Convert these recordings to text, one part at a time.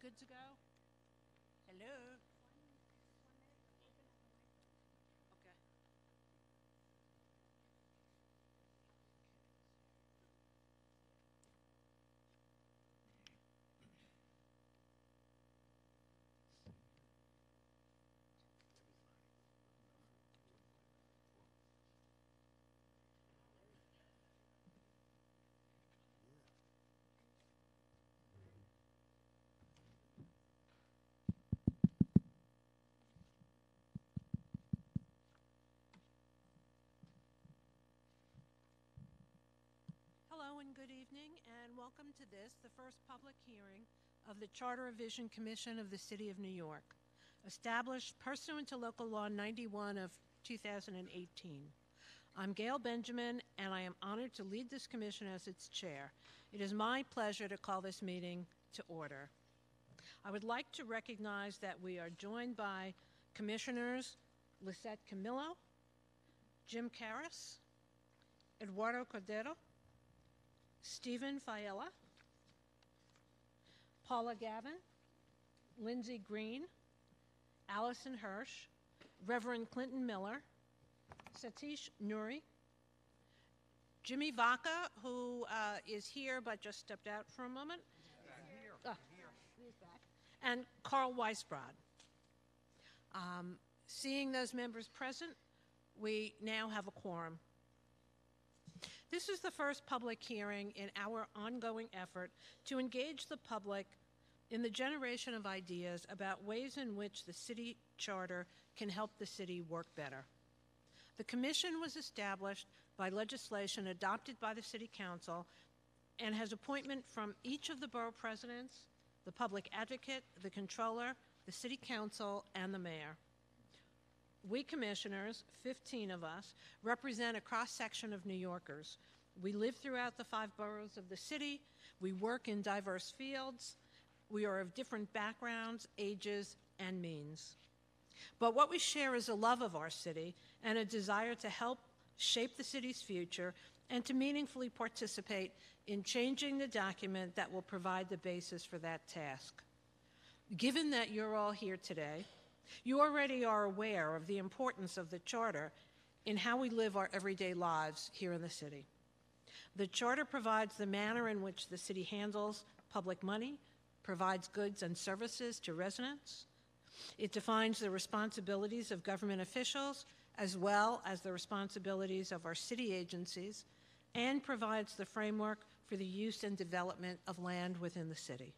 good to go? Hello? Okay. Hello and good evening, and welcome to this, the first public hearing of the Charter Revision Commission of the City of New York, established pursuant to Local Law 91 of 2018. I'm Gail Benjamin, and I am honored to lead this commission as its chair. It is my pleasure to call this meeting to order. I would like to recognize that we are joined by Commissioners Lisette Camillo, Jim Karras, Eduardo Cordero, Stephen Fiella, Paula Gavin, Lindsay Green, Allison Hirsch, Reverend Clinton Miller, Satish Nuri, Jimmy Vaca, who is here but just stepped out for a moment. He's back. And Carl Weisbrod. Seeing those members present, we now have a quorum. This is the first public hearing in our ongoing effort to engage the public in the generation of ideas about ways in which the city charter can help the city work better. The commission was established by legislation adopted by the City Council and has appointment from each of the borough presidents, the public advocate, the controller, the City Council, and the mayor. We commissioners, 15 of us, represent a cross-section of New Yorkers. We live throughout the 5 boroughs of the city. We work in diverse fields. We are of different backgrounds, ages, and means. But what we share is a love of our city and a desire to help shape the city's future and to meaningfully participate in changing the document that will provide the basis for that task. Given that you're all here today, you already are aware of the importance of the Charter in how we live our everyday lives here in the city. The Charter provides the manner in which the city handles public money, provides goods and services to residents. It defines the responsibilities of government officials as well as the responsibilities of our city agencies and provides the framework for the use and development of land within the city.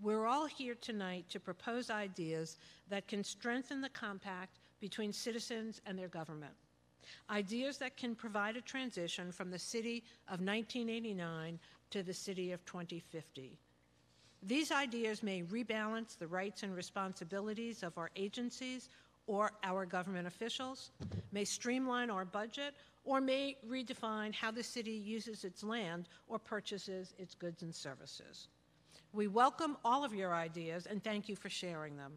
We're all here tonight to propose ideas that can strengthen the compact between citizens and their government. Ideas that can provide a transition from the city of 1989 to the city of 2050. These ideas may rebalance the rights and responsibilities of our agencies or our government officials, may streamline our budget, or may redefine how the city uses its land or purchases its goods and services. We welcome all of your ideas and thank you for sharing them.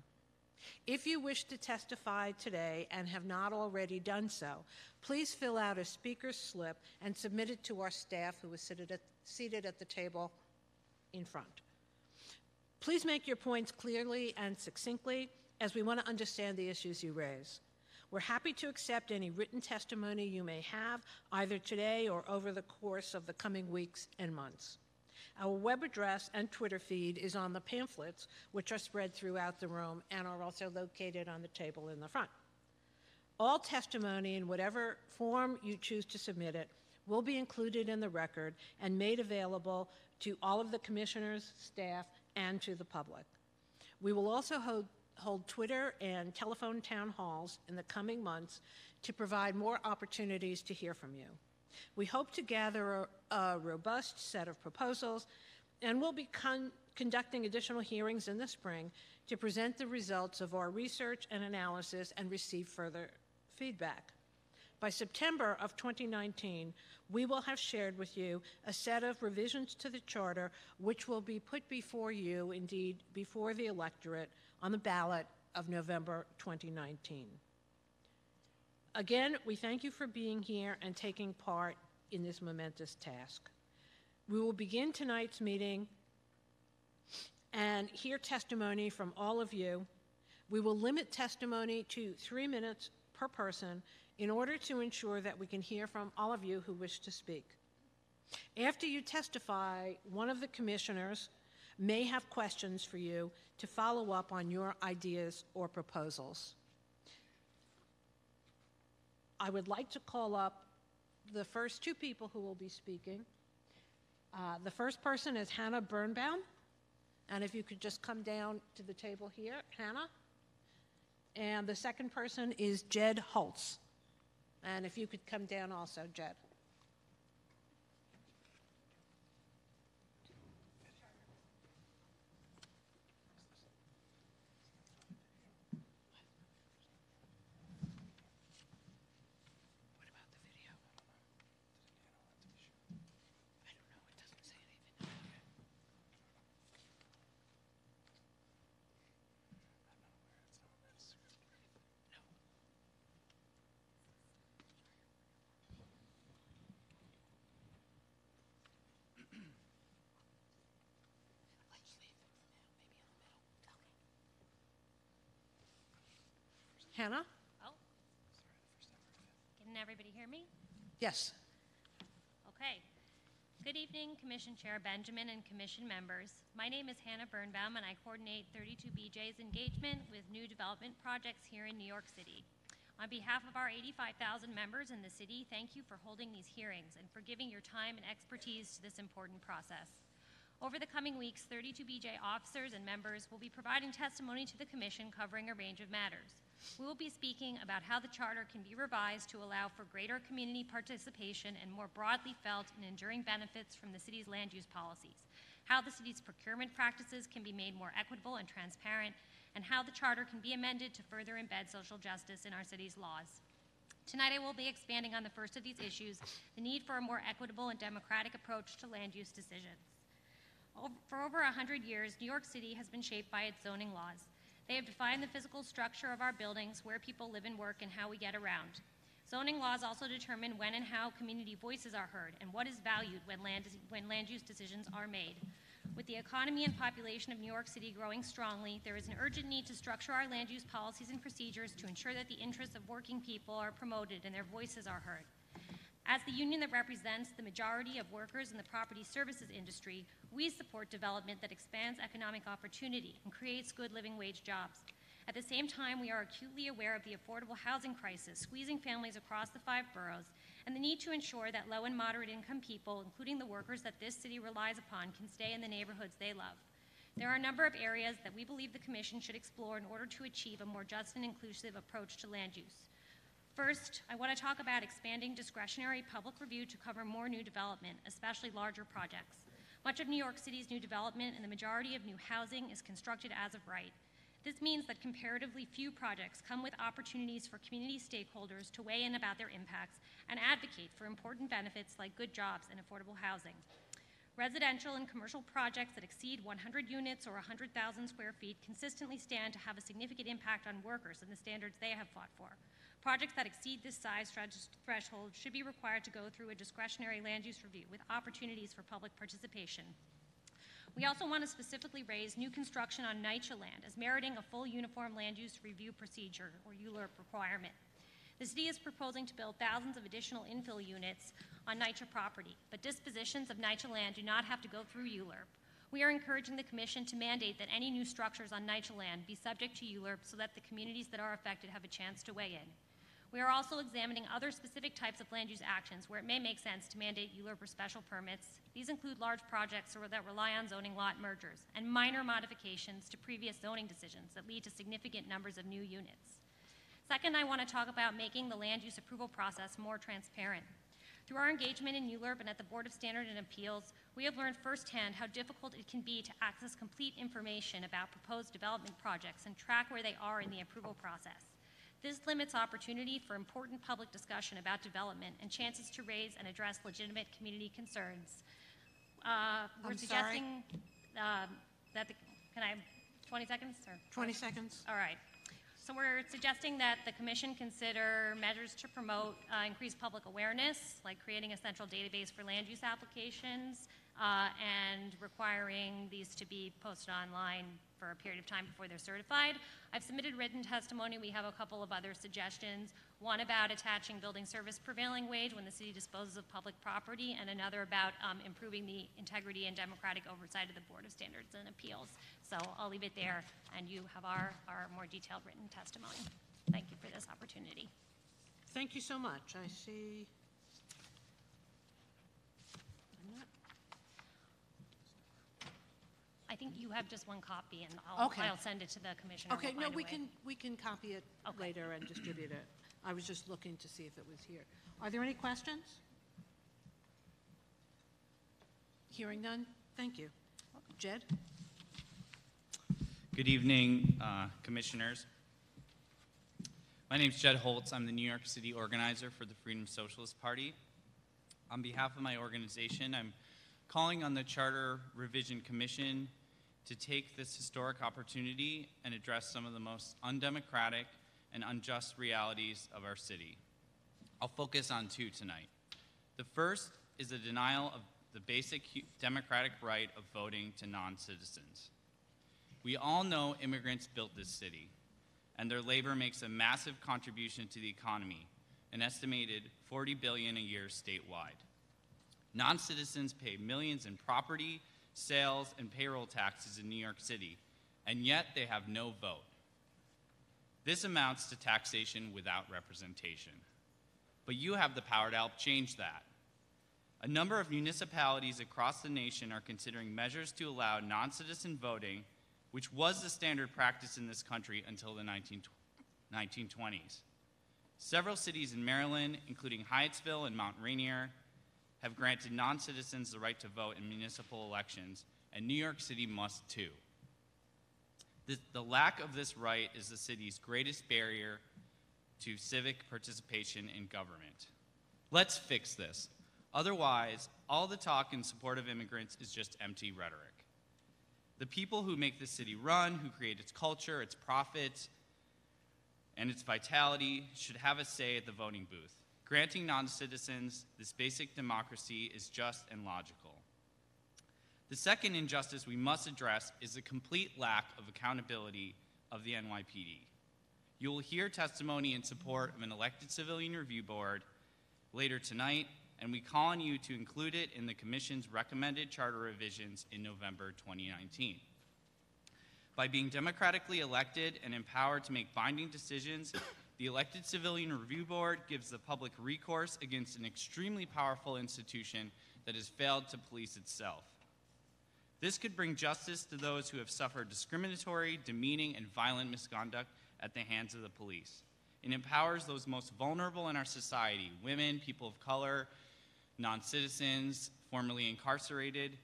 If you wish to testify today and have not already done so, please fill out a speaker's slip and submit it to our staff who is seated at the table in front. Please make your points clearly and succinctly as we want to understand the issues you raise. We're happy to accept any written testimony you may have either today or over the course of the coming weeks and months. Our web address and Twitter feed is on the pamphlets, which are spread throughout the room and are also located on the table in the front. All testimony in whatever form you choose to submit it will be included in the record and made available to all of the commissioners, staff, and to the public. We will also hold Twitter and telephone town halls in the coming months to provide more opportunities to hear from you. We hope to gather a robust set of proposals, and we'll be conducting additional hearings in the spring to present the results of our research and analysis and receive further feedback. By September of 2019, we will have shared with you a set of revisions to the Charter, which will be put before you, indeed, before the electorate on the ballot of November 2019. Again, we thank you for being here and taking part in this momentous task. We will begin tonight's meeting and hear testimony from all of you. We will limit testimony to 3 minutes per person in order to ensure that we can hear from all of you who wish to speak. After you testify, one of the commissioners may have questions for you to follow up on your ideas or proposals. I would like to call up the first 2 people who will be speaking. The first person is Hannah Birnbaum, and if you could just come down to the table here, Hannah. And the second person is Jed Holtz, and if you could come down also, Jed. Hannah? Oh. Can everybody hear me? Yes. Okay. Good evening, Commission Chair Benjamin and Commission members. My name is Hannah Birnbaum, and I coordinate 32BJ's engagement with new development projects here in New York City. On behalf of our 85,000 members in the city, thank you for holding these hearings and for giving your time and expertise to this important process. Over the coming weeks, 32BJ officers and members will be providing testimony to the Commission covering a range of matters. We will be speaking about how the Charter can be revised to allow for greater community participation and more broadly felt and enduring benefits from the city's land use policies, how the city's procurement practices can be made more equitable and transparent, and how the Charter can be amended to further embed social justice in our city's laws. Tonight I will be expanding on the first of these issues, the need for a more equitable and democratic approach to land use decisions. For over 100 years, New York City has been shaped by its zoning laws. They have defined the physical structure of our buildings, where people live and work, and how we get around. Zoning laws also determine when and how community voices are heard and what is valued when land use decisions are made. With the economy and population of New York City growing strongly, there is an urgent need to structure our land use policies and procedures to ensure that the interests of working people are promoted and their voices are heard. As the union that represents the majority of workers in the property services industry, we support development that expands economic opportunity and creates good living wage jobs. At the same time, we are acutely aware of the affordable housing crisis squeezing families across the 5 boroughs and the need to ensure that low and moderate income people, including the workers that this city relies upon, can stay in the neighborhoods they love. There are a number of areas that we believe the Commission should explore in order to achieve a more just and inclusive approach to land use. First, I want to talk about expanding discretionary public review to cover more new development, especially larger projects. Much of New York City's new development and the majority of new housing is constructed as of right. This means that comparatively few projects come with opportunities for community stakeholders to weigh in about their impacts and advocate for important benefits like good jobs and affordable housing. Residential and commercial projects that exceed 100 units or 100,000 square feet consistently stand to have a significant impact on workers and the standards they have fought for. Projects that exceed this size threshold should be required to go through a discretionary land use review with opportunities for public participation. We also want to specifically raise new construction on NYCHD land as meriting a full uniform land use review procedure, or ULURP requirement. The city is proposing to build thousands of additional infill units on NYCHD property, but dispositions of NYCHD land do not have to go through ULURP. We are encouraging the Commission to mandate that any new structures on NYCHD land be subject to ULURP so that the communities that are affected have a chance to weigh in. We are also examining other specific types of land use actions where it may make sense to mandate ULURP or special permits. These include large projects that rely on zoning lot mergers and minor modifications to previous zoning decisions that lead to significant numbers of new units. Second, I want to talk about making the land use approval process more transparent. Through our engagement in ULURP and at the Board of Standards and Appeals, we have learned firsthand how difficult it can be to access complete information about proposed development projects and track where they are in the approval process. This limits opportunity for important public discussion about development and chances to raise and address legitimate community concerns. We're suggesting that can I have 20 seconds? Or 20 seconds. All right. So we're suggesting that the Commission consider measures to promote increased public awareness, like creating a central database for land use applications, and requiring these to be posted online for a period of time before they're certified. I've submitted written testimony. We have a couple of other suggestions. One about attaching building service prevailing wage when the city disposes of public property, and another about improving the integrity and democratic oversight of the Board of Standards and Appeals. So I'll leave it there, and you have our more detailed written testimony. Thank you for this opportunity. Thank you so much. I see. I think you have just one copy, and I'll send it to the commissioner. Okay, We'll no, find we can copy it Okay. later and distribute it. I was just looking to see if it was here. Are there any questions? Hearing none, thank you. Jed? Good evening, commissioners. My name is Jed Holtz. I'm the New York City organizer for the Freedom Socialist Party. On behalf of my organization, I'm calling on the Charter Revision Commission to take this historic opportunity and address some of the most undemocratic and unjust realities of our city. I'll focus on two tonight. The first is the denial of the basic democratic right of voting to non-citizens. We all know immigrants built this city, and their labor makes a massive contribution to the economy, an estimated $40 billion a year statewide. Non-citizens pay millions in property, sales, and payroll taxes in New York City, and yet they have no vote. This amounts to taxation without representation. But you have the power to help change that. A number of municipalities across the nation are considering measures to allow non-citizen voting, which was the standard practice in this country until the 1920s. Several cities in Maryland, including Hyattsville and Mount Rainier, have granted non-citizens the right to vote in municipal elections, and New York City must too. The lack of this right is the city's greatest barrier to civic participation in government. Let's fix this. Otherwise, all the talk in support of immigrants is just empty rhetoric. The people who make the city run, who create its culture, its profits, and its vitality should have a say at the voting booth. Granting non-citizens this basic democracy is just and logical. The second injustice we must address is the complete lack of accountability of the NYPD. You will hear testimony in support of an elected civilian review board later tonight, and we call on you to include it in the Commission's recommended charter revisions in November 2019. By being democratically elected and empowered to make binding decisions, the elected civilian review board gives the public recourse against an extremely powerful institution that has failed to police itself. This could bring justice to those who have suffered discriminatory, demeaning, and violent misconduct at the hands of the police. It empowers those most vulnerable in our society, women, people of color, non-citizens, formerly incarcerated,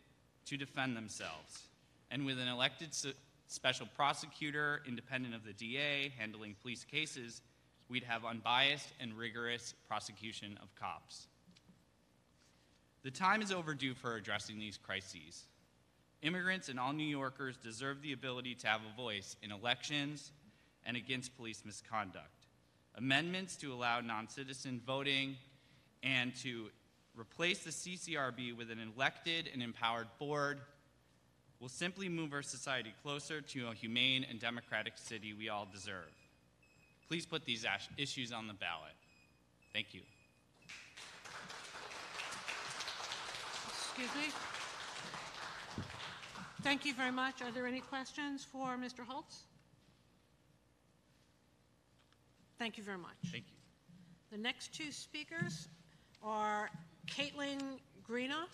to defend themselves. And with an elected special prosecutor, independent of the DA, handling police cases, we'd have unbiased and rigorous prosecution of cops. The time is overdue for addressing these crises. Immigrants and all New Yorkers deserve the ability to have a voice in elections and against police misconduct. Amendments to allow non-citizen voting and to replace the CCRB with an elected and empowered board will simply move our society closer to a humane and democratic city we all deserve. Please put these issues on the ballot. Thank you. Excuse me. Thank you very much. Are there any questions for Mr. Holtz? Thank you very much. Thank you. The next two speakers are Caitlin Greena.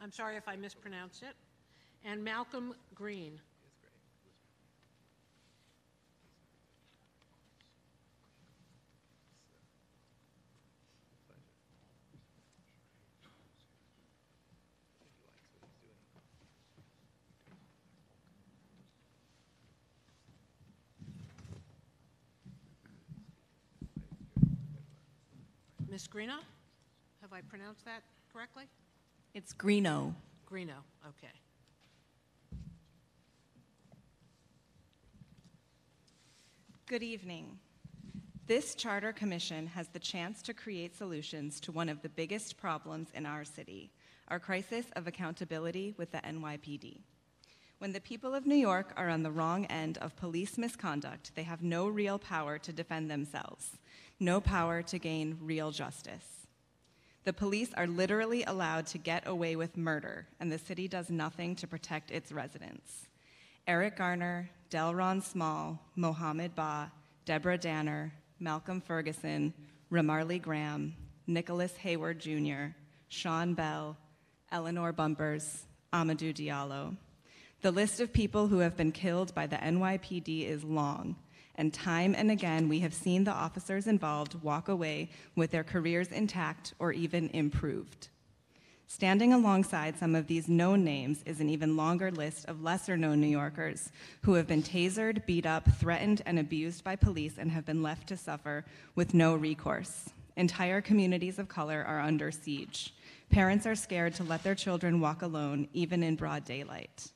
I'm sorry if I mispronounced it. And Malcolm Green. Ms. Greeno, have I pronounced that correctly? It's Greeno. Greeno, okay. Good evening. This Charter Commission has the chance to create solutions to one of the biggest problems in our city, our crisis of accountability with the NYPD. When the people of New York are on the wrong end of police misconduct, they have no real power to defend themselves, no power to gain real justice. The police are literally allowed to get away with murder, and the city does nothing to protect its residents. Eric Garner, Delron Small, Mohammed Ba, Deborah Danner, Malcolm Ferguson, Ramarley Graham, Nicholas Hayward Jr., Sean Bell, Eleanor Bumpers, Amadou Diallo. The list of people who have been killed by the NYPD is long, and time and again we have seen the officers involved walk away with their careers intact or even improved. Standing alongside some of these known names is an even longer list of lesser-known New Yorkers who have been tasered, beat up, threatened, and abused by police and have been left to suffer with no recourse. Entire communities of color are under siege. Parents are scared to let their children walk alone, even in broad daylight.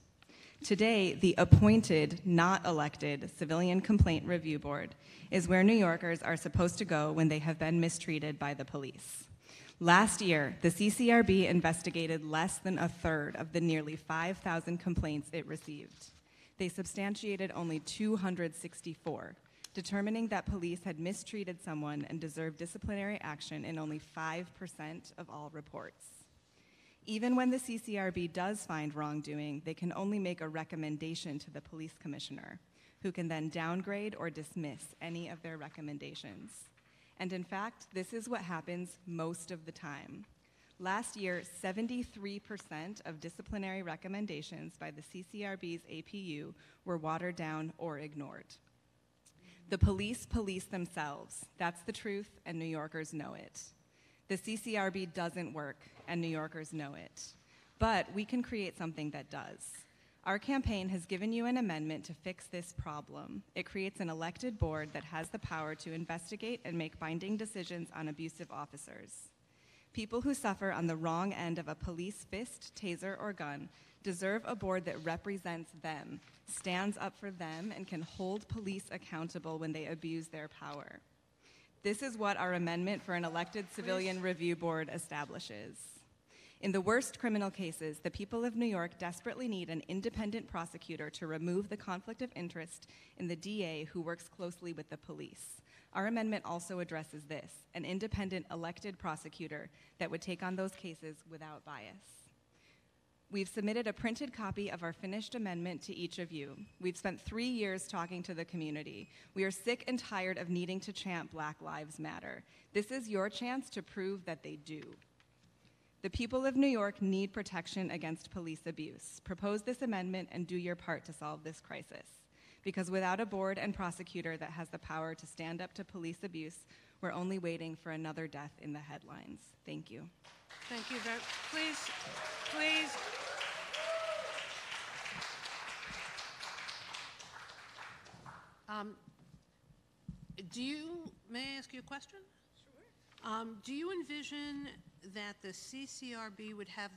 Today, the appointed, not elected, Civilian Complaint Review Board is where New Yorkers are supposed to go when they have been mistreated by the police. Last year, the CCRB investigated less than a third of the nearly 5,000 complaints it received. They substantiated only 264, determining that police had mistreated someone and deserved disciplinary action in only 5% of all reports. Even when the CCRB does find wrongdoing, they can only make a recommendation to the police commissioner, who can then downgrade or dismiss any of their recommendations. And in fact, this is what happens most of the time. Last year, 73% of disciplinary recommendations by the CCRB's APU were watered down or ignored. The police police themselves. That's the truth, and New Yorkers know it. The CCRB doesn't work, and New Yorkers know it. But we can create something that does. Our campaign has given you an amendment to fix this problem. It creates an elected board that has the power to investigate and make binding decisions on abusive officers. People who suffer on the wrong end of a police fist, taser, or gun deserve a board that represents them, stands up for them, and can hold police accountable when they abuse their power. This is what our amendment for an elected civilian review board establishes. In the worst criminal cases, the people of New York desperately need an independent prosecutor to remove the conflict of interest in the DA who works closely with the police. Our amendment also addresses this, an independent elected prosecutor that would take on those cases without bias. We've submitted a printed copy of our finished amendment to each of you. We've spent 3 years talking to the community. We are sick and tired of needing to chant Black Lives Matter. This is your chance to prove that they do. The people of New York need protection against police abuse. Propose this amendment and do your part to solve this crisis. Because without a board and prosecutor that has the power to stand up to police abuse, we're only waiting for another death in the headlines. Thank you. Thank you very much. Please. May I ask you a question? Sure. Do you envision that the CCRB would have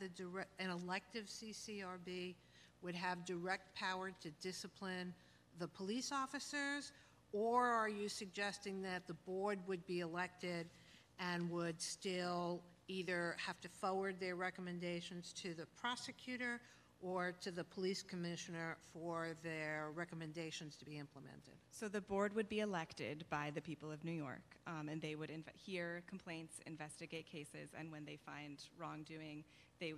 an elective CCRB would have direct power to discipline the police officers, or are you suggesting that the board would be elected and would still either have to forward their recommendations to the prosecutor or to the police commissioner for their recommendations to be implemented? So the board would be elected by the people of New York, and they would hear complaints, investigate cases, and when they find wrongdoing,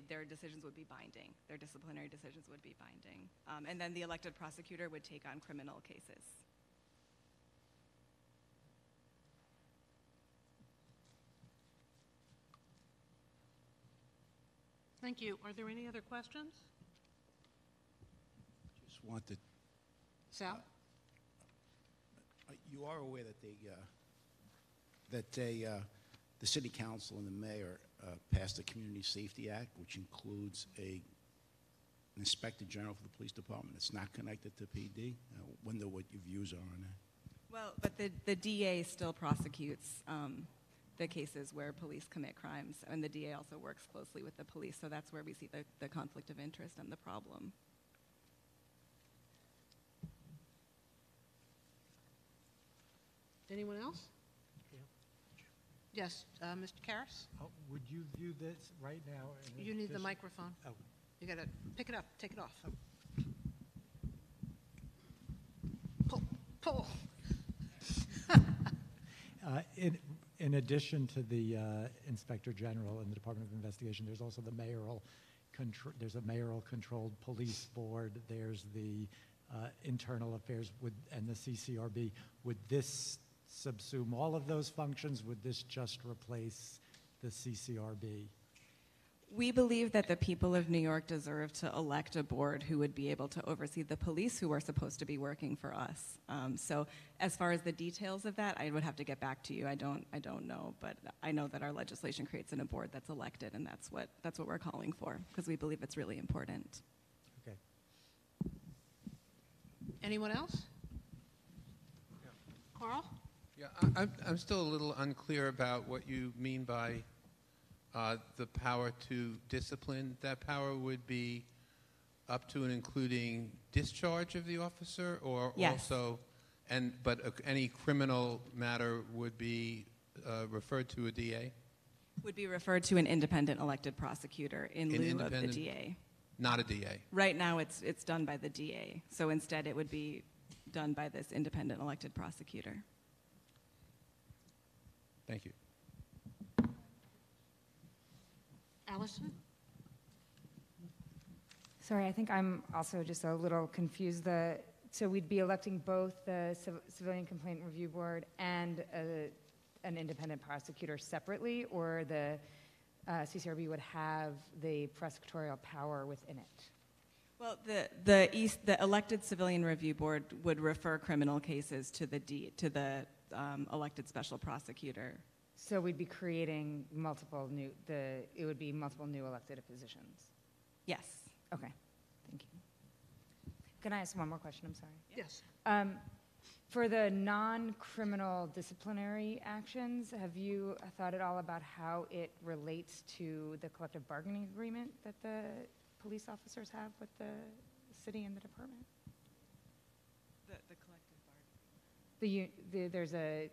their decisions would be binding. Their disciplinary decisions would be binding. And then the elected prosecutor would take on criminal cases. Thank you. Are there any other questions? Just wanted, Sal? you are aware that the city council and the mayor passed the Community Safety Act, which includes an inspector general for the police department. It's not connected to PD. I wonder what your views are on that. Well, but the DA still prosecutes the cases where police commit crimes, and the DA also works closely with the police, so that's where we see the conflict of interest and the problem. Anyone else? Yes, Mr. Karras? Would you view this right now? You need the microphone. Oh. You got to pick it up, take it off. Pull. In addition to the Inspector General and the Department of Investigation, there's also the mayoral. There's a mayoral controlled police board. There's the internal affairs and the CCRB. Would this subsume all of those functions? Would this just replace the CCRB? We believe that the people of New York deserve to elect a board who would be able to oversee the police who are supposed to be working for us. So as far as the details of that, I would have to get back to you. I don't know, but I know that our legislation creates a board that's elected, and that's what we're calling for, because we believe it's really important. Okay. Anyone else? Carl? Yeah, I'm still a little unclear about what you mean by the power to discipline. That power would be up to and including discharge of the officer, or yes. also, but any criminal matter would be referred to a DA? Would be referred to an independent elected prosecutor in lieu of the DA. Not a DA? Right now it's done by the DA. So instead it would be done by this independent elected prosecutor. Thank you. Allison? Sorry, I think I'm also just a little confused. So we'd be electing both the Civilian Complaint Review Board and an independent prosecutor separately, or the CCRB would have the prosecutorial power within it? Well, the elected Civilian Review Board would refer criminal cases to the elected special prosecutor. So we'd be creating it would be multiple new elected positions? Yes. Okay, thank you. Can I ask one more question? I'm sorry. Yes. For the non-criminal disciplinary actions, have you thought at all about how it relates to the collective bargaining agreement that the police officers have with the city and the department? The collective bargaining. There's a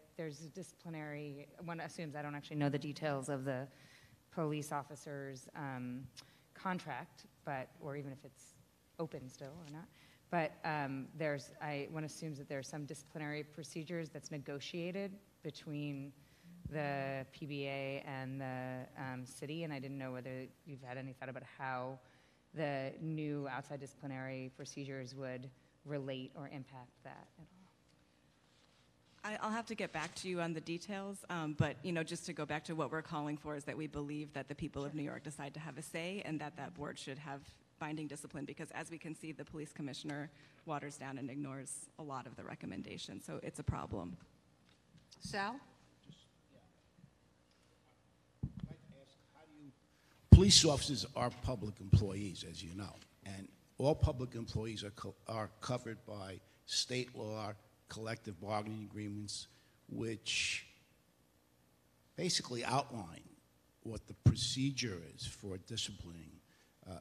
disciplinary. One assumes I don't actually know the details of the police officer's contract, or even if it's open still or not. But one assumes that there's some disciplinary procedures that's negotiated between the PBA and the city, and I didn't know whether you've had any thought about how the new outside disciplinary procedures would relate or impact that at all. I'll have to get back to you on the details, but just to go back to what we're calling for is that we believe that the people of New York decide to have a say, and that board should have binding discipline, because as we can see, the police commissioner waters down and ignores a lot of the recommendations, so it's a problem. Sal? Police officers are public employees, as you know, and all public employees are covered by state law, collective bargaining agreements, which basically outline what the procedure is for disciplining,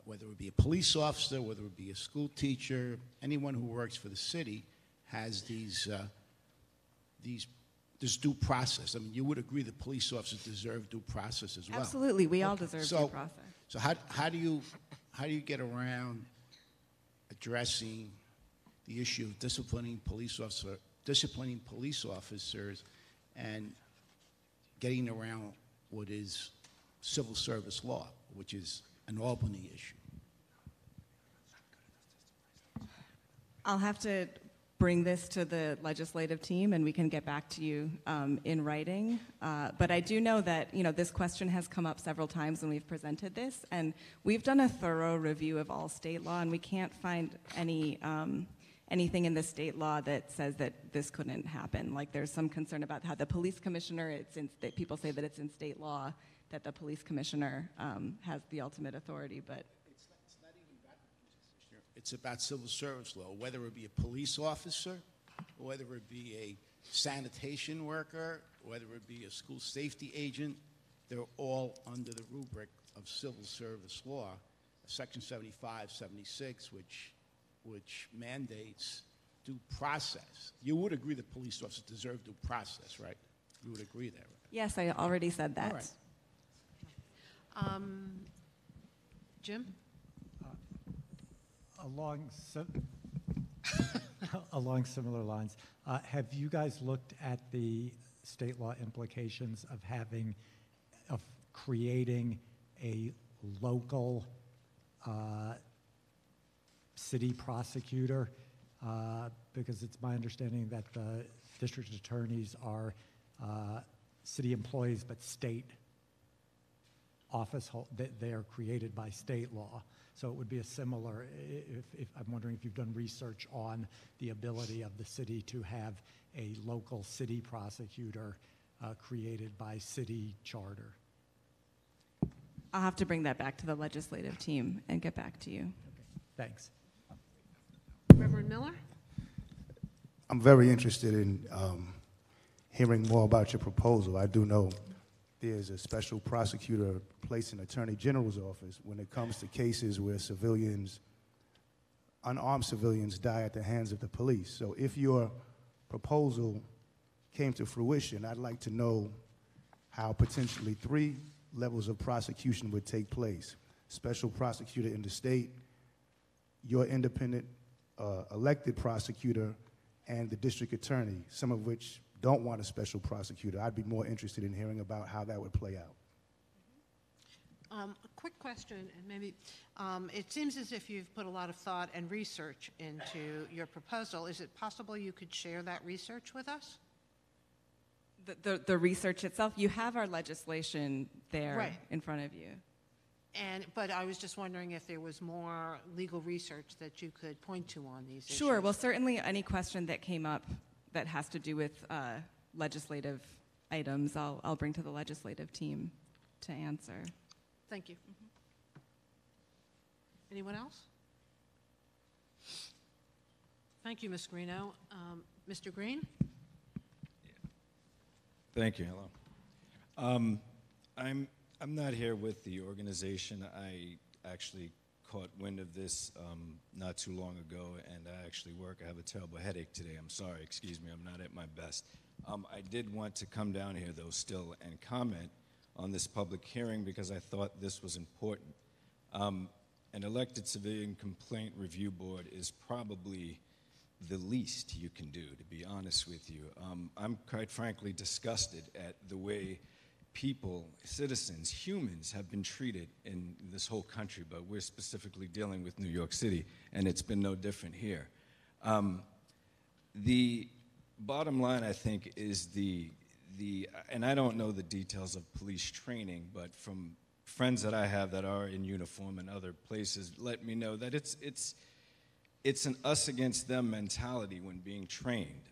whether it be a police officer, whether it be a school teacher, anyone who works for the city has this due process. I mean, you would agree that police officers deserve due process as well. Absolutely, we all deserve due process. So how do you get around addressing the issue of disciplining police officers and getting around what is civil service law, which is an Albany issue? I'll have to bring this to the legislative team, and we can get back to you in writing. But I do know that this question has come up several times when we've presented this, and we've done a thorough review of all state law, and we can't find anything in the state law that says that this couldn't happen. Like, there's some concern about how the police commissioner, that people say that it's in state law, that the police commissioner has the ultimate authority, but It's not even about the police commissioner. It's about civil service law, whether it be a police officer, or whether it be a sanitation worker, whether it be a school safety agent. They're all under the rubric of civil service law, Section 75, 76, which mandates due process. You would agree that police officers deserve due process, right? You would agree there, right? Yes, I already said that. All right. Jim? Along similar lines, have you guys looked at the state law implications of creating a local city prosecutor? Because it's my understanding that the district attorneys are city employees, but state they are created by state law. So it would be a similar, if I'm wondering if you've done research on the ability of the city to have a local city prosecutor created by city charter. I'll have to bring that back to the legislative team and get back to you. Okay. Thanks. Reverend Miller? I'm very interested in hearing more about your proposal. I do know there's a special prosecutor placed in the Attorney General's office when it comes to cases where unarmed civilians die at the hands of the police. So if your proposal came to fruition, I'd like to know how potentially 3 levels of prosecution would take place. Special prosecutor in the state, your independent elected prosecutor, and the district attorney, some of which don't want a special prosecutor. I'd be more interested in hearing about how that would play out. A quick question, and maybe it seems as if you've put a lot of thought and research into your proposal. Is it possible you could share that research with us? The research itself, you have our legislation there Right. in front of you. But I was just wondering if there was more legal research that you could point to on these issues. Sure. Well, certainly any question that came up that has to do with legislative items, I'll bring to the legislative team to answer. Thank you. Anyone else? Thank you, Ms. Greeno. Mr. Green? Thank you. Hello. I'm not here with the organization. I actually caught wind of this not too long ago, and I actually work. I have a terrible headache today. I'm sorry. Excuse me. I'm not at my best. I did want to come down here, though, still, and comment on this public hearing because I thought this was important. An elected civilian complaint review board is probably the least you can do, to be honest with you. I'm quite frankly disgusted at the way people, citizens, humans have been treated in this whole country, but we're specifically dealing with New York City, and it's been no different here. The bottom line, I think, is and I don't know the details of police training, but from friends that I have that are in uniform and other places let me know that it's an us against them mentality when being trained.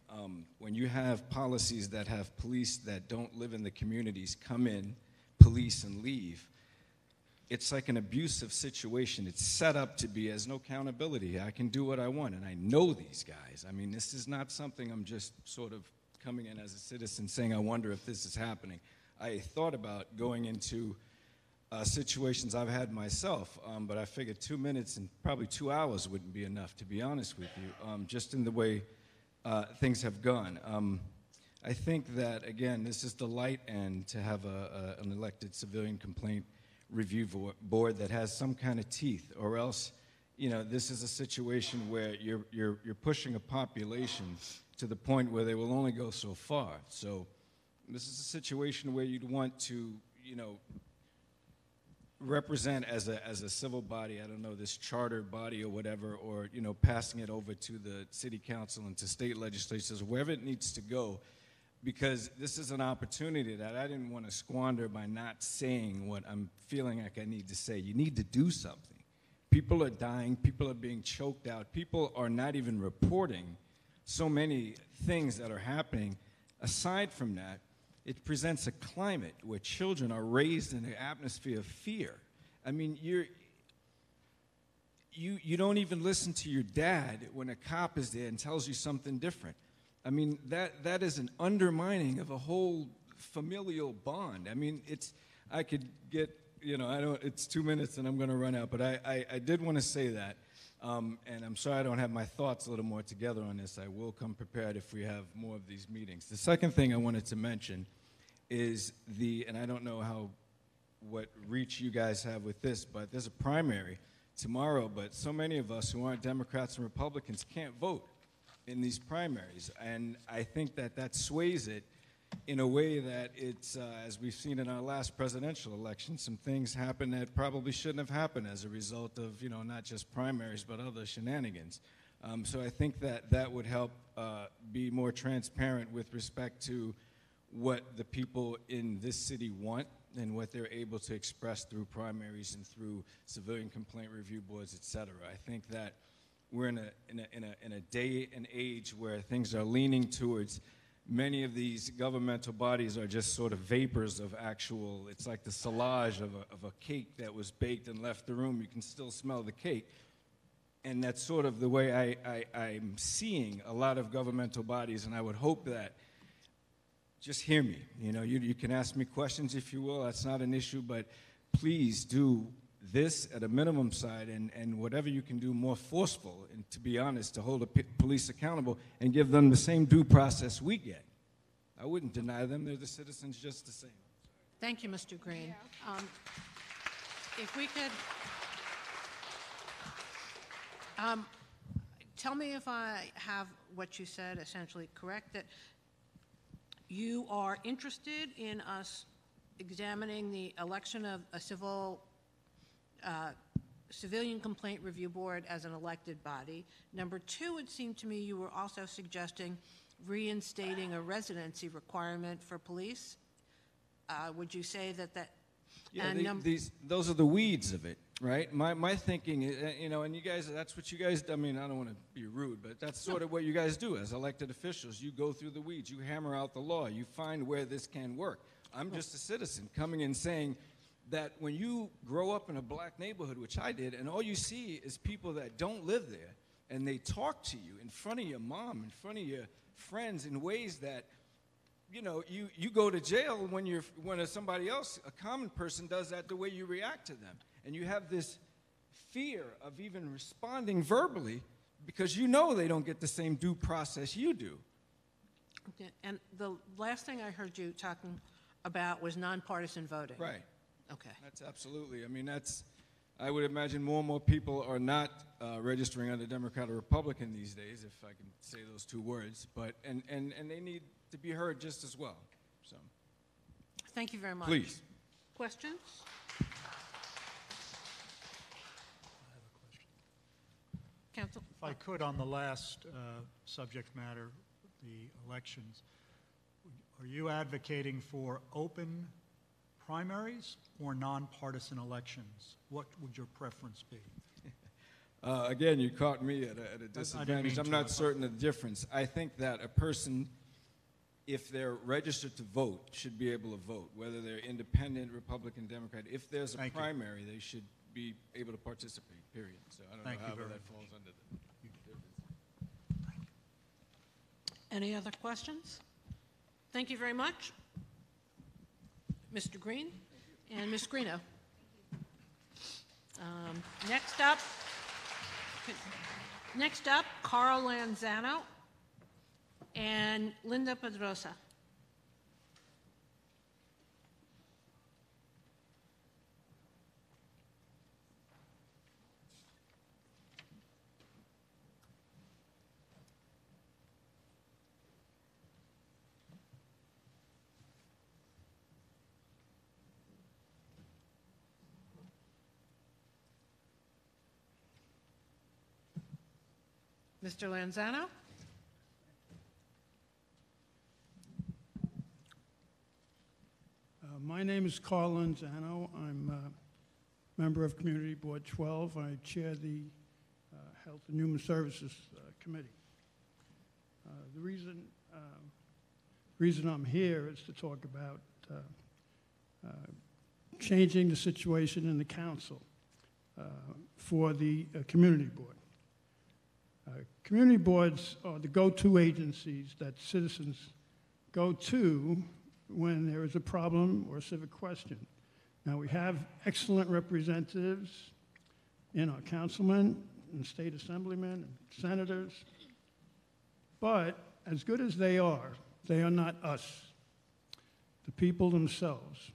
When you have policies that have police that don't live in the communities come in, police, and leave, it's like an abusive situation. It's set up to be as no accountability. I can do what I want, and I know these guys. I mean, this is not something I'm just sort of coming in as a citizen saying, I wonder if this is happening. I thought about going into situations I've had myself, but I figured 2 minutes and probably 2 hours wouldn't be enough, to be honest with you, just in the way things have gone. I think that, again, this is the light end to have an elected civilian complaint review board that has some kind of teeth, or else, you know, this is a situation where you're pushing a population to the point where they will only go so far. So this is a situation where you'd want to, you know, represent as a civil body, I don't know, this charter body or whatever, or, you know, passing it over to the city council and to state legislatures, wherever it needs to go, because this is an opportunity that I didn't want to squander by not saying what I'm feeling like I need to say. You need to do something. People are dying, people are being choked out, people are not even reporting so many things that are happening. Aside from that, it presents a climate where children are raised in an atmosphere of fear. I mean, you don't even listen to your dad when a cop is there and tells you something different. I mean, that is an undermining of a whole familial bond. I mean, I could get, you know, it's 2 minutes and I'm going to run out, but I did want to say that. And I'm sorry I don't have my thoughts a little more together on this. I will come prepared if we have more of these meetings. The second thing I wanted to mention is and I don't know what reach you guys have with this, but there's a primary tomorrow, but so many of us who aren't Democrats and Republicans can't vote in these primaries. And I think that sways it in a way that it's, as we've seen in our last presidential election, some things happen that probably shouldn't have happened as a result of, not just primaries, but other shenanigans. So I think that would help be more transparent with respect to what the people in this city want and what they're able to express through primaries and through civilian complaint review boards, et cetera. I think that we're in a day and age where things are leaning towards many of these governmental bodies are just sort of vapors of actual, it's like the salage of a cake that was baked and left the room. You can still smell the cake. And that's sort of the way I'm seeing a lot of governmental bodies, and I would hope that, just hear me. You can ask me questions if you will, that's not an issue, but please do this at a minimum side and whatever you can do more forceful, and to be honest, to hold the police accountable and give them the same due process we get. I wouldn't deny them, they're the citizens just the same. Thank you, Mr. Green. If we could, tell me if I have what you said essentially correct, that you are interested in us examining the election of a civilian complaint review board as an elected body. Number two, it seemed to me you were also suggesting reinstating a residency requirement for police. Would you say that? Yeah, those are the weeds of it, right? My thinking is, and you guys, that's what you guys, I mean, I don't want to be rude, but that's sort of what you guys do as elected officials. You go through the weeds, you hammer out the law, you find where this can work. I'm just a citizen coming and saying that when you grow up in a black neighborhood, which I did, and all you see is people that don't live there, and they talk to you in front of your mom, in front of your friends in ways that, you go to jail when somebody else, a common person, does that the way you react to them. And you have this fear of even responding verbally because they don't get the same due process you do. Okay. And the last thing I heard you talking about was nonpartisan voting. Right. Okay. That's absolutely. I mean, I would imagine more and more people are not registering under Democrat or Republican these days, if I can say those two words, but and they need to be heard just as well. So, thank you very much. Please. Questions? I have a question. Counsel? If I could, on the last subject matter, the elections, are you advocating for open primaries or nonpartisan elections? What would your preference be? Again, you caught me at a disadvantage. I'm not certain of the difference. I think that a person, if they're registered to vote, should be able to vote, whether they're independent, Republican, Democrat. If there's a primary, they should be able to participate, period. So I don't know how that falls under the difference. Any other questions? Thank you very much, Mr. Green and Ms. Greeno. Next up, Carl Lanzano and Linda Pedrosa. Mr. Lanzano? My name is Carl Lanzano. I'm a member of Community Board 12. I chair the Health and Human Services Committee. The reason I'm here is to talk about changing the situation in the council for the community board. Community boards are the go-to agencies that citizens go to when there is a problem or a civic question. Now, we have excellent representatives in our councilmen and state assemblymen and senators, but as good as they are not us. the people themselves,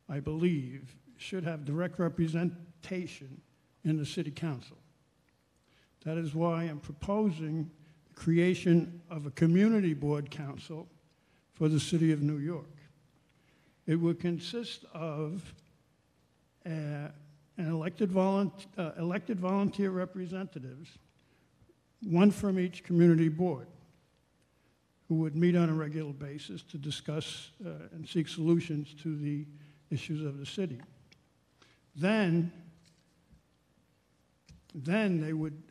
I believe, should have direct representation in the city council. That is why I'm proposing the creation of a community board council for the city of New York. It would consist of an elected volunteer representatives, one from each community board, who would meet on a regular basis to discuss and seek solutions to the issues of the city. Then they would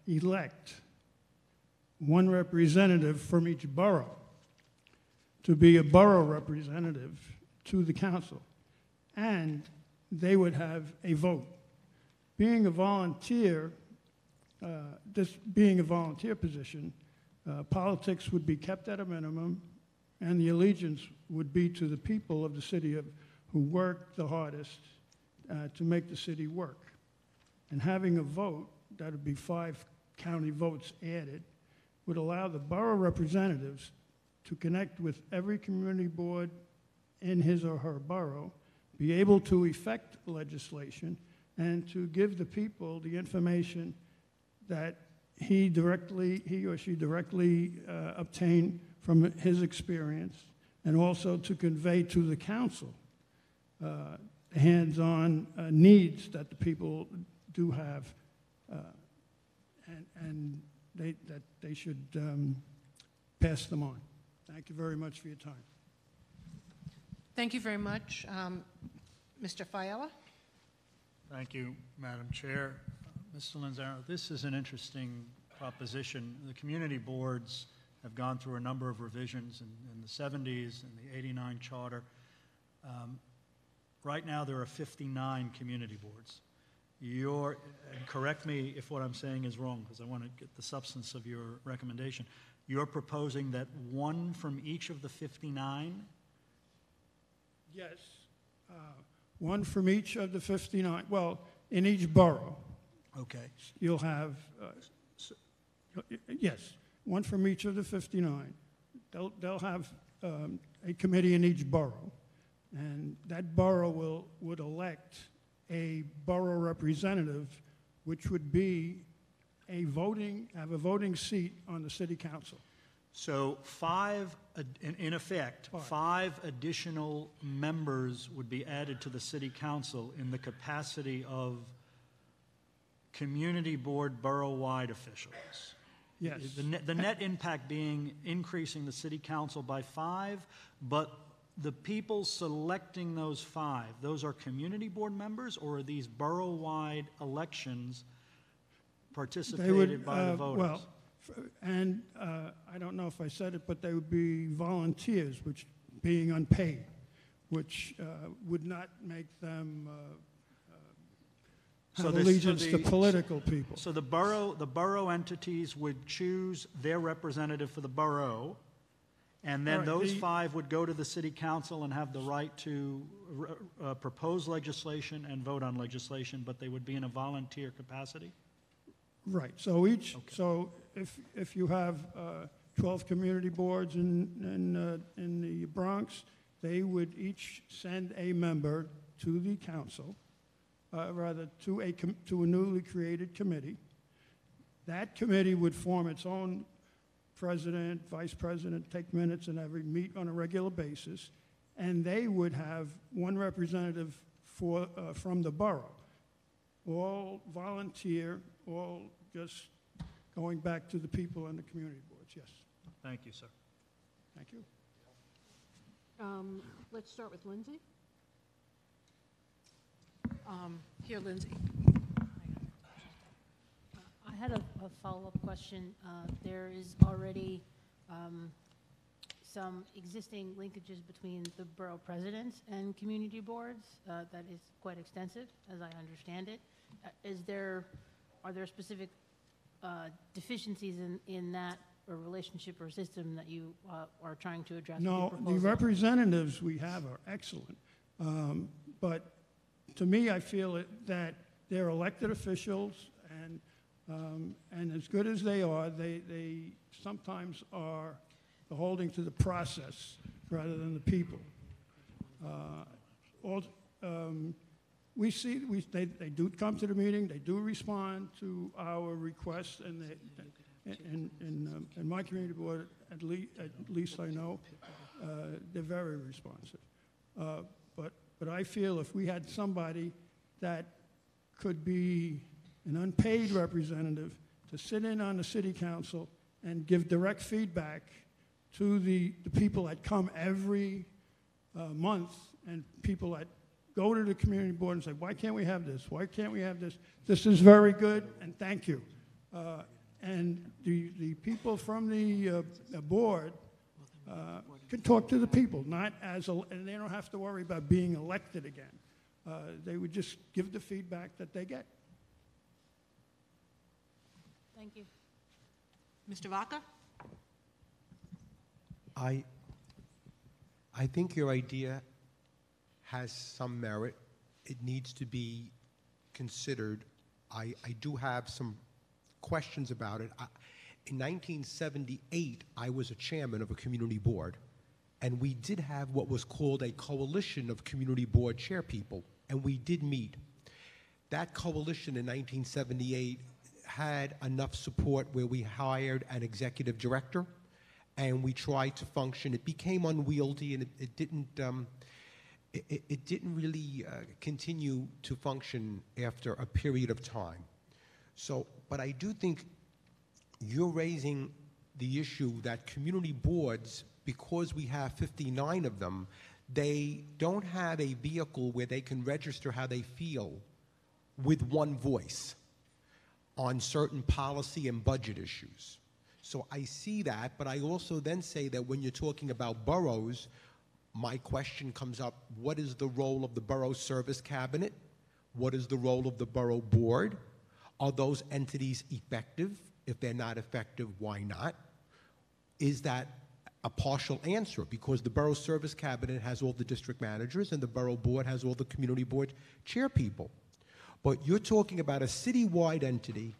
elect one representative from each borough to be a borough representative to the council. And they would have a vote. Being a volunteer, this being a volunteer position, politics would be kept at a minimum, and the allegiance would be to the people of the city who work the hardest to make the city work. And having a vote, that would be 5 county votes added, would allow the borough representatives to connect with every community board in his or her borough, be able to effect legislation, and to give the people the information that he or she directly obtained from his experience, and also to convey to the council hands-on needs that the people do have, and that they should pass them on. Thank you very much for your time. Thank you very much. Mr. Fiala? Thank you, Madam Chair. Mr. Lanzaro, this is an interesting proposition. The community boards have gone through a number of revisions in the 70s and the 89 charter. Right now there are 59 community boards. And correct me if what I'm saying is wrong, because I want to get the substance of your recommendation. You're proposing that one from each of the 59? Yes. One from each of the 59. Well, in each borough. Okay. You'll have, yes, one from each of the 59. They'll have a committee in each borough, and that borough would elect a borough representative, which would be have a voting seat on the city council. So in effect, 5 additional members would be added to the city council in the capacity of community board borough-wide officials. Yes. The net impact being increasing the city council by 5, but the people selecting those 5, those are community board members, or are these borough-wide elections participated by the voters? Well, and I don't know if I said it, but they would be volunteers, which being unpaid, which would not make them have allegiance to political people. So the borough entities would choose their representative for the borough, and then those 5 would go to the city council and have the right to propose legislation and vote on legislation, but they would be in a volunteer capacity? Right. So so if you have 12 community boards in the Bronx, they would each send a member to the council, rather to a newly created committee. That committee would form its own president, vice president, take minutes, and meet on a regular basis, and they would have one representative from the borough, all volunteer, all just going back to the people and the community boards. Yes. Thank you, sir. Thank you. Let's start with Lindsay. Here, Lindsay. I had a follow-up question. There is already some existing linkages between the borough presidents and community boards that is quite extensive, as I understand it. Are there specific deficiencies in that or relationship or system that you are trying to address? No, the representatives we have are excellent. But to me, I feel that they're elected officials, and as good as they are, they sometimes are beholding to the process rather than the people. We see, they do come to the meeting, they do respond to our requests, and in my community board, at least I know, they're very responsive. But I feel if we had somebody that could be an unpaid representative to sit in on the city council and give direct feedback to the people that come every month and people that go to the community board and say, why can't we have this? Why can't we have this? This is very good, and thank you. And the people from the board can talk to the people, not as, and they don't have to worry about being elected again. They would just give the feedback that they get. Thank you. Mr. Vaca? I think your idea has some merit. It needs to be considered. I do have some questions about it. In 1978, I was a chairman of a community board, and we did have what was called a coalition of community board chairpeople, and we did meet. That coalition in 1978 had enough support where we hired an executive director, and we tried to function. It became unwieldy, and it didn't really continue to function after a period of time. So, but I do think you're raising the issue that community boards, because we have 59 of them, they don't have a vehicle where they can register how they feel with one voice on certain policy and budget issues. So I see that, but I also then say that when you're talking about boroughs, my question comes up, what is the role of the borough service cabinet? What is the role of the borough board? Are those entities effective? If they're not effective, why not? Is that a partial answer? Because the borough service cabinet has all the district managers and the borough board has all the community board chairpeople. But you're talking about a citywide entity.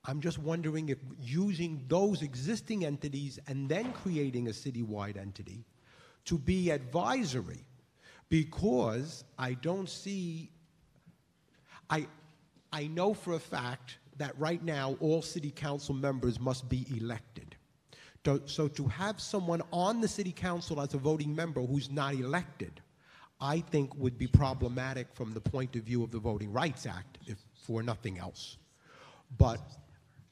I'm just wondering if using those existing entities and then creating a citywide entity to be advisory, because I don't see, I know for a fact that right now all city council members must be elected. So to have someone on the city council as a voting member who's not elected, I think would be problematic from the point of view of the Voting Rights Act, if for nothing else. But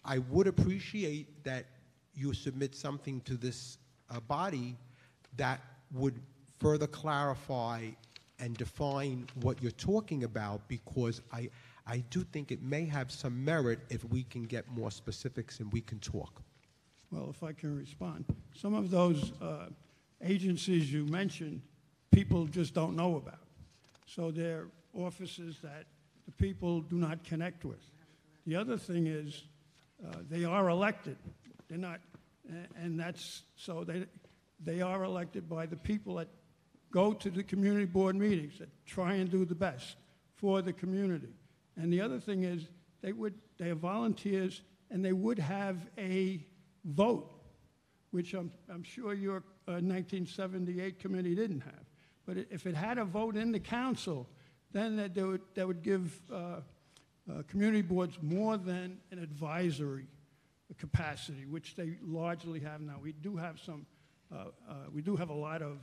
I would appreciate that you submit something to this body that would further clarify and define what you're talking about, because I do think it may have some merit if we can get more specifics and we can talk. Well, if I can respond. Some of those agencies you mentioned, people just don't know about. So they're offices that the people do not connect with. The other thing is they are elected. They're not, and that's, so they are elected by the people that go to the community board meetings, that try and do the best for the community. And the other thing is they are volunteers, and they would have a vote, which I'm sure your 1978 committee didn't have. But if it had a vote in the council, then that would give community boards more than an advisory capacity, which they largely have now. We do have some, we do have a lot of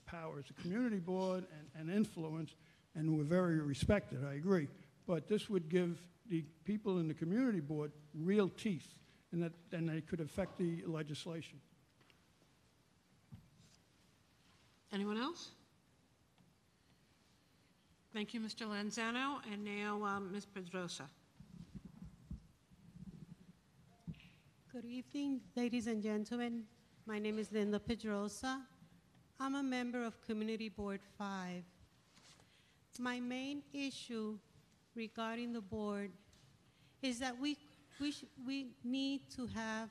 power as a community board and influence, and we're very respected, I agree. But this would give the people in the community board real teeth, and then they could affect the legislation. Anyone else? Thank you, Mr. Lanzano. And now, Ms. Pedrosa. Good evening, ladies and gentlemen. My name is Linda Pedrosa. I'm a member of Community Board 5. My main issue regarding the board is that we need to have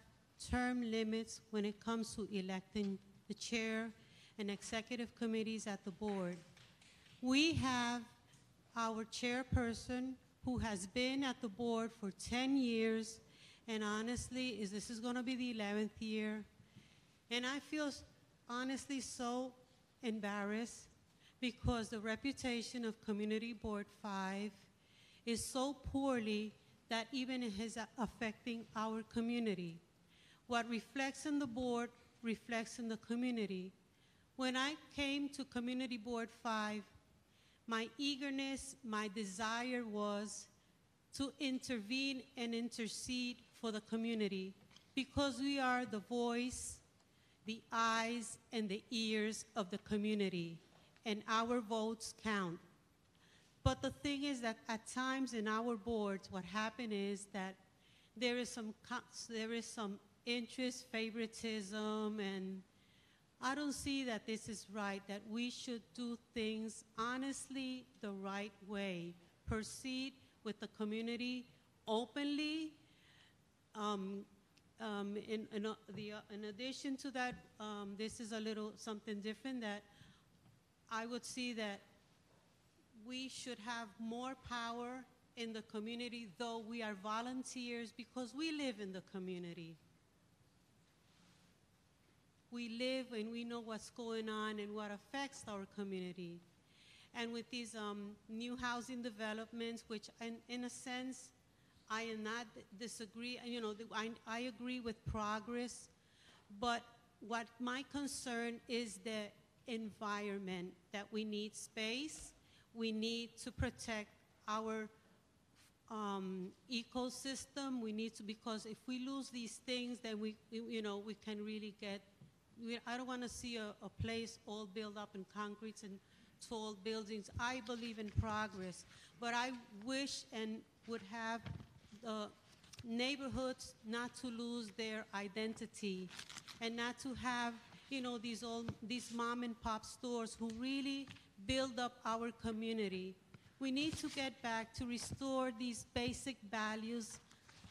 term limits when it comes to electing the chair and executive committees at the board. We have our chairperson who has been at the board for 10 years, and honestly, this is going to be the 11th year. And I feel honestly so embarrassed because the reputation of Community Board 5 is so poorly that even it is affecting our community. What reflects in the board reflects in the community. When I came to Community Board 5, my eagerness, my desire was to intervene and intercede for the community because we are the voice, the eyes, and the ears of the community, and our votes count. But the thing is that at times in our boards, what happened is that there is some interest, favoritism, and I don't see that this is right, that we should do things honestly the right way, proceed with the community openly. In addition to that, this is a little something different that I would see that we should have more power in the community, though we are volunteers because we live in the community. We live and we know what's going on and what affects our community. And with these new housing developments, which in a sense, I am not disagree, you know, I agree with progress, but what my concern is the environment, that we need space, we need to protect our ecosystem, we need to, because if we lose these things, then we can really get, I don't want to see a place all built up in concrete and tall buildings. I believe in progress, but I wish and would have the neighborhoods not to lose their identity and not to have, you know, these mom and pop stores who really build up our community. We need to get back to restore these basic values,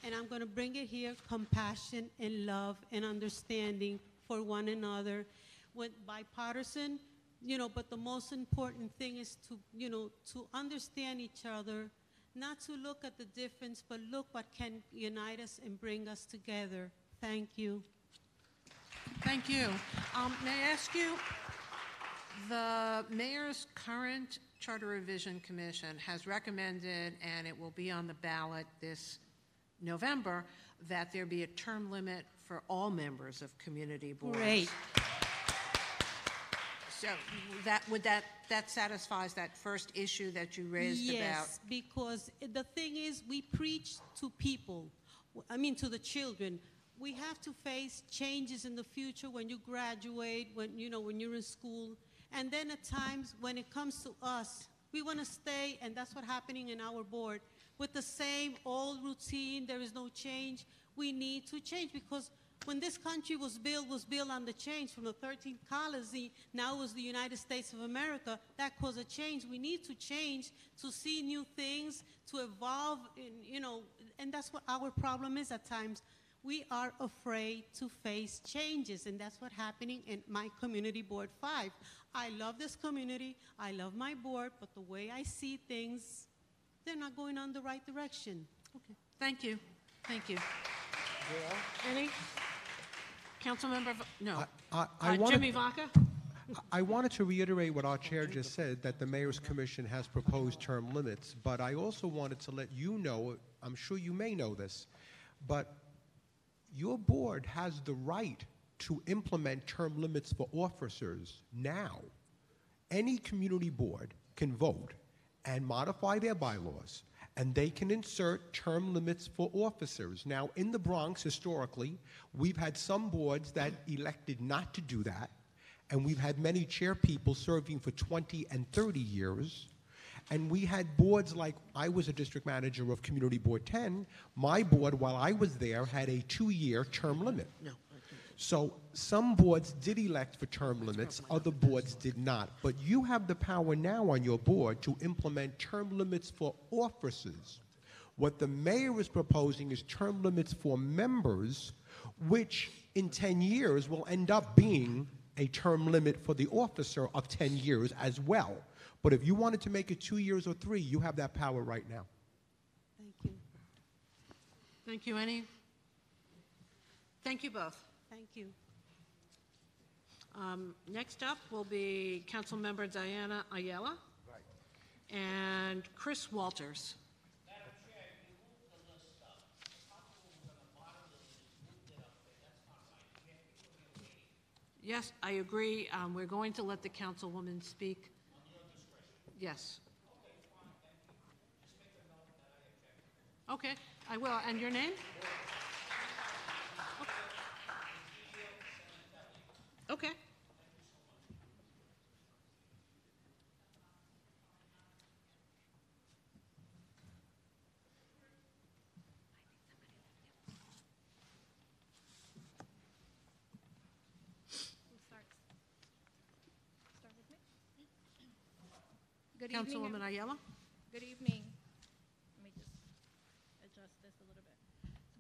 and I'm going to bring it here, compassion and love and understanding for one another, with bipartisan, you know, but the most important thing is to, you know, to understand each other, not to look at the difference, but look what can unite us and bring us together. Thank you. Thank you. May I ask you, the mayor's current Charter Revision Commission has recommended, and it will be on the ballot this November, that there be a term limit for all members of community boards. Great. So that satisfies that first issue that you raised about? Yes, because the thing is, we preach to people, I mean to the children. We have to face changes in the future when you graduate, when you're in school. And then at times when it comes to us, we want to stay, and that's what's happening in our board, with the same old routine. There is no change. We need to change, because when this country was built on the change from the 13th colony. Now it was the United States of America. That caused a change. We need to change to see new things, to evolve, and that's what our problem is at times. We are afraid to face changes, and that's what's happening in my Community Board 5. I love this community, I love my board, but the way I see things, they're not going on the right direction. Okay, thank you. Thank you. Any? Councilmember, no. Jimmy Vaca? I wanted to reiterate what our chair just said, that the Mayor's Commission has proposed term limits, but I also wanted to let you know, I'm sure you may know this, but your board has the right to implement term limits for officers now. Any community board can vote and modify their bylaws, and they can insert term limits for officers. Now, in the Bronx, historically, we've had some boards that elected not to do that, and we've had many chair people serving for 20 and 30 years. And we had boards like, I was a district manager of Community Board 10. My board, while I was there, had a 2-year term limit. No. So some boards did elect for term limits, other boards did not. But you have the power now on your board to implement term limits for officers. What the mayor is proposing is term limits for members, which in 10 years will end up being a term limit for the officer of 10 years as well. But if you wanted to make it 2 years or 3, you have that power right now. Thank you. Thank you. Any? Thank you both. Thank you. Next up will be Councilmember Diana Ayala and Chris Walters. Yes, I agree. We're going to let the councilwoman speak. Yes. Okay, I will. And your name? Okay. Good evening. Councilwoman Ayala. Good evening. Let me just adjust this a little bit.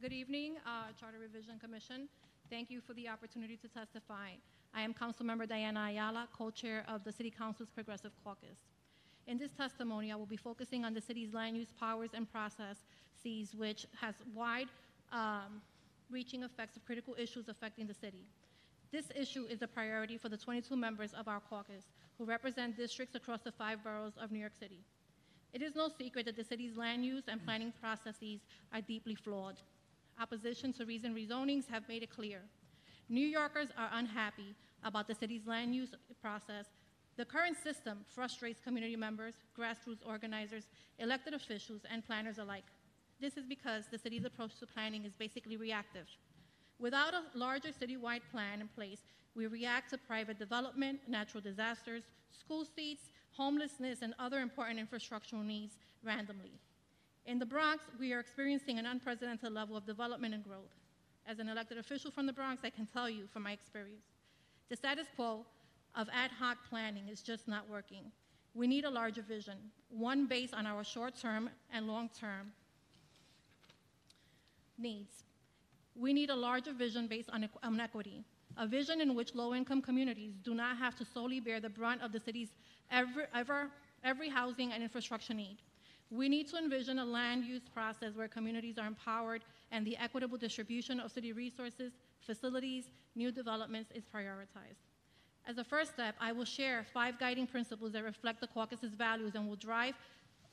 Good evening, Charter Revision Commission. Thank you for the opportunity to testify. I am Councilmember Diana Ayala, co-chair of the City Council's Progressive Caucus. In this testimony, I will be focusing on the city's land use powers and processes, which has wide-reaching effects of critical issues affecting the city. This issue is a priority for the 22 members of our caucus who represent districts across the 5 boroughs of New York City. It is no secret that the city's land use and planning processes are deeply flawed. Opposition to recent rezonings have made it clear. New Yorkers are unhappy about the city's land use process. The current system frustrates community members, grassroots organizers, elected officials, and planners alike. This is because the city's approach to planning is basically reactive. Without a larger citywide plan in place, we react to private development, natural disasters, school seats, homelessness, and other important infrastructural needs randomly. In the Bronx, we are experiencing an unprecedented level of development and growth. As an elected official from the Bronx, I can tell you from my experience, the status quo of ad hoc planning is just not working. We need a larger vision, one based on our short-term and long-term needs. We need a larger vision based on equity, a vision in which low-income communities do not have to solely bear the brunt of the city's every housing and infrastructure need. We need to envision a land use process where communities are empowered and the equitable distribution of city resources, facilities, new developments is prioritized. As a first step, I will share 5 guiding principles that reflect the caucus's values and will drive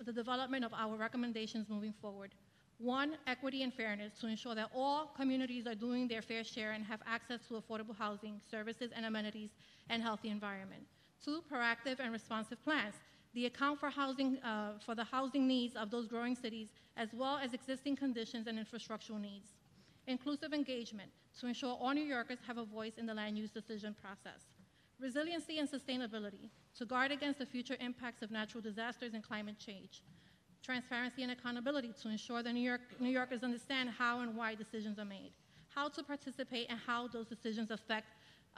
the development of our recommendations moving forward. 1, equity and fairness, to ensure that all communities are doing their fair share and have access to affordable housing, services and amenities, and healthy environment. 2, proactive and responsive plans. The account for the housing needs of those growing cities, as well as existing conditions and infrastructural needs. Inclusive engagement, to ensure all New Yorkers have a voice in the land use decision process. Resiliency and sustainability, to guard against the future impacts of natural disasters and climate change. Transparency and accountability, to ensure that New Yorkers understand how and why decisions are made, how to participate, and how those decisions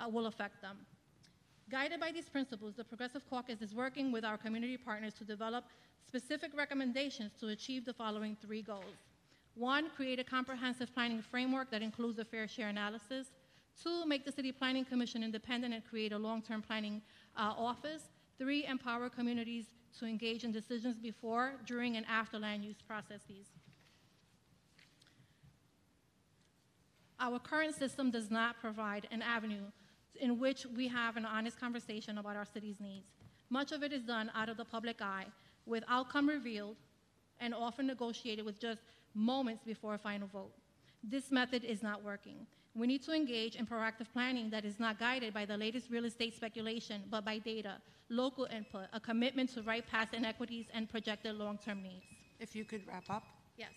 will affect them. Guided by these principles, the Progressive Caucus is working with our community partners to develop specific recommendations to achieve the following 3 goals. 1, create a comprehensive planning framework that includes a fair share analysis. 2, make the City Planning Commission independent and create a long-term planning office. 3, empower communities to engage in decisions before, during, and after land use processes. Our current system does not provide an avenue in which we have an honest conversation about our city's needs. Much of it is done out of the public eye, with outcome revealed and often negotiated with just moments before a final vote. This method is not working. We need to engage in proactive planning that is not guided by the latest real estate speculation, but by data, local input, a commitment to right past inequities and projected long-term needs. If you could wrap up. Yes.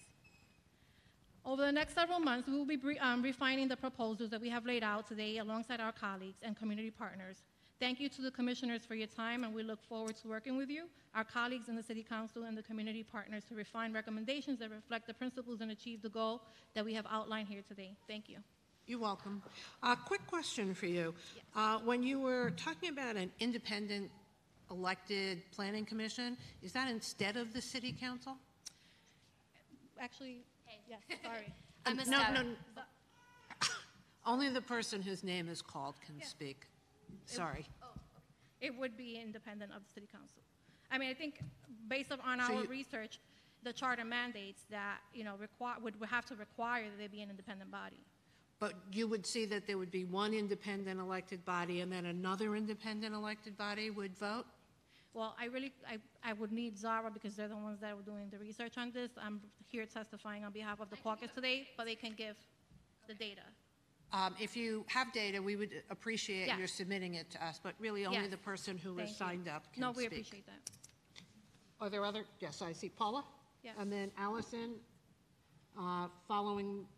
Over the next several months, we will be refining the proposals that we have laid out today alongside our colleagues and community partners. Thank you to the commissioners for your time, and we look forward to working with you, our colleagues in the City Council, and the community partners to refine recommendations that reflect the principles and achieve the goal that we have outlined here today. Thank you. You're welcome. Quick question for you. Yes. When you were talking about an independent elected planning commission, is that instead of the City Council? Actually, yes, sorry. I missed no, out. no. Only the person whose name is called can speak. Sorry. It would be independent of the City Council. I mean, I think based on our research, the charter mandates that, would have to require that they be an independent body. But you would see that there would be one independent elected body and then another independent elected body would vote? Well, I would need Zara because they're the ones that were doing the research on this. I'm here testifying on behalf of the caucus today, but they can give the data. If you have data, we would appreciate Yes. your submitting it to us, but really only Yes. the person who Thank is you. signed up can No, speak. we appreciate that. Are there other? Yes, I see Paula. Yes. And then Allison, following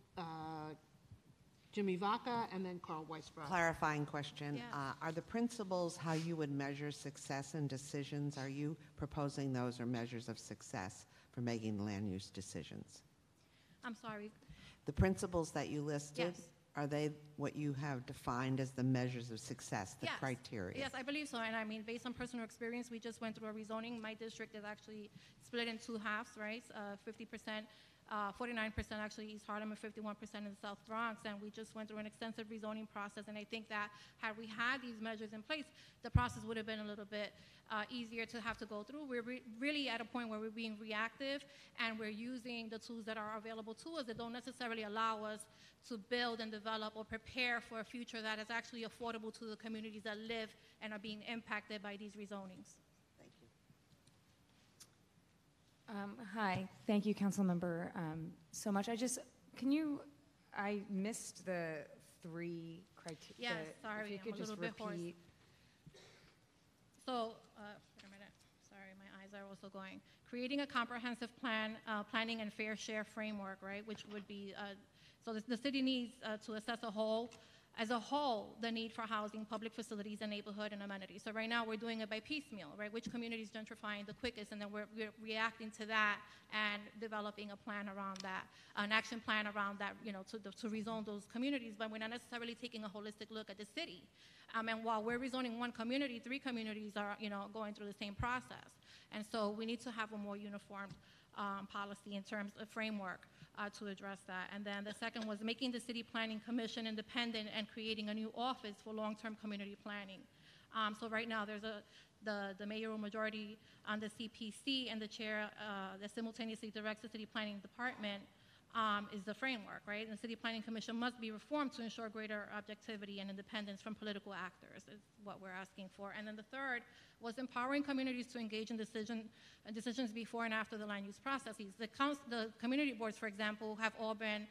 Jimmy Vaca, and then Carl Weisbrod. Clarifying question. Yeah. Are the principles how you would measure success in decisions, are you proposing those or measures of success for making land use decisions? I'm sorry. The principles that you listed, Yes. are they what you have defined as the measures of success, the Yes. criteria? Yes, I believe so. And I mean, based on personal experience, we just went through a rezoning. My district is actually split in two halves, right? 50%, 49% actually East Harlem and 51% in the South Bronx. And we just went through an extensive rezoning process. And I think that had we had these measures in place, the process would have been a little bit easier to have to go through. We're really at a point where we're being reactive and we're using the tools that are available to us that don't necessarily allow us to build and develop or prepare for a future that is actually affordable to the communities that live and are being impacted by these rezonings. Thank you. Hi, thank you, Councilmember, so much. I missed the three criteria. Yes, sorry, If you I'm could a just little bit hoarse. repeat. So, wait a minute. Sorry, my eyes are also going. Creating a comprehensive planning and fair share framework, right? Which would be, so the city needs to assess as a whole, the need for housing, public facilities, and neighborhood and amenities. So right now we're doing it by piecemeal, right? Which community is gentrifying the quickest, and then we're reacting to that and developing a plan around that, an action plan around that, to rezone those communities. But we're not necessarily taking a holistic look at the city. And while we're rezoning one community, 3 communities are, going through the same process. And so we need to have a more uniform policy in terms of framework to address that. And then the second was making the City Planning Commission independent and creating a new office for long-term community planning. So right now there's the mayoral majority on the CPC, and the chair that simultaneously directs the City Planning Department is the framework, right? And the City Planning Commission must be reformed to ensure greater objectivity and independence from political actors is what we're asking for. And then the third was empowering communities to engage in decisions before and after the land use processes. The community boards, for example, have all been,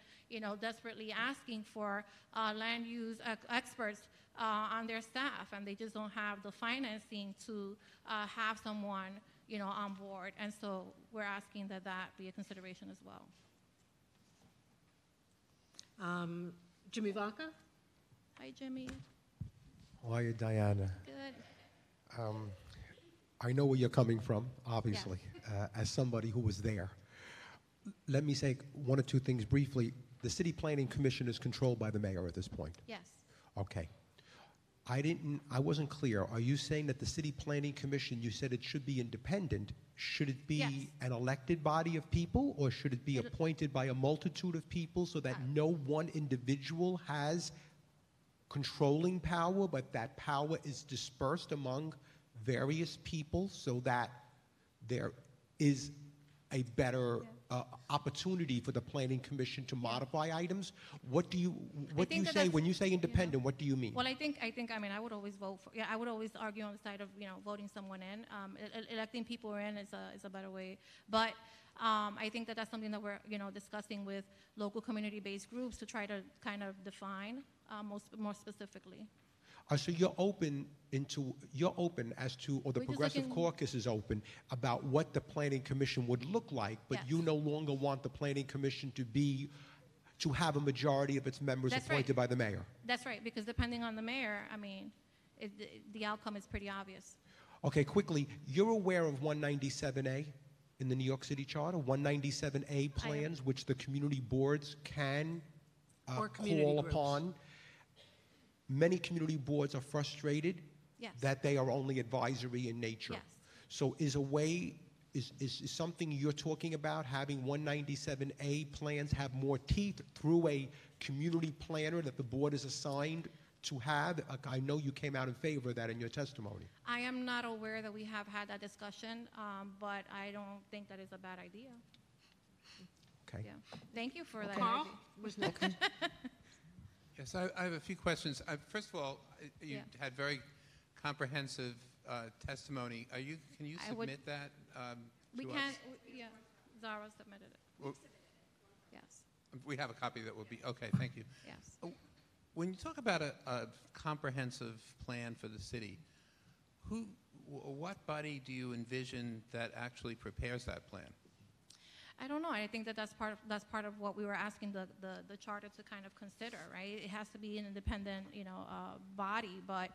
desperately asking for land use experts on their staff, and they just don't have the financing to have someone, on board. And so we're asking that be a consideration as well. Jimmy Vaca? Hi, Jimmy. How are you, Diana? Good. I know where you're coming from, obviously, as somebody who was there. Let me say one or two things briefly. The City Planning Commission is controlled by the mayor at this point. Yes. Okay. I wasn't clear. Are you saying that the City Planning Commission, you said it should be independent? Should it be Yes. an elected body of people, or should it be appointed by a multitude of people so that no one individual has controlling power, but that power is dispersed among various people so that there is a better opportunity for the Planning Commission to modify items? What do you say when you say independent? What do you mean? Well, I think, I would always vote for, I would always argue on the side of, voting someone in. Electing people in is a better way. But I think that that's something that we're, discussing with local community-based groups to try to kind of define more specifically. So you're open as to, or the Progressive Caucus is open about what the Planning Commission would look like, but you no longer want the Planning Commission to have a majority of its members appointed by the mayor. That's right, because depending on the mayor, the outcome is pretty obvious. Okay, quickly, you're aware of 197A in the New York City Charter, 197A plans, which the community boards can call upon. Many community boards are frustrated that they are only advisory in nature. Yes. So is something you're talking about, having 197A plans have more teeth through a community planner that the board is assigned to have? I know you came out in favor of that in your testimony. I am not aware that we have had that discussion, but I don't think that is a bad idea. Okay. Yeah. Thank you for that. Carl was next. Yes, I have a few questions. First of all, you had very comprehensive testimony. Can you submit that We to can, us? yeah, Zara submitted it. Well, Yes. we have a copy that will be, okay, thank you. Yes. When you talk about a comprehensive plan for the city, what body do you envision that actually prepares that plan? I don't know. I think that's part of what we were asking the charter to kind of consider, right? It has to be an independent, body, but,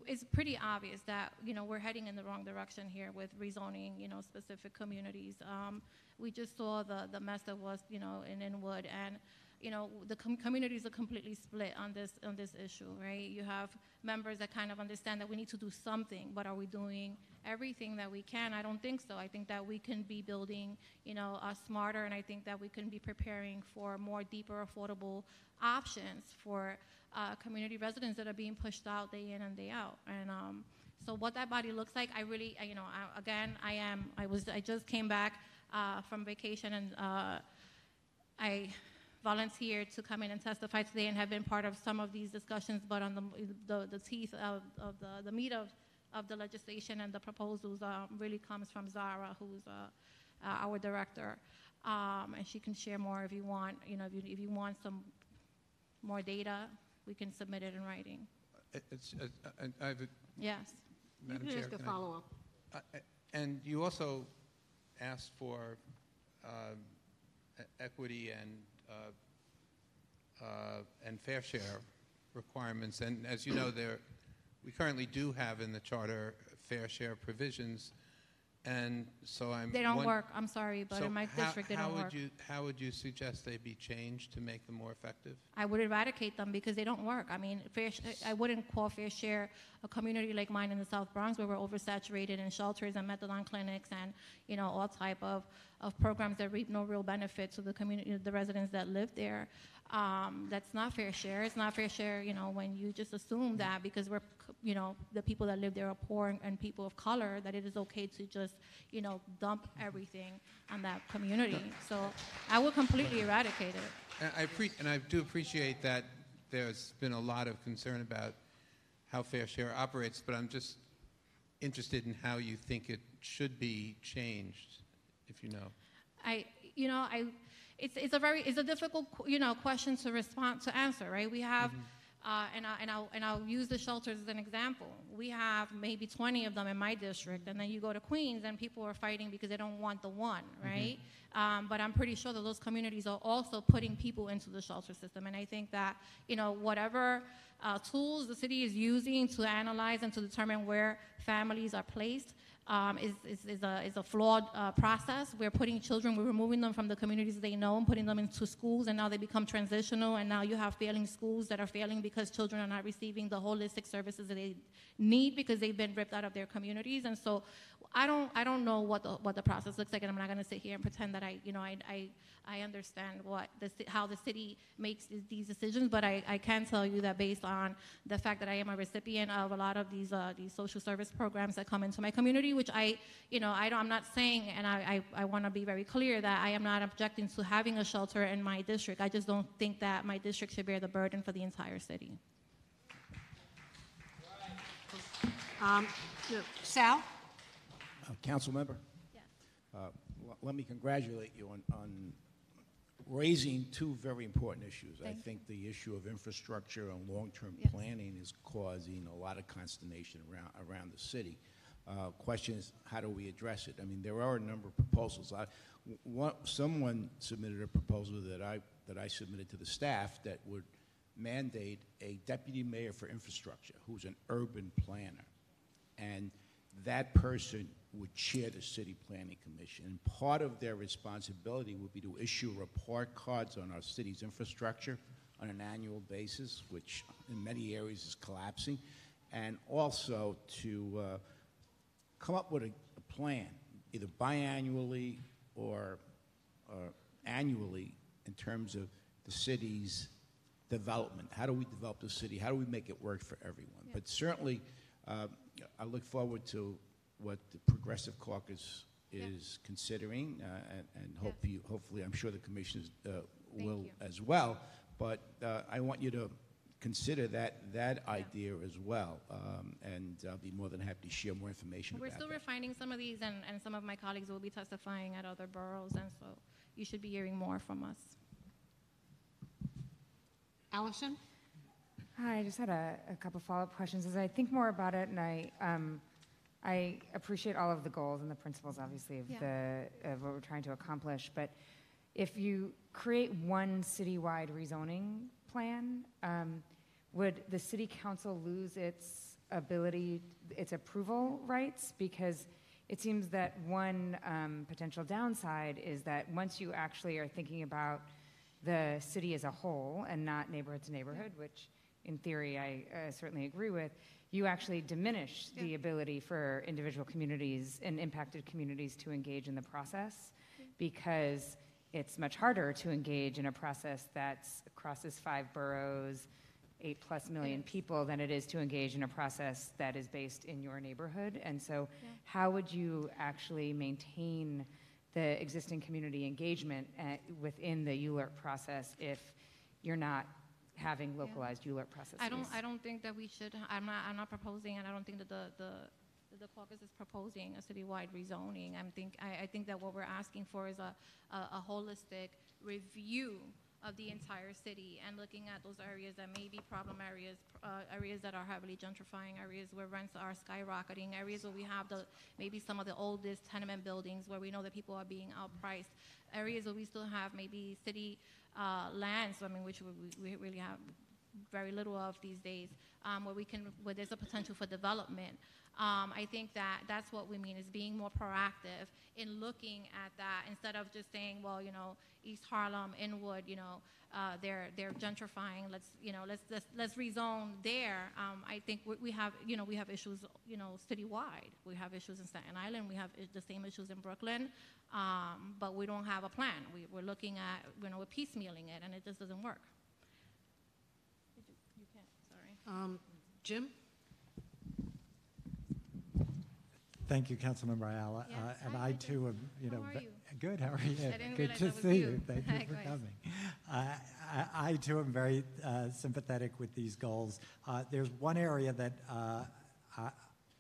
it's pretty obvious that, we're heading in the wrong direction here with rezoning, specific communities. We just saw the mess that was, in Inwood, and, the communities are completely split on this issue, right? You have members that kind of understand that we need to do something, but are we doing everything that we can? I don't think so. I think that we can be building, smarter, and I think that we can be preparing for more deeper, affordable options for community residents that are being pushed out day in and day out. And so what that body looks like, I really, I just came back from vacation, and I volunteered to come in and testify today and have been part of some of these discussions, but on the teeth of the meat of the legislation and the proposals really comes from Zara, who's our director, and she can share more if you want. If you want some more data, we can submit it in writing. Yes. Madam You can Chair, ask a follow-up. And you also asked for equity and fair share requirements, and as you know, we currently do have in the charter fair share provisions, and so They don't work. I'm sorry, but in my district they don't work. How would you suggest they be changed to make them more effective? I would eradicate them because they don't work. I mean, I wouldn't call fair share a community like mine in the South Bronx, where we're oversaturated in shelters and methadone clinics and all type of programs that reap no real benefit to the community, the residents that live there. That's not fair share. It's not fair share, when you just assume that because we're, the people that live there are poor and people of color, that it is okay to just, dump everything on that community. So I would completely eradicate it. And I do appreciate that there's been a lot of concern about how fair share operates, but I'm just interested in how you think it should be changed, if you know. It's a difficult, question to answer, right? We have, and I'll use the shelters as an example. We have maybe 20 of them in my district, and then you go to Queens, and people are fighting because they don't want the one, right? But I'm pretty sure that those communities are also putting people into the shelter system, and I think that, whatever tools the city is using to analyze and to determine where families are placed, is a flawed process. We're putting children, we're removing them from the communities they know and putting them into schools, and now they become transitional, and now you have failing schools that are failing because children are not receiving the holistic services that they need because they've been ripped out of their communities. And so I don't know what the process looks like, and I'm not going to sit here and pretend that I understand how the city makes these decisions, but I can tell you that based on the fact that I am a recipient of a lot of these social service programs that come into my community, which I'm not saying, and I want to be very clear that I am not objecting to having a shelter in my district. I just don't think that my district should bear the burden for the entire city. Sal? Council member? Yes. Let me congratulate you on raising two very important issues. I think the issue of infrastructure and long-term planning is causing a lot of consternation around the city. Question is, how do we address it? I mean, there are a number of proposals. Someone submitted a proposal that I submitted to the staff that would mandate a deputy mayor for infrastructure who's an urban planner. And that person would chair the city planning commission. And part of their responsibility would be to issue report cards on our city's infrastructure on an annual basis, which in many areas is collapsing, and also to come up with a plan, either biannually or annually, in terms of the city's development. How do we develop the city? How do we make it work for everyone? Yeah. But certainly, I look forward to what the Progressive Caucus is considering, and hopefully, I'm sure the commissioners will you. as well. But I want you to consider that idea as well, and I'll be more than happy to share more information We're about still that. refining some of these, and some of my colleagues will be testifying at other boroughs, and so you should be hearing more from us. Allison? Hi, I just had a couple follow-up questions. As I think more about it, and I appreciate all of the goals and the principles, obviously, of what we're trying to accomplish. But if you create one citywide rezoning plan, would the city council lose its ability, its approval rights? Because it seems that one potential downside is that once you actually are thinking about the city as a whole and not neighborhood to neighborhood, which in theory I certainly agree with, you actually diminish the ability for individual communities and impacted communities to engage in the process, because it's much harder to engage in a process that crosses 5 boroughs, 8+ million people, than it is to engage in a process that is based in your neighborhood. And so how would you actually maintain the existing community engagement within the ULURP process if you're not having localized ULURP processes? I don't think that we should. I'm not proposing, and I don't think that the caucus is proposing a citywide rezoning. I think that what we're asking for is a holistic review of the entire city and looking at those areas that may be problem areas, areas that are heavily gentrifying, areas where rents are skyrocketing, areas where we have maybe some of the oldest tenement buildings where we know that people are being outpriced, areas where we still have maybe city lands, which we really have very little of these days, where there's a potential for development. I think that's what we mean, is being more proactive in looking at that instead of just saying, well, East Harlem, Inwood, they're gentrifying. Let's rezone there. I think we have issues, citywide. We have issues in Staten Island. We have the same issues in Brooklyn, but we don't have a plan. We're looking at, we're piecemealing it, and it just doesn't work. You can't. Sorry. Jim? Thank you, Councilmember Ayala. And I too am, How are you? Good. How are you? I didn't Good realize to that was see you. you. Thank you for coming. I too am very sympathetic with these goals. There's one area that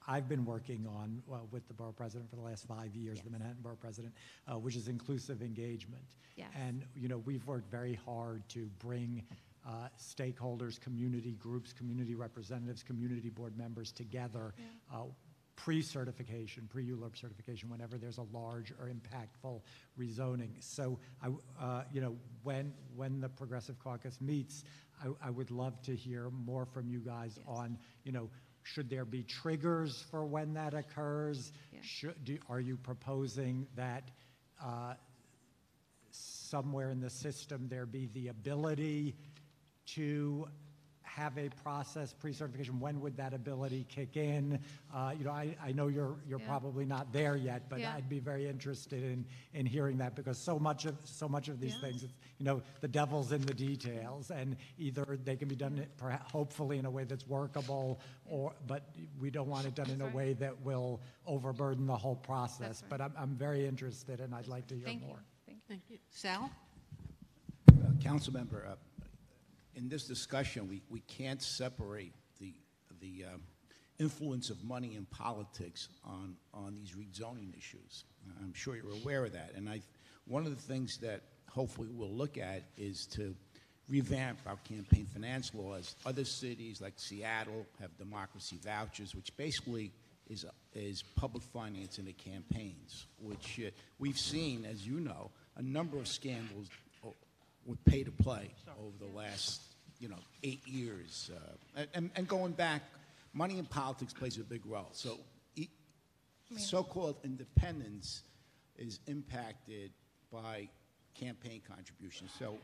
I've been working on with the borough president for the last 5 years, the Manhattan borough president, which is inclusive engagement. Yes. And we've worked very hard to bring stakeholders, community groups, community representatives, community board members together. Pre-certification, pre-ULURP certification, whenever there's a large or impactful rezoning. So, when the Progressive Caucus meets, I would love to hear more from you guys on, should there be triggers for when that occurs? Are you proposing that somewhere in the system there be the ability to have a process pre-certification? When would that ability kick in? I know you're probably not there yet, but I'd be very interested in hearing that, because so much of these things, it's, the devil's in the details, and either they can be done hopefully in a way that's workable, but we don't want it done in a way that will overburden the whole process. But I'm very interested, and I'd like to hear more. Thank you. Sal? Council member, in this discussion, we can't separate the influence of money in politics on these rezoning issues. I'm sure you're aware of that. And one of the things that hopefully we'll look at is to revamp our campaign finance laws. Other cities like Seattle have democracy vouchers, which basically is public finance in the campaigns, which we've seen, as you know, a number of scandals with pay to play over the last 8 years. And going back, money in politics plays a big role. So so-called independence is impacted by campaign contributions. So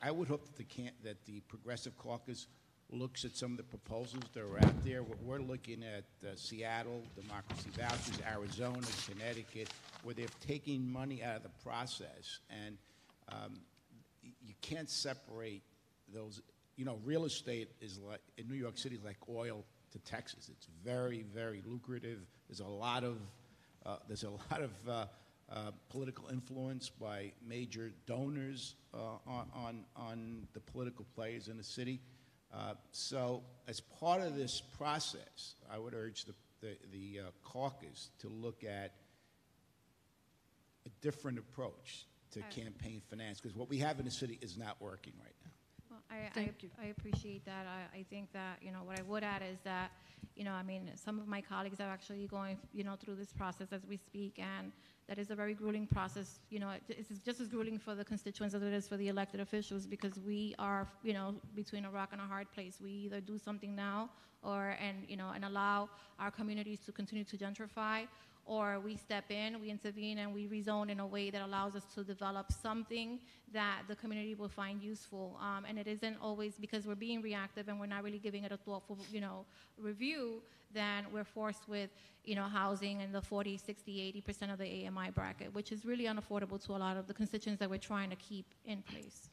I would hope that the Progressive Caucus looks at some of the proposals that are out there. We're looking at Seattle, democracy vouchers, Arizona, Connecticut, where they're taking money out of the process. And you can't separate those. Real estate is like, in New York City, is like oil to Texas. It's very, very lucrative. There's a lot of political influence by major donors on the political players in the city. So as part of this process, I would urge the caucus to look at a different approach to campaign finance, because what we have in the city is not working right now. Well, I appreciate that. I think that, what I would add is that, I mean, some of my colleagues are actually going, through this process as we speak, and that is a very grueling process. It's just as grueling for the constituents as it is for the elected officials, because we are, between a rock and a hard place. We either do something now and allow our communities to continue to gentrify, or we step in, we intervene, and we rezone in a way that allows us to develop something that the community will find useful. And it isn't always because we're being reactive and we're not really giving it a thoughtful, review, then we're forced with, housing in the 40, 60, 80% of the AMI bracket, which is really unaffordable to a lot of the constituents that we're trying to keep in place.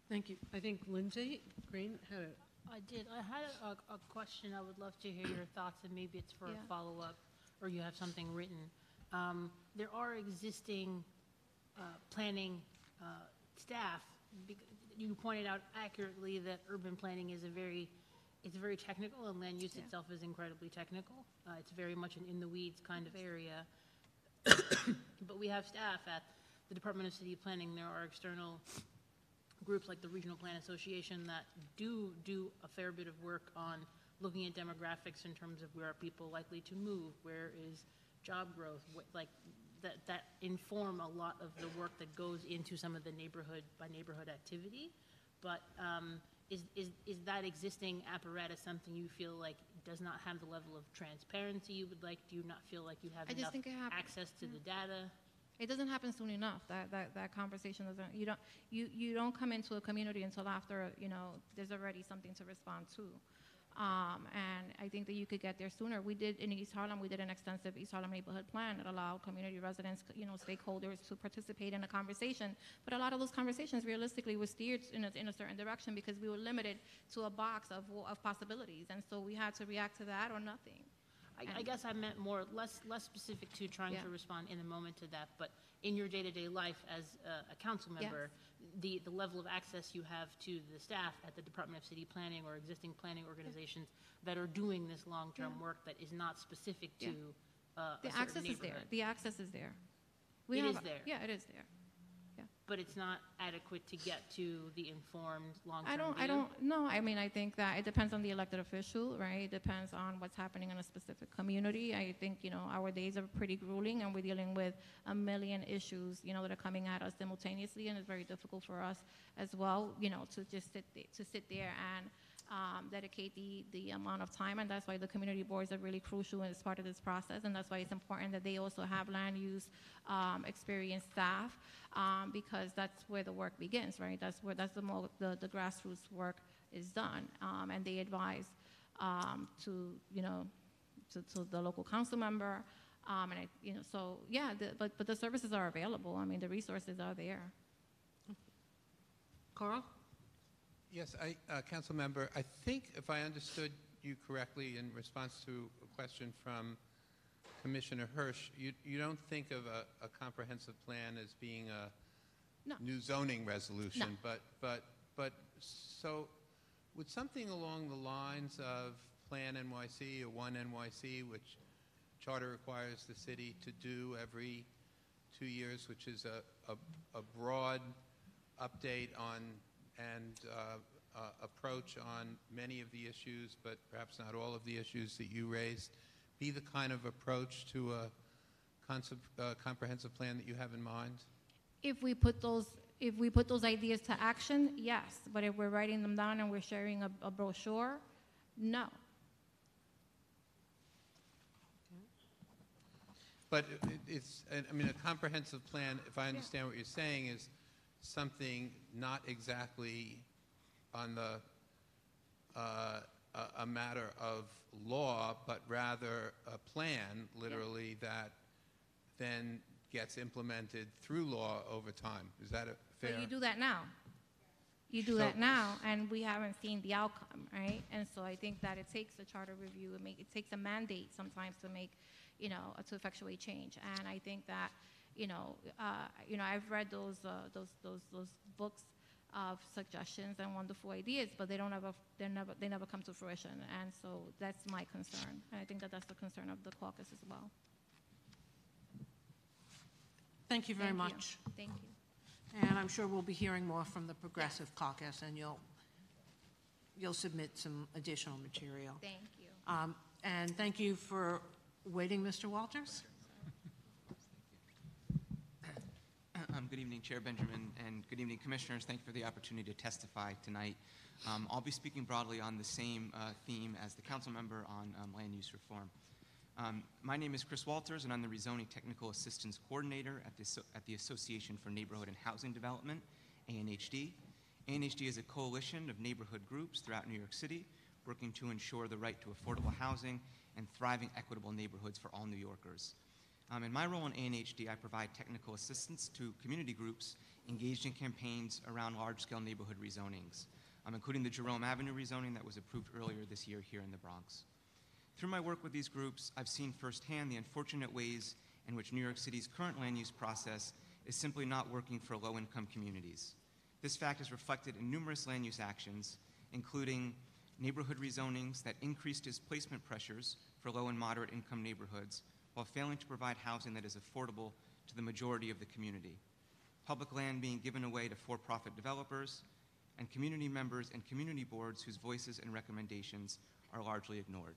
Thank you. I think Lindsay Green had a... I did. I had a question. I would love to hear your thoughts, and maybe it's for a follow-up, or you have something written. There are existing planning staff. You pointed out accurately that urban planning is it's very technical, and land use itself is incredibly technical. It's very much an in-the-weeds kind of area. But we have staff at the Department of City Planning. There are external groups like the Regional Plan Association that do a fair bit of work on looking at demographics in terms of where are people likely to move, where is job growth, that inform a lot of the work that goes into some of the neighborhood by neighborhood activity. But is that existing apparatus something you feel like does not have the level of transparency you would like? Do you not feel like you have enough access to the data? It doesn't happen soon enough. That conversation doesn't. You don't come into a community until after there's already something to respond to. And I think that you could get there sooner. We did in East Harlem, we did an extensive East Harlem neighborhood plan that allowed community residents, stakeholders to participate in a conversation. But a lot of those conversations realistically were steered in a certain direction because we were limited to a box of possibilities. And so we had to react to that or nothing. I guess I meant less specific to trying to respond in a moment to that, but in your day-to-day life as a council member, the level of access you have to the staff at the Department of City Planning or existing planning organizations that are doing this long-term work that is not specific to the access is there. The access is there. It is there. Yeah, it is there. But it's not adequate to get to the informed long-term view? I don't know. I mean, I think that it depends on the elected official, right? It depends on what's happening in a specific community. I think, our days are pretty grueling, and we're dealing with a million issues, that are coming at us simultaneously, and it's very difficult for us as well, to just sit there and dedicate the amount of time, and that's why the community boards are really crucial as part of this process, and that's why it's important that they also have land use experienced staff, because that's where the work begins, right? That's the grassroots work is done, and they advise to the local council member, but the services are available. I mean, the resources are there. Carl? Yes, Council Member, I think if I understood you correctly in response to a question from Commissioner Hirsch, you don't think of a comprehensive plan as being a new zoning resolution, but so would something along the lines of Plan NYC or One NYC, which charter requires the city to do every 2 years, which is a broad update on and approach on many of the issues, but perhaps not all of the issues that you raised, be the kind of approach to a comprehensive plan that you have in mind? If we put those ideas to action, yes. But if we're writing them down and we're sharing a brochure, no. But a comprehensive plan, if I understand what you're saying, is something not exactly on a matter of law, but rather a plan, literally, that then gets implemented through law over time. Is that a fair? But you do that now. You do that now, and we haven't seen the outcome, right? And so I think that it takes a charter review. It takes a mandate sometimes to make, to effectuate change. And I think that I've read those books of suggestions and wonderful ideas, but they never come to fruition. And so that's my concern. And I think that that's the concern of the caucus as well. Thank you very much. Thank you. And I'm sure we'll be hearing more from the Progressive Caucus, and you'll submit some additional material. Thank you. And thank you for waiting, Mr. Walters. Good evening, Chair Benjamin, and good evening, Commissioners. Thank you for the opportunity to testify tonight. I'll be speaking broadly on the same theme as the council member on land use reform. My name is Chris Walters, and I'm the Rezoning Technical Assistance Coordinator at the Association for Neighborhood and Housing Development, ANHD. ANHD is a coalition of neighborhood groups throughout New York City working to ensure the right to affordable housing and thriving, equitable neighborhoods for all New Yorkers. In my role in ANHD, I provide technical assistance to community groups engaged in campaigns around large-scale neighborhood rezonings, including the Jerome Avenue rezoning that was approved earlier this year here in the Bronx. Through my work with these groups, I've seen firsthand the unfortunate ways in which New York City's current land use process is simply not working for low-income communities. This fact is reflected in numerous land use actions, including neighborhood rezonings that increase displacement pressures for low and moderate income neighborhoods while failing to provide housing that is affordable to the majority of the community. Public land being given away to for-profit developers, and community members and community boards whose voices and recommendations are largely ignored.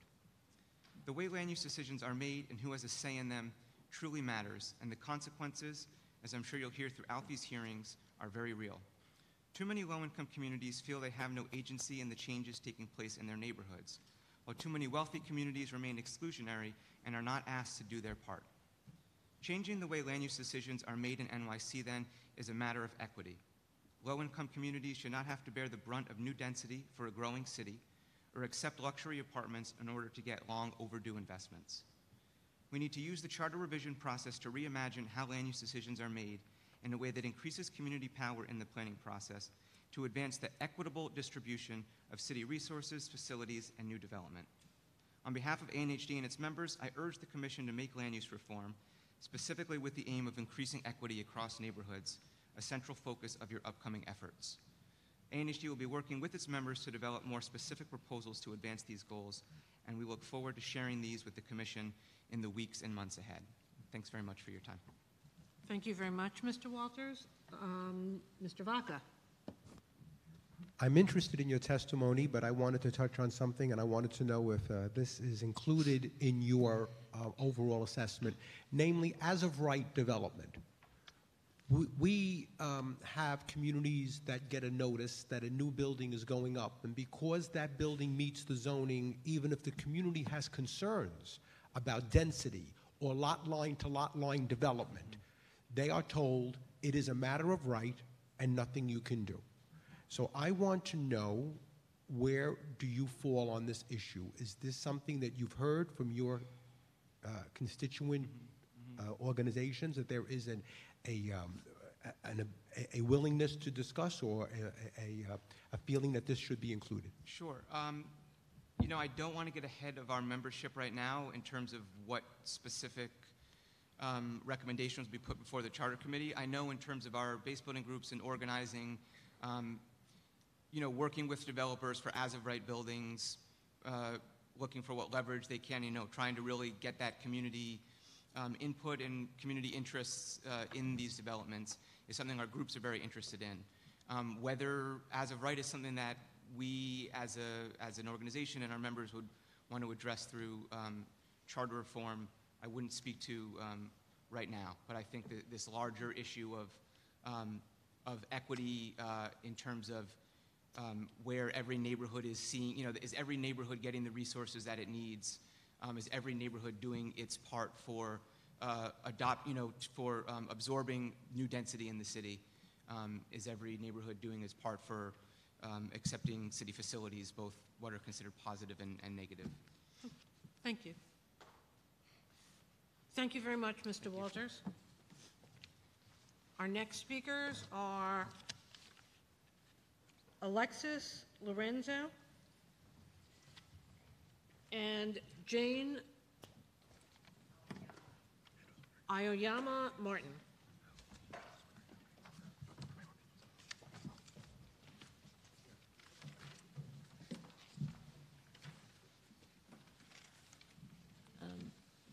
The way land use decisions are made and who has a say in them truly matters, and the consequences, as I'm sure you'll hear throughout these hearings, are very real. Too many low-income communities feel they have no agency in the changes taking place in their neighborhoods, while too many wealthy communities remain exclusionary and are not asked to do their part. Changing the way land use decisions are made in NYC, then, is a matter of equity. Low-income communities should not have to bear the brunt of new density for a growing city or accept luxury apartments in order to get long overdue investments. We need to use the charter revision process to reimagine how land use decisions are made in a way that increases community power in the planning process to advance the equitable distribution of city resources, facilities, and new development. On behalf of ANHD and its members, I urge the Commission to make land use reform, specifically with the aim of increasing equity across neighborhoods, a central focus of your upcoming efforts. ANHD will be working with its members to develop more specific proposals to advance these goals, and we look forward to sharing these with the Commission in the weeks and months ahead. Thanks very much for your time. Thank you very much, Mr. Walters. Mr. Vaca. I'm interested in your testimony, but I wanted to touch on something, and I wanted to know if this is included in your overall assessment, namely as-of-right development. We have communities that get a notice that a new building is going up, and because that building meets the zoning, even if the community has concerns about density or lot line to lot line development, they are told it is a matter of right and nothing you can do. So I want to know, where do you fall on this issue? Is this something that you've heard from your constituent organizations, that there is a willingness to discuss, or a feeling that this should be included? Sure. You know, I don't want to get ahead of our membership right now in terms of what specific recommendations will be put before the Charter Committee. I know in terms of our base building groups and organizing, you know, working with developers for as-of-right buildings, looking for what leverage they can, you know, trying to really get that community input and community interests in these developments is something our groups are very interested in. Whether as-of-right is something that we as an organization and our members would want to address through charter reform, I wouldn't speak to right now. But I think that this larger issue of equity in terms of where every neighborhood is seeing, you know, is every neighborhood getting the resources that it needs? Is every neighborhood doing its part for absorbing new density in the city? Is every neighborhood doing its part for accepting city facilities, both what are considered positive and negative? Thank you. Thank you very much, Mr. Walters. Our next speakers are Alexis Lorenzo and Jane Aoyama Martin.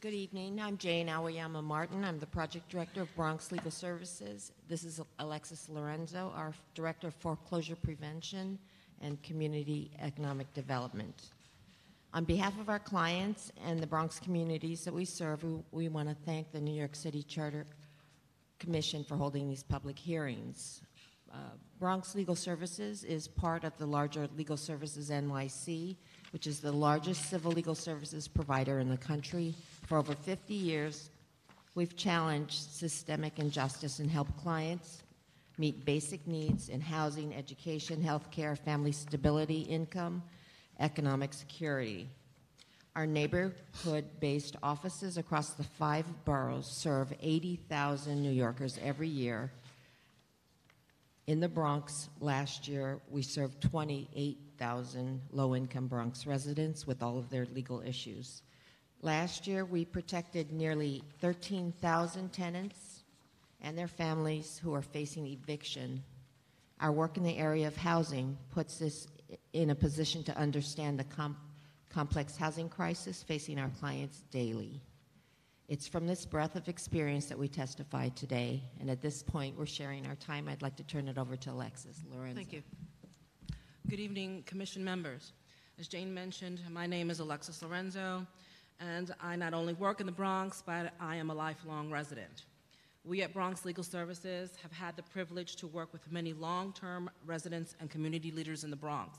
Good evening. I'm Jane Aoyama Martin. I'm the project director of Bronx Legal Services. This is Alexis Lorenzo, our director of foreclosure prevention and community economic development. On behalf of our clients and the Bronx communities that we serve, we want to thank the New York City Charter Commission for holding these public hearings. Bronx Legal Services is part of the larger Legal Services NYC, which is the largest civil legal services provider in the country. For over 50 years, we've challenged systemic injustice and helped clients meet basic needs in housing, education, healthcare, family stability, income, economic security. Our neighborhood-based offices across the 5 boroughs serve 80,000 New Yorkers every year. In the Bronx, last year, we served 28,000 low-income Bronx residents with all of their legal issues. Last year, we protected nearly 13,000 tenants and their families who are facing eviction. Our work in the area of housing puts us in a position to understand the complex housing crisis facing our clients daily. It's from this breadth of experience that we testify today, and at this point, we're sharing our time. I'd like to turn it over to Alexis Lorenzo. Thank you. Good evening, Commission members. As Jane mentioned, my name is Alexis Lorenzo, and I not only work in the Bronx, but I am a lifelong resident. We at Bronx Legal Services have had the privilege to work with many long-term residents and community leaders in the Bronx.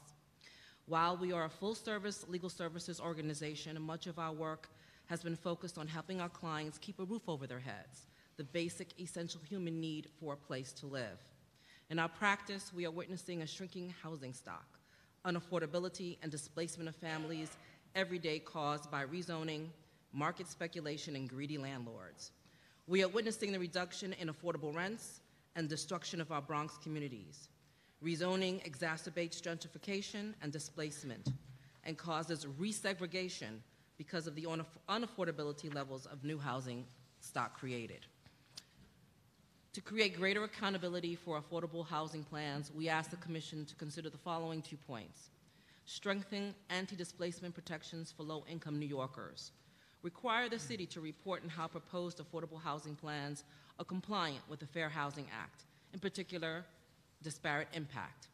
While we are a full-service legal services organization, much of our work has been focused on helping our clients keep a roof over their heads, the basic essential human need for a place to live. In our practice, we are witnessing a shrinking housing stock, unaffordability and displacement of families every day caused by rezoning, market speculation, and greedy landlords. We are witnessing the reduction in affordable rents and destruction of our Bronx communities. Rezoning exacerbates gentrification and displacement and causes resegregation because of the unaffordability levels of new housing stock created. To create greater accountability for affordable housing plans, we ask the Commission to consider the following 2 points. Strengthen anti-displacement protections for low-income New Yorkers. Require the city to report on how proposed affordable housing plans are compliant with the Fair Housing Act, in particular, disparate impact.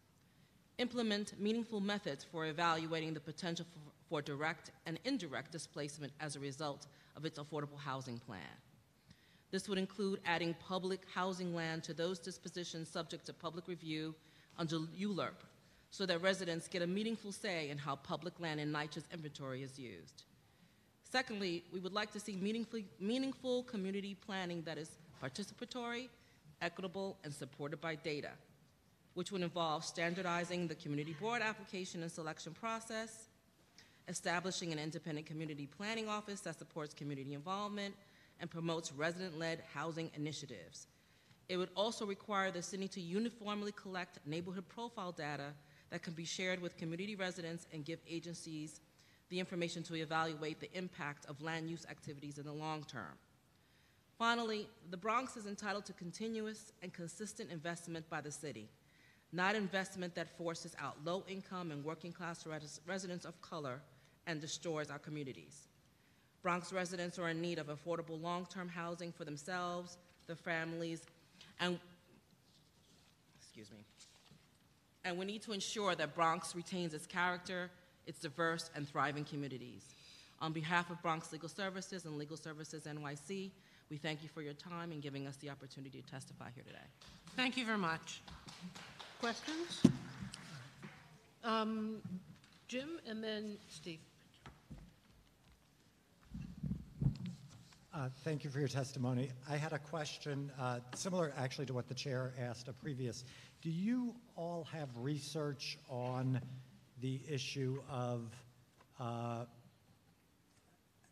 Implement meaningful methods for evaluating the potential for direct and indirect displacement as a result of its affordable housing plan. This would include adding public housing land to those dispositions subject to public review under ULURP, so that residents get a meaningful say in how public land in NYCHA's inventory is used. Secondly, we would like to see meaningful community planning that is participatory, equitable, and supported by data, which would involve standardizing the community board application and selection process, establishing an independent community planning office that supports community involvement and promotes resident-led housing initiatives. It would also require the city to uniformly collect neighborhood profile data that can be shared with community residents and give agencies the information to evaluate the impact of land use activities in the long term. Finally, the Bronx is entitled to continuous and consistent investment by the city, not investment that forces out low-income and working-class residents of color and destroys our communities. Bronx residents are in need of affordable long-term housing for themselves, their families, and we need to ensure that Bronx retains its character, its diverse and thriving communities. On behalf of Bronx Legal Services and Legal Services NYC, we thank you for your time and giving us the opportunity to testify here today. Thank you very much. Questions? Jim and then Steve. Thank you for your testimony. I had a question similar actually to what the chair asked a previous. Do you all have research on the issue of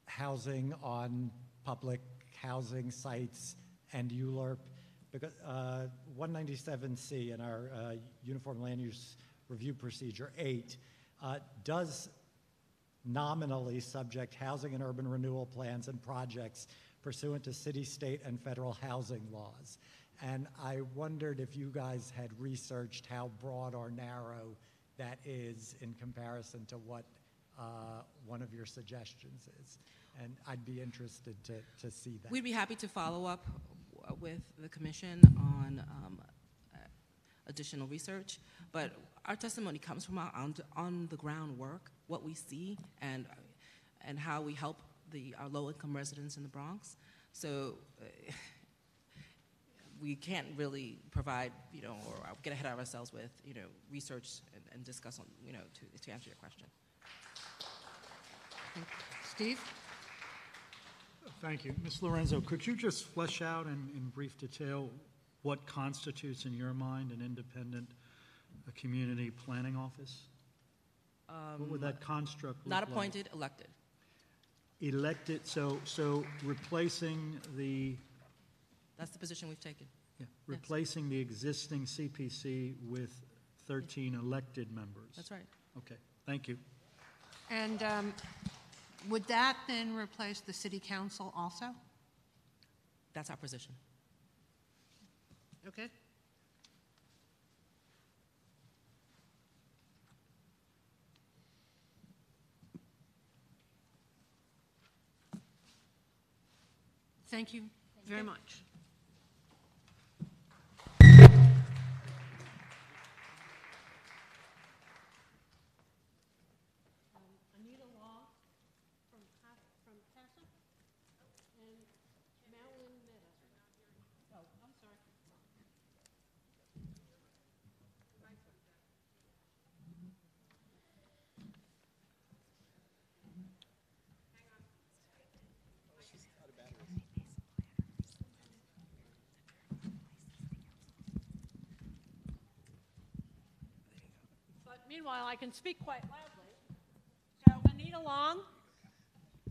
housing on public housing sites and ULURP? Because 197C in our Uniform Land Use Review Procedure 8 does nominally subject housing and urban renewal plans and projects pursuant to city, state, and federal housing laws. And I wondered if you guys had researched how broad or narrow that is in comparison to what one of your suggestions is. And I'd be interested to see that. We'd be happy to follow up with the commission on additional research, but our testimony comes from our on-the-ground work, what we see, and how we help our low-income residents in the Bronx. So we can't really provide, or get ahead of ourselves with, research and discuss on, to answer your question. Steve? Thank you. Ms. Lorenzo, could you just flesh out in brief detail what constitutes, in your mind, an independent community planning office? What would that construct look Not like? appointed, elected. Elected, so replacing the... That's the position we've taken. Yeah, replacing the existing CPC with 13 elected members. That's right. Okay, thank you. And would that then replace the city council also? That's our position. Okay. Thank you very much. Anita Law from CASA and Madeline Meta. Oh, I'm sorry. But meanwhile, I can speak quite loudly. So Anita Long,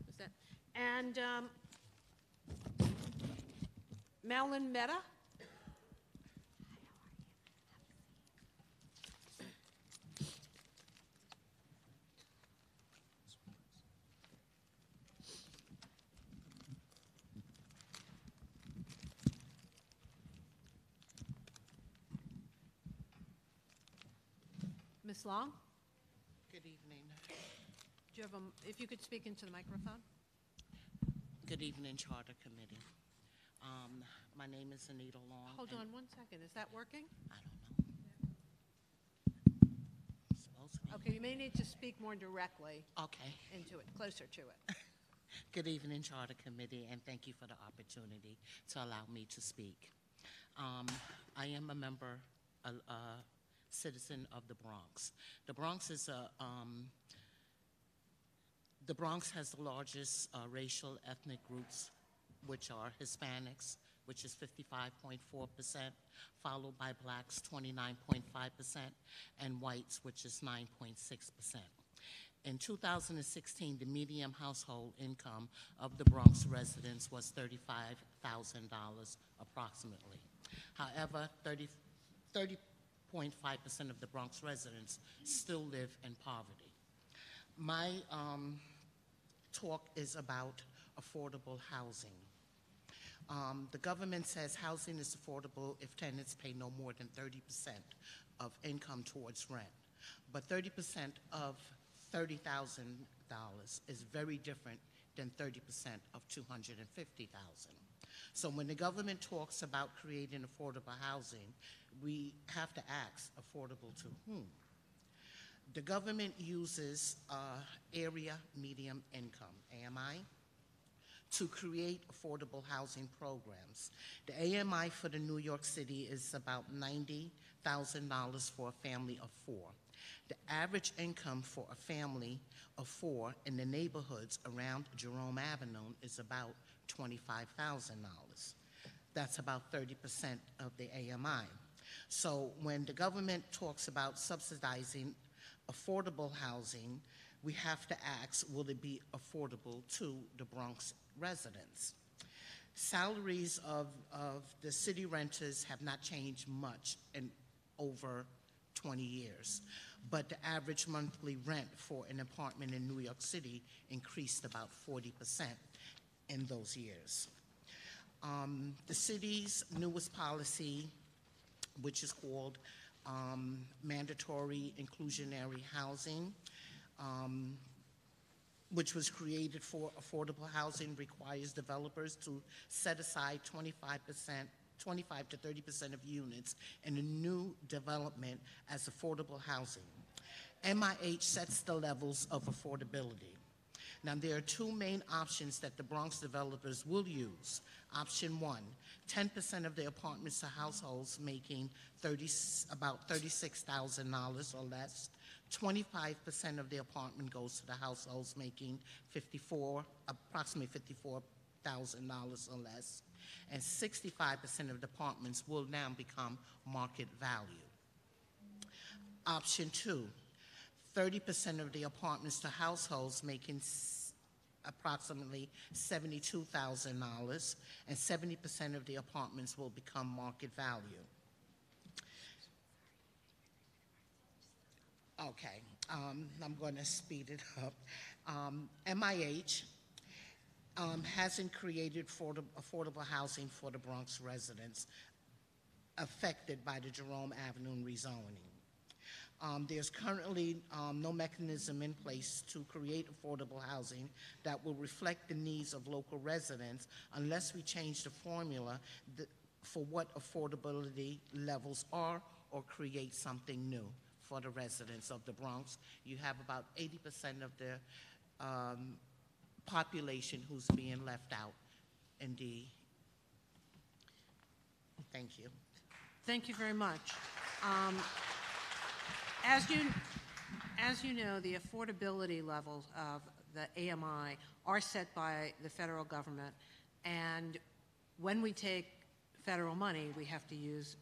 is that, and Madeline Meta. Ms. Long? Good evening. Do you have if you could speak into the microphone? Good evening, Charter Committee. My name is Anita Long. Hold on one second. Is that working? I don't know. It's supposed to be. Okay, you may need to speak more directly. Okay. Into it, closer to it. Good evening, Charter Committee, and thank you for the opportunity to allow me to speak. I am a member, a citizen of the Bronx. The Bronx is the Bronx has the largest racial ethnic groups, which are Hispanics, which is 55.4%, followed by blacks, 29.5%, and whites, which is 9.6%. In 2016, the median household income of the Bronx residents was $35,000 approximately. However, 30.5% of the Bronx residents still live in poverty. My talk is about affordable housing. The government says housing is affordable if tenants pay no more than 30% of income towards rent. But 30% of $30,000 is very different than 30% of $250,000. So when the government talks about creating affordable housing, we have to ask, affordable to whom? The government uses area median income, AMI, to create affordable housing programs. The AMI for the New York City is about $90,000 for a family of 4. The average income for a family of 4 in the neighborhoods around Jerome Avenue is about $25,000. That's about 30% of the AMI. So when the government talks about subsidizing affordable housing, we have to ask, will it be affordable to the Bronx residents? Salaries of the city renters have not changed much in over 20 years, but the average monthly rent for an apartment in New York City increased about 40% in those years. The city's newest policy, which is called mandatory inclusionary housing, which was created for affordable housing, requires developers to set aside 25 to 30% of units in a new development as affordable housing. MIH sets the levels of affordability. Now, there are two main options that the Bronx developers will use. Option one, 10% of the apartments to households making about $36,000 or less. 25% of the apartment goes to the households making approximately $54,000 or less. And 65% of the apartments will now become market value. Option two, 30% of the apartments to households making approximately $72,000, and 70% of the apartments will become market value. Okay, I'm going to speed it up. MIH hasn't created affordable housing for the Bronx residents affected by the Jerome Avenue rezoning. There's currently no mechanism in place to create affordable housing that will reflect the needs of local residents unless we change the formula for what affordability levels are or create something new for the residents of the Bronx. You have about 80% of the population who's being left out in the. Thank you. Thank you very much. As you know, the affordability levels of the AMI are set by the federal government, and when we take federal money, we have to use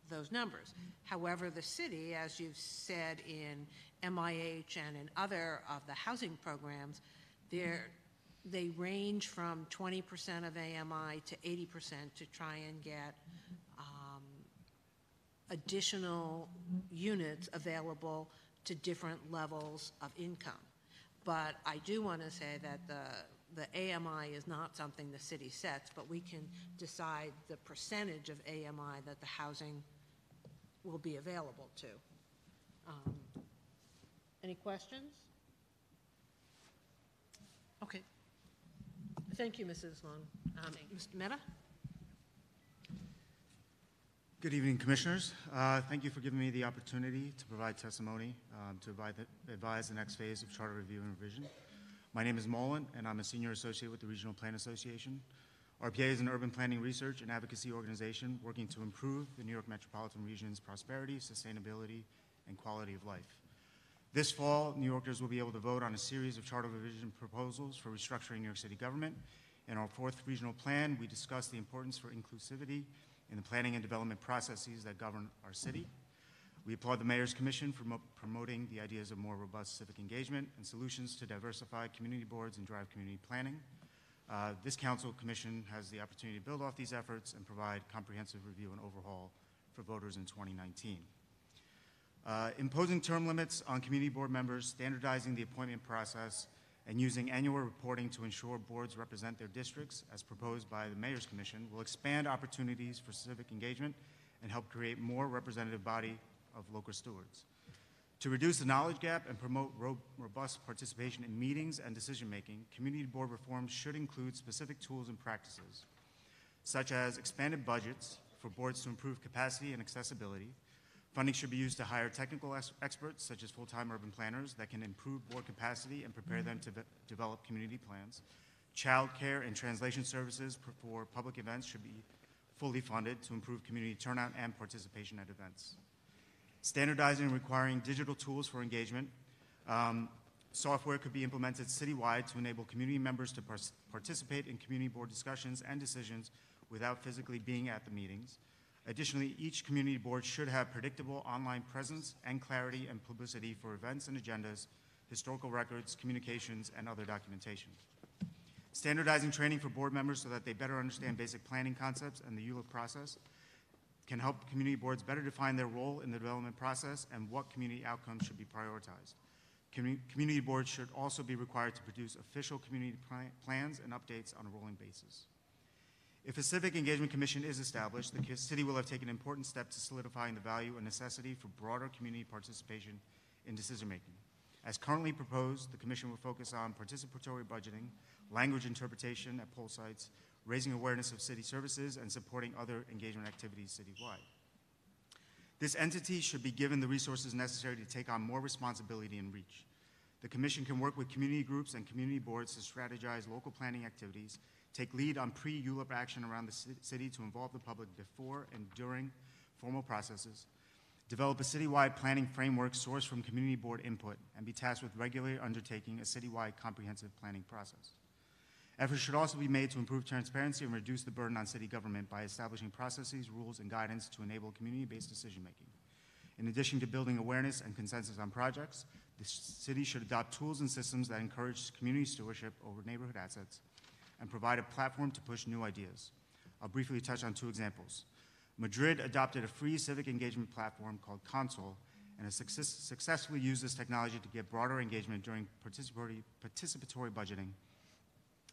those numbers. However, the city, as you've said in MIH and in other of the housing programs, they range from 20% of AMI to 80% to try and get additional units available to different levels of income. But I do want to say that the AMI is not something the city sets, but we can decide the percentage of AMI that the housing will be available to. Any questions? Okay. Thank you, Mrs. Long. Mr. Mehta? Good evening, Commissioners. Thank you for giving me the opportunity to provide testimony to advise the next phase of charter review and revision. My name is Mullen, and I'm a senior associate with the Regional Plan Association. RPA is an urban planning research and advocacy organization working to improve the New York metropolitan region's prosperity, sustainability, and quality of life. This fall, New Yorkers will be able to vote on a series of charter revision proposals for restructuring New York City government. In our fourth regional plan, we discussed the importance for inclusivity in the planning and development processes that govern our city. We applaud the Mayor's Commission for promoting the ideas of more robust civic engagement and solutions to diversify community boards and drive community planning. This Council Commission has the opportunity to build off these efforts and provide comprehensive review and overhaul for voters in 2019. Imposing term limits on community board members, standardizing the appointment process, and using annual reporting to ensure boards represent their districts, as proposed by the Mayor's Commission, will expand opportunities for civic engagement and help create more representative body of local stewards. To reduce the knowledge gap and promote robust participation in meetings and decision-making, community board reforms should include specific tools and practices, such as expanded budgets for boards to improve capacity and accessibility. Funding should be used to hire technical experts, such as full-time urban planners, that can improve board capacity and prepare them to develop community plans. Child care and translation services for public events should be fully funded to improve community turnout and participation at events. Standardizing and requiring digital tools for engagement. Software could be implemented citywide to enable community members to participate in community board discussions and decisions without physically being at the meetings. Additionally, each community board should have predictable online presence and clarity and publicity for events and agendas, historical records, communications, and other documentation. Standardizing training for board members so that they better understand basic planning concepts and the ULIP process can help community boards better define their role in the development process and what community outcomes should be prioritized. Community boards should also be required to produce official community plans and updates on a rolling basis. If a Civic Engagement Commission is established, the city will have taken an important step to solidifying the value and necessity for broader community participation in decision-making. As currently proposed, the Commission will focus on participatory budgeting, language interpretation at poll sites, raising awareness of city services, and supporting other engagement activities citywide. This entity should be given the resources necessary to take on more responsibility and reach. The Commission can work with community groups and community boards to strategize local planning activities, take lead on pre-ULIP action around the city to involve the public before and during formal processes, develop a citywide planning framework sourced from community board input, and be tasked with regularly undertaking a citywide comprehensive planning process. Efforts should also be made to improve transparency and reduce the burden on city government by establishing processes, rules, and guidance to enable community-based decision-making. In addition to building awareness and consensus on projects, the city should adopt tools and systems that encourage community stewardship over neighborhood assets and provide a platform to push new ideas. I'll briefly touch on 2 examples. Madrid adopted a free civic engagement platform called Console and has successfully used this technology to get broader engagement during participatory budgeting.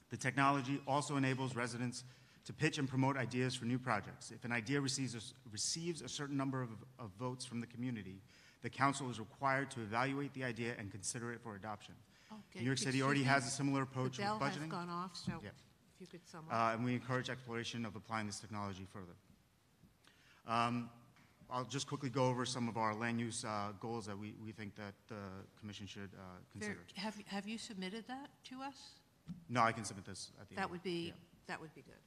The technology also enables residents to pitch and promote ideas for new projects. If an idea receives a certain number of votes from the community, the council is required to evaluate the idea and consider it for adoption. Okay. New York City already has a similar approach with budgeting. The bell has gone off, so Yeah. if you could sum up. And we encourage exploration of applying this technology further. I'll just quickly go over some of our land use goals that we think that the Commission should consider. Have you submitted that to us? No, I can submit this at the end. That would be good.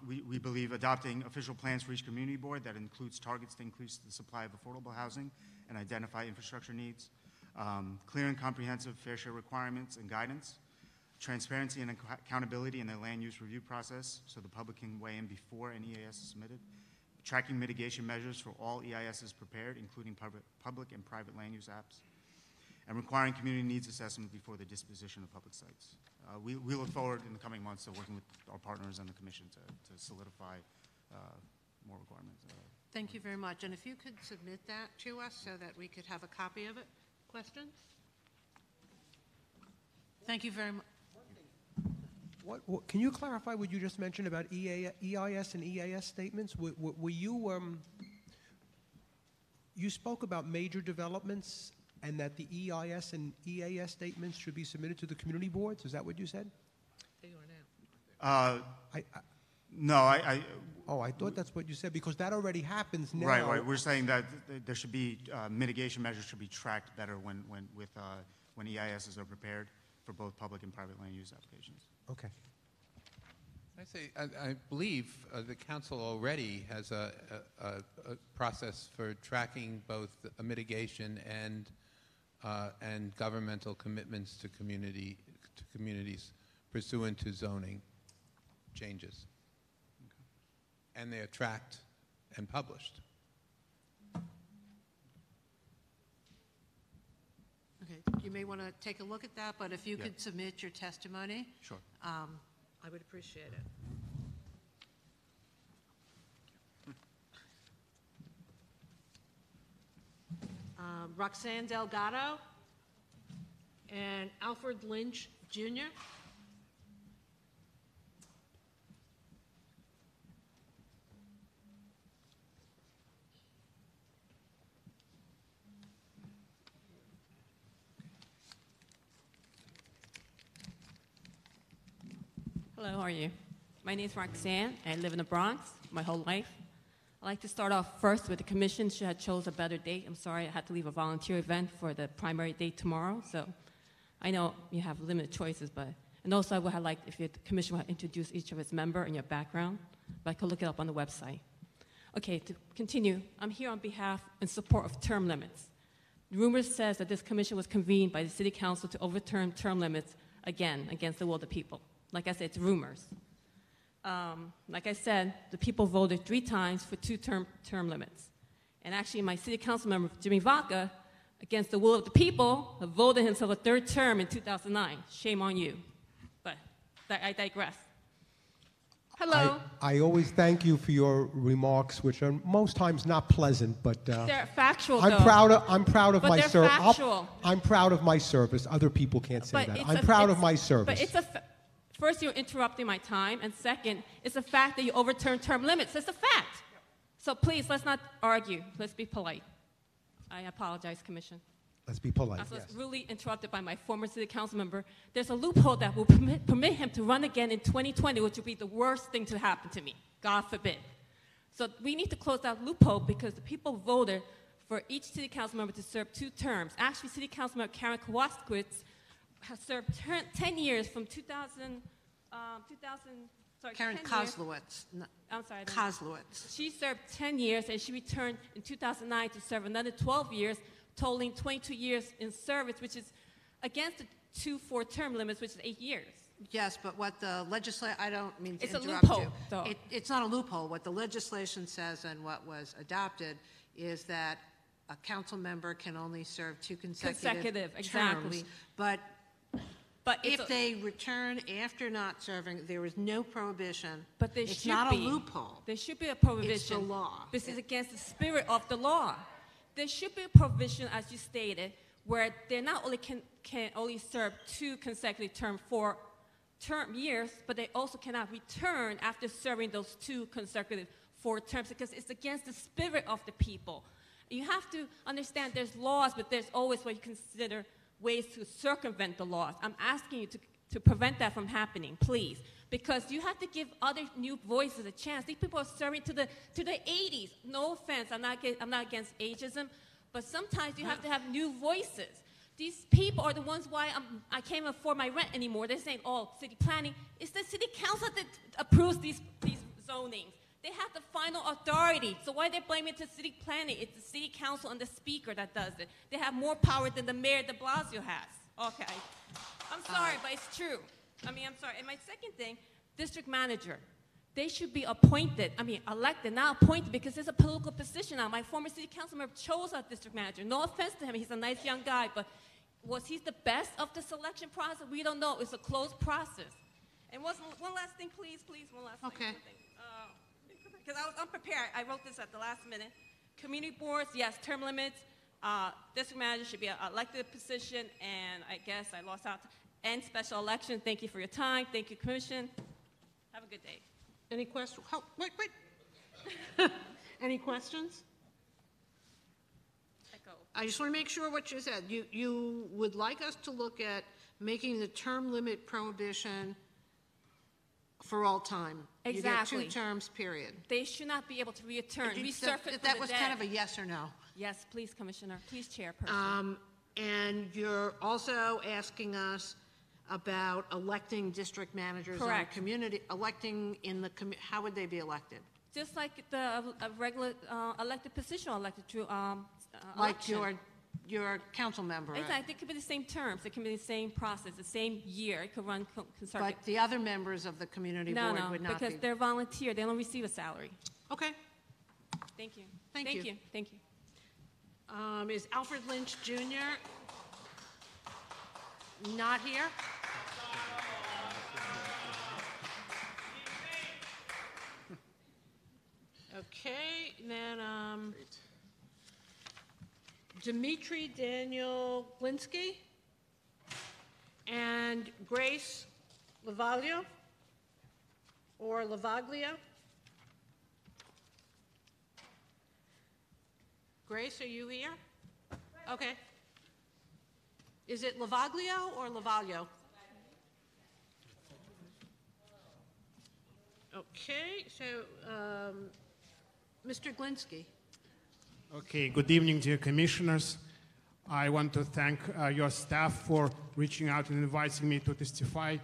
We believe adopting official plans for each community board that includes targets to increase the supply of affordable housing and identify infrastructure needs, clear and comprehensive fair share requirements and guidance, transparency and accountability in the land use review process so the public can weigh in before an EIS is submitted, tracking mitigation measures for all EISs prepared, including public and private land use apps, and requiring community needs assessment before the disposition of public sites. We look forward in the coming months to working with our partners and the Commission to solidify more requirements. Thank you very much. And if you could submit that to us so that we could have a copy of it. Questions? Thank you very much. What, can you clarify what you just mentioned about EIS and EAS statements? Were you, you spoke about major developments and that the EIS and EAS statements should be submitted to the community boards? Is that what you said? They are now. No, Oh, I thought that's what you said, because that already happens now. Right. We're saying that there should be mitigation measures should be tracked better when EISs are prepared for both public and private land use applications. Okay. I believe the council already has a process for tracking both a mitigation and governmental commitments to communities pursuant to zoning changes. Okay. And they are tracked and published. Okay, you may want to take a look at that, but if you could submit your testimony. Sure. I would appreciate it. Roxanne Delgado and Alfred Lynch, Jr. Hello, how are you? My name is Roxanne. I live in the Bronx my whole life. I'd like to start off first with the commission should have chose a better date. I'm sorry I had to leave a volunteer event for the primary date tomorrow, so I know you have limited choices, and also I would have liked if the commission would introduce each of its member and your background, but I could look it up on the website. Okay, to continue, I'm here on behalf in support of term limits. Rumors says that this commission was convened by the city council to overturn term limits again against the will of the people. Like I said, it's rumors. Like I said, the people voted 3 times for 2 term limits. And actually, my city council member, Jimmy Vaca, against the will of the people, voted himself a 3rd term in 2009. Shame on you. But I digress. Hello. I always thank you for your remarks, which are most times not pleasant, but they're factual. I'm proud of but my service. I'm proud of my service. Other people can't say that. I'm proud of my service. But it's first, you're interrupting my time, and second, it's a fact that you overturned term limits. It's a fact. So please, let's not argue. Let's be polite. I apologize, Commission. Let's be polite. I was Yes. really interrupted by my former city council member. There's a loophole that will permit him to run again in 2020, which would be the worst thing to happen to me. God forbid. So we need to close that loophole because the people voted for each city council member to serve 2 terms. Actually, city council member Karen Kowalskiewicz has served 10 years from 2000, Karen 10 years. Kozlowitz. I'm sorry. Kozlowitz. She served 10 years, and she returned in 2009 to serve another 12 years, totaling 22 years in service, which is against the 2 4-term limits, which is 8 years. Yes, but what the I don't mean to It's a interrupt loophole, you. though. It's not a loophole. What the legislation says and what was adopted is that a council member can only serve 2 consecutive exactly. terms. But it's if they return after not serving, there is no prohibition. But there it's should not be. a loophole. There should be a prohibition. It's the law. This is against the spirit of the law. There should be a provision, as you stated, where they not only can only serve 2 consecutive terms for term years, but they also cannot return after serving those 2 consecutive 4 terms because it's against the spirit of the people. You have to understand there's laws, but there's always what you consider ways to circumvent the laws. I'm asking you to prevent that from happening, please, because you have to give other new voices a chance. These people are serving to the 80s. No offense, I'm not against ageism, but sometimes you have to have new voices. These people are the ones why I can't afford my rent anymore. They're saying, oh, city planning. It's the city council that approves these zonings. They have the final authority. So why are they blaming to city planning? It's the city council and the speaker that does it. They have more power than the mayor de Blasio has. Okay. I'm sorry, but it's true. I'm sorry. And my second thing, district manager. They should be appointed, elected, not appointed, because it's a political position now. My former city council member chose our district manager. No offense to him, he's a nice young guy, but was he the best of the selection process? We don't know. It's a closed process. And one last thing, please, one last thing. Because I was unprepared. I wrote this at the last minute. Community boards, yes, term limits. District manager should be an elected position, and I guess I lost out. And special election. Thank you for your time. Thank you, Commission. Have a good day. Any questions? Oh, wait. Any questions? Echo. I just want to make sure what you said. You would like us to look at making the term limit prohibition for all time. Exactly. You get 2 terms, period. They should not be able to return. That was kind of a yes or no. Yes, please, Commissioner. Please, Chairperson. And you're also asking us about electing district managers. Correct. On community, electing in the how would they be elected? Just like the regular elected position, elected through Like election. your council member. Exactly. It could be the same terms. It can be the same process, the same year. It could run consecutive. But the other members of the community board would not be. because they're volunteer. They don't receive a salary. Okay. Thank you. Thank you. Thank you. Is Alfred Lynch Jr. not here? Okay, then Dimitri Daniel Glinsky and Grace Lavaglio or Lavaglio. Grace, are you here? Okay. Is it Lavaglio or Lavaglio? Okay, so Mr. Glinsky. Okay, good evening, dear commissioners. I want to thank your staff for reaching out and inviting me to testify,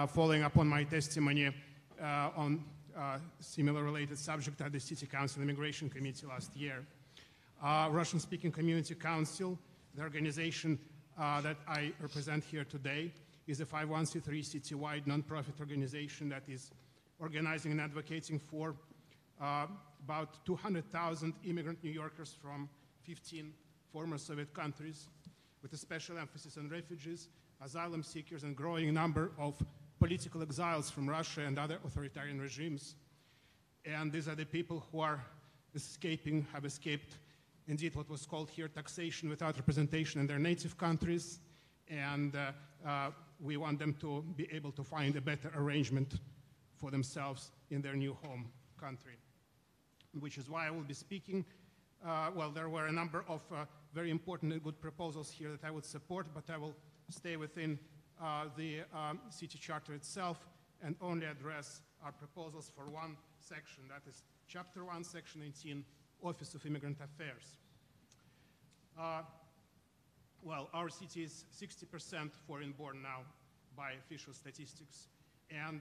following up on my testimony on similar related subject at the City Council Immigration Committee last year. Russian-speaking Community Council, the organization that I represent here today, is a 501c3 citywide nonprofit organization that is organizing and advocating for about 200,000 immigrant New Yorkers from 15 former Soviet countries, with a special emphasis on refugees, asylum seekers, and growing number of political exiles from Russia and other authoritarian regimes. And these are the people who are have escaped, indeed, what was called here taxation without representation in their native countries. And we want them to be able to find a better arrangement for themselves in their new home country, which is why I will be speaking well, there were a number of very important and good proposals here that I would support, but I will stay within the city charter itself and only address our proposals for one section, that is Chapter 1, Section 18, Office of Immigrant Affairs. Well, our city is 60% foreign-born now by official statistics. And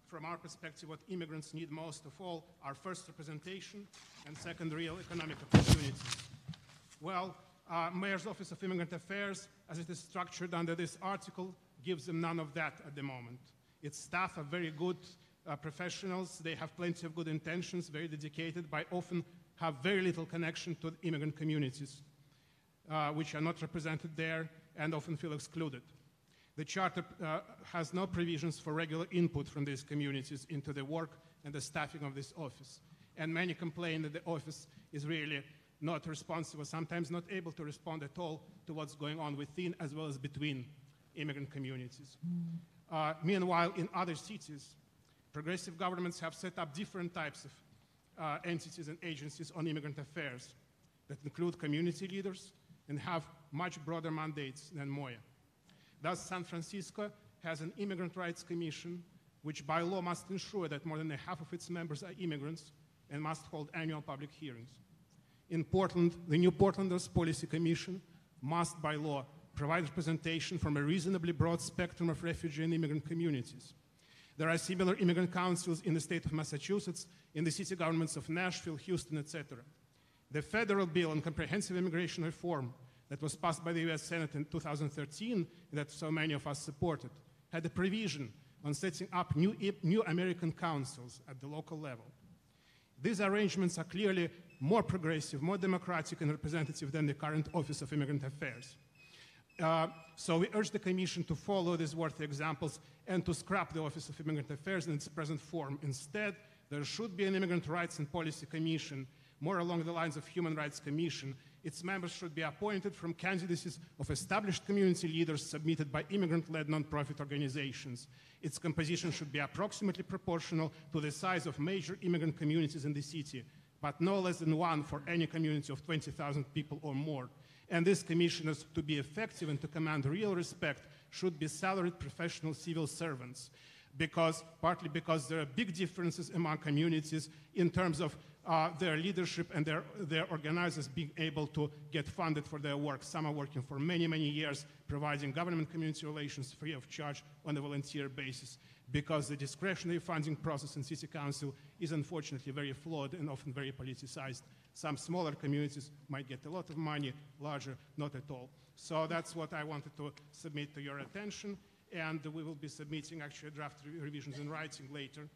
from our perspective, what immigrants need most of all are first representation and second real economic opportunities. Well, Mayor's Office of Immigrant Affairs, as it is structured under this article, gives them none of that at the moment. Its staff are very good professionals. They have plenty of good intentions, very dedicated, but often have very little connection to the immigrant communities, which are not represented there and often feel excluded. The Charter has no provisions for regular input from these communities into the work and the staffing of this office. And many complain that the office is really not responsive, or sometimes not able to respond at all to what's going on within as well as between immigrant communities. Meanwhile, in other cities, progressive governments have set up different types of entities and agencies on immigrant affairs that include community leaders and have much broader mandates than MOIA. Thus, San Francisco has an Immigrant Rights Commission, which by law must ensure that more than half of its members are immigrants and must hold annual public hearings. In Portland, the new Portlanders Policy Commission must, by law, provide representation from a reasonably broad spectrum of refugee and immigrant communities. There are similar immigrant councils in the state of Massachusetts, in the city governments of Nashville, Houston, etc. The federal bill on comprehensive immigration reform that was passed by the US Senate in 2013, that so many of us supported, had a provision on setting up new American councils at the local level. These arrangements are clearly more progressive, more democratic and representative than the current Office of Immigrant Affairs. So we urge the Commission to follow these worthy examples and to scrap the Office of Immigrant Affairs in its present form. Instead, there should be an Immigrant Rights and Policy Commission, more along the lines of Human Rights Commission. Its members should be appointed from candidacies of established community leaders submitted by immigrant-led nonprofit organizations. Its composition should be approximately proportional to the size of major immigrant communities in the city, but no less than one for any community of 20,000 people or more. And these commissioners, to be effective and to command real respect, should be salaried professional civil servants, partly because there are big differences among communities in terms of their leadership and their organizers being able to get funded for their work. Some are working for many, many years, providing government-community relations free of charge on a volunteer basis, because the discretionary funding process in City Council is unfortunately very flawed and often very politicized. Some smaller communities might get a lot of money, larger, not at all. So that's what I wanted to submit to your attention, and we will be submitting actually draft revisions in writing later.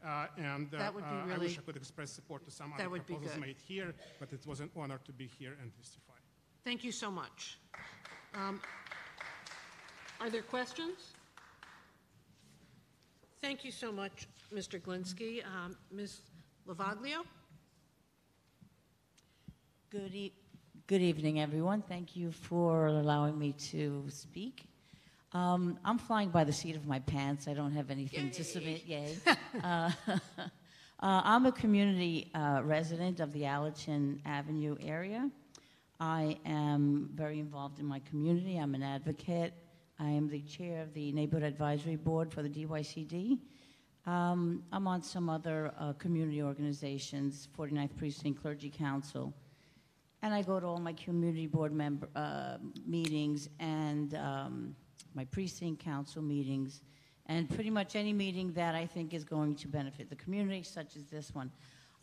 That would be really, I wish I could express support to some other proposals made here, but it was an honor to be here and testify. Thank you so much. Are there questions? Thank you so much, Mr. Glinsky. Ms. Lavaglio? Good evening, everyone. Thank you for allowing me to speak. I'm flying by the seat of my pants. I don't have anything to submit. Yay. I'm a community resident of the Allerton Avenue area. I am very involved in my community. I'm an advocate. I am the chair of the Neighborhood Advisory Board for the DYCD. I'm on some other community organizations, 49th Precinct Clergy Council. And I go to all my community board meetings and my precinct council meetings, and pretty much any meeting that I think is going to benefit the community, such as this one.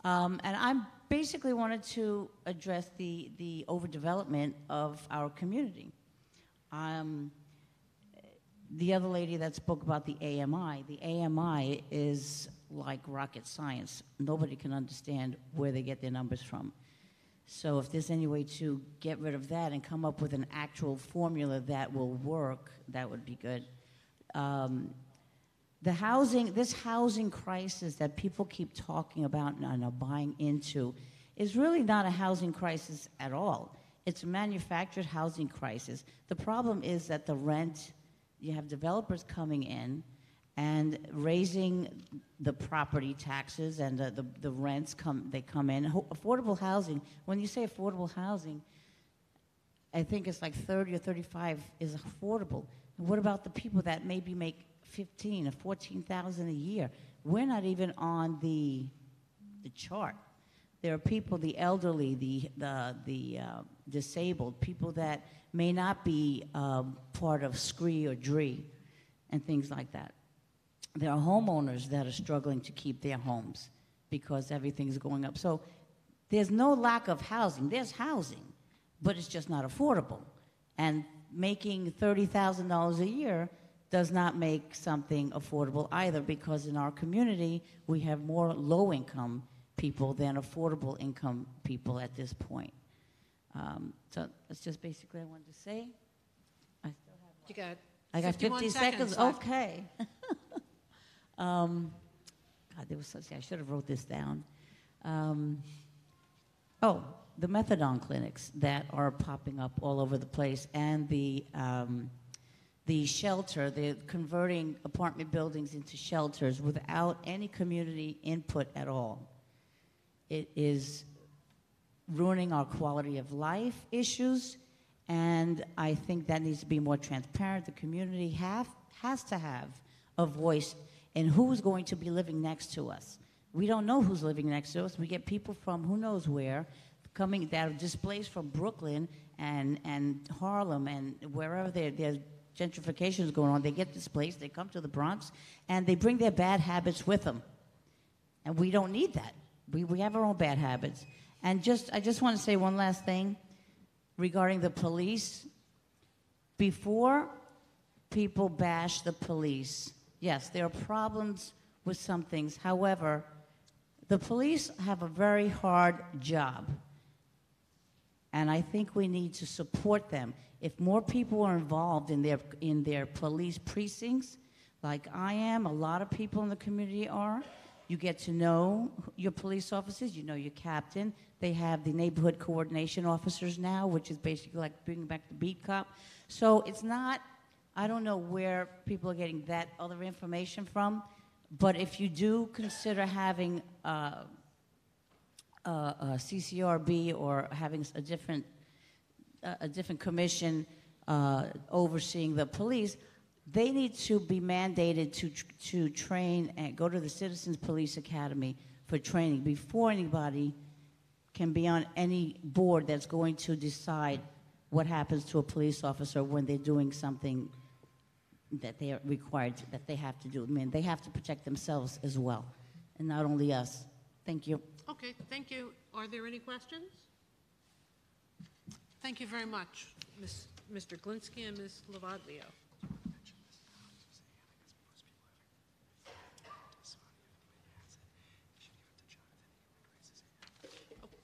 And I basically wanted to address the overdevelopment of our community. The other lady that spoke about the AMI is like rocket science. Nobody can understand where they get their numbers from. So if there's any way to get rid of that and come up with an actual formula that will work, that would be good. This housing crisis that people keep talking about and are buying into is really not a housing crisis at all. It's a manufactured housing crisis. The problem is that the rent, you have developers coming in and raising the property taxes and the rents they come in. Affordable housing, when you say affordable housing, I think it's like 30 or 35 is affordable. And what about the people that maybe make 15 or 14,000 a year? We're not even on the chart. There are people, the elderly, the disabled, people that may not be part of SCREE or DREE and things like that. There are homeowners that are struggling to keep their homes because everything's going up. So there's no lack of housing. There's housing, but it's just not affordable. And making $30,000 a year does not make something affordable either, because in our community, we have more low-income people than affordable income people at this point. So that's just basically what I wanted to say. I got 50 seconds. Okay. God, there was something, I should have wrote this down. The Methadone Clinics that are popping up all over the place, and the shelter, they're converting apartment buildings into shelters without any community input at all. It is ruining our quality of life issues, and I think that needs to be more transparent. The community has to have a voice in who's going to be living next to us. We don't know who's living next to us. We get people from who knows where coming that are displaced from Brooklyn and Harlem and wherever there's gentrification is going on. They get displaced, they come to the Bronx, and they bring their bad habits with them. And we don't need that. We have our own bad habits. And I just want to say one last thing regarding the police. Before people bash the police, yes, there are problems with some things. However, the police have a very hard job. And I think we need to support them. If more people are involved in their police precincts, like I am, a lot of people in the community are, you get to know your police officers, you know your captain. They have the neighborhood coordination officers now, which is basically like bringing back the beat cop. So it's not, I don't know where people are getting that other information from, but if you do consider having a CCRB or having a different commission overseeing the police, they need to be mandated to train and go to the Citizens Police Academy for training before anybody can be on any board that's going to decide what happens to a police officer when they're doing something that they are required that they have to do. I mean, they have to protect themselves as well, and not only us. Thank you. Okay, thank you. Are there any questions? Thank you very much, Mr. Glinsky and Ms. Lavaglio.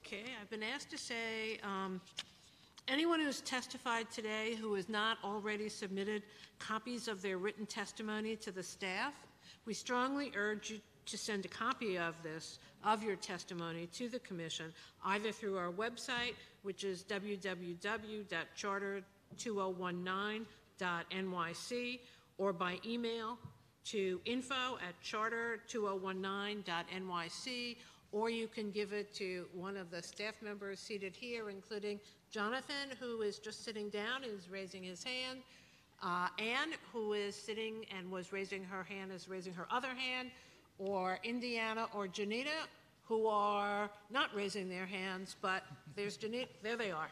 Okay, I've been asked to say anyone who's testified today who has not already submitted copies of their written testimony to the staff, we strongly urge you to send a copy of your testimony to the commission, either through our website, which is www.charter2019.nyc, or by email to info@charter2019.nyc, or you can give it to one of the staff members seated here, including Jonathan, who is just sitting down and is raising his hand, Anne, who is sitting and was raising her hand, is raising her other hand, or Indiana or Janita, who are not raising their hands, but there's Janita, there they are.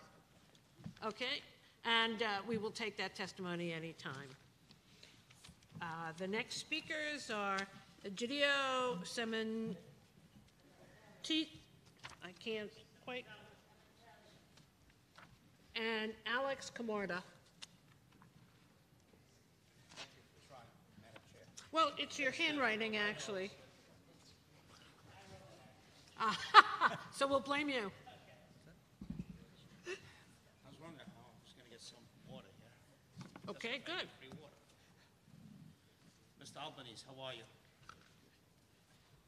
Okay, and we will take that testimony anytime. The next speakers are Egidio Sementit, I can't quite, and Alex Camarda. Well, it's your handwriting, actually. So we'll blame you. I was wondering how I was going to get some water here. Okay, good. Free water. Mr. Albanese, how are you?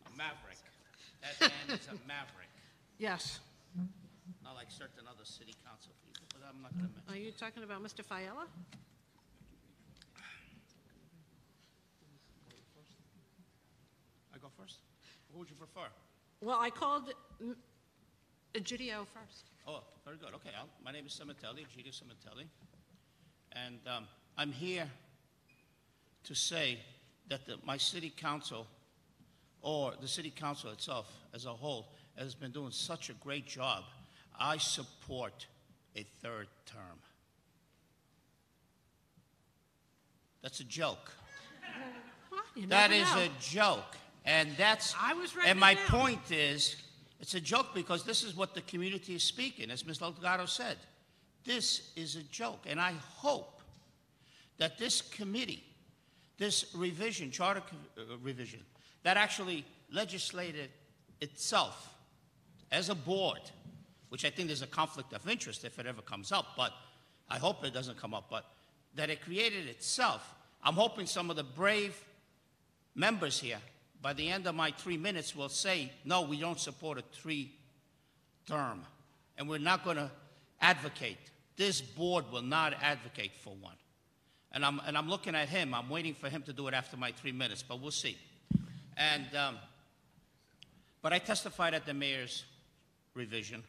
A maverick. That man is a maverick. Yes. Not like certain other city council people, but I'm not going to mention. Are you talking about Mr. Fiala? first? Who would you prefer? Well, I called Egidio first. Oh, very good. Okay, my name is Cimitelli, Egidio Cimitelli. And I'm here to say that my city council, or the city council itself as a whole, has been doing such a great job. I support a third term. That's a joke. You That never is know. a joke. And that's, I was writing and it my down. point is, it's a joke because this is what the community is speaking, as Ms. Delgado said. This is a joke. And I hope that this committee, this revision, charter revision, that actually legislated itself as a board, which I think there's a conflict of interest if it ever comes up, but I hope it doesn't come up, but that it created itself. I'm hoping some of the brave members here, by the end of my 3 minutes, will say, no, we don't support a 3-term, and we're not going to advocate. This board will not advocate for one. And I'm looking at him. I'm waiting for him to do it after my 3 minutes, but we'll see. And, but I testified at the mayor's revision.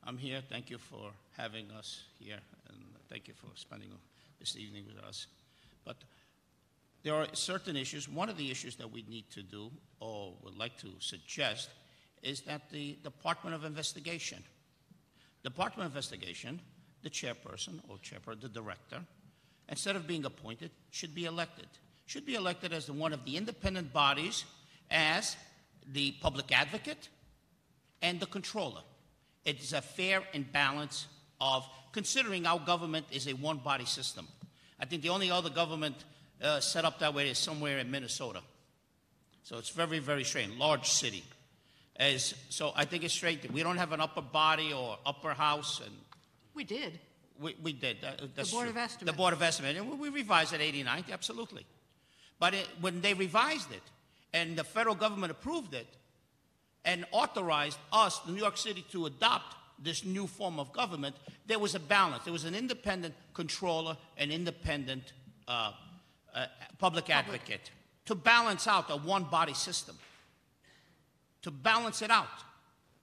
I'm here. Thank you for having us here, and thank you for spending this evening with us. But there are certain issues. One of the issues that we need to do, or would like to suggest, is that the Department of Investigation, the chairperson or the director, instead of being appointed, should be elected. Should be elected as one of the independent bodies, as the public advocate and the controller. It is a fair and balance of considering our government is a one-body system. I think the only other government set up that way is somewhere in Minnesota. So it's very, very strange, large city. So I think it's straight. We don't have an upper body or upper house. And We did. we did. That's The Board true. of Estimates. The Board of Estimates. And we revised it 89, absolutely. But when they revised it and the federal government approved it and authorized us, New York City, to adopt this new form of government, there was a balance. There was an independent controller, an independent public advocate to balance out a one-body system, to balance it out,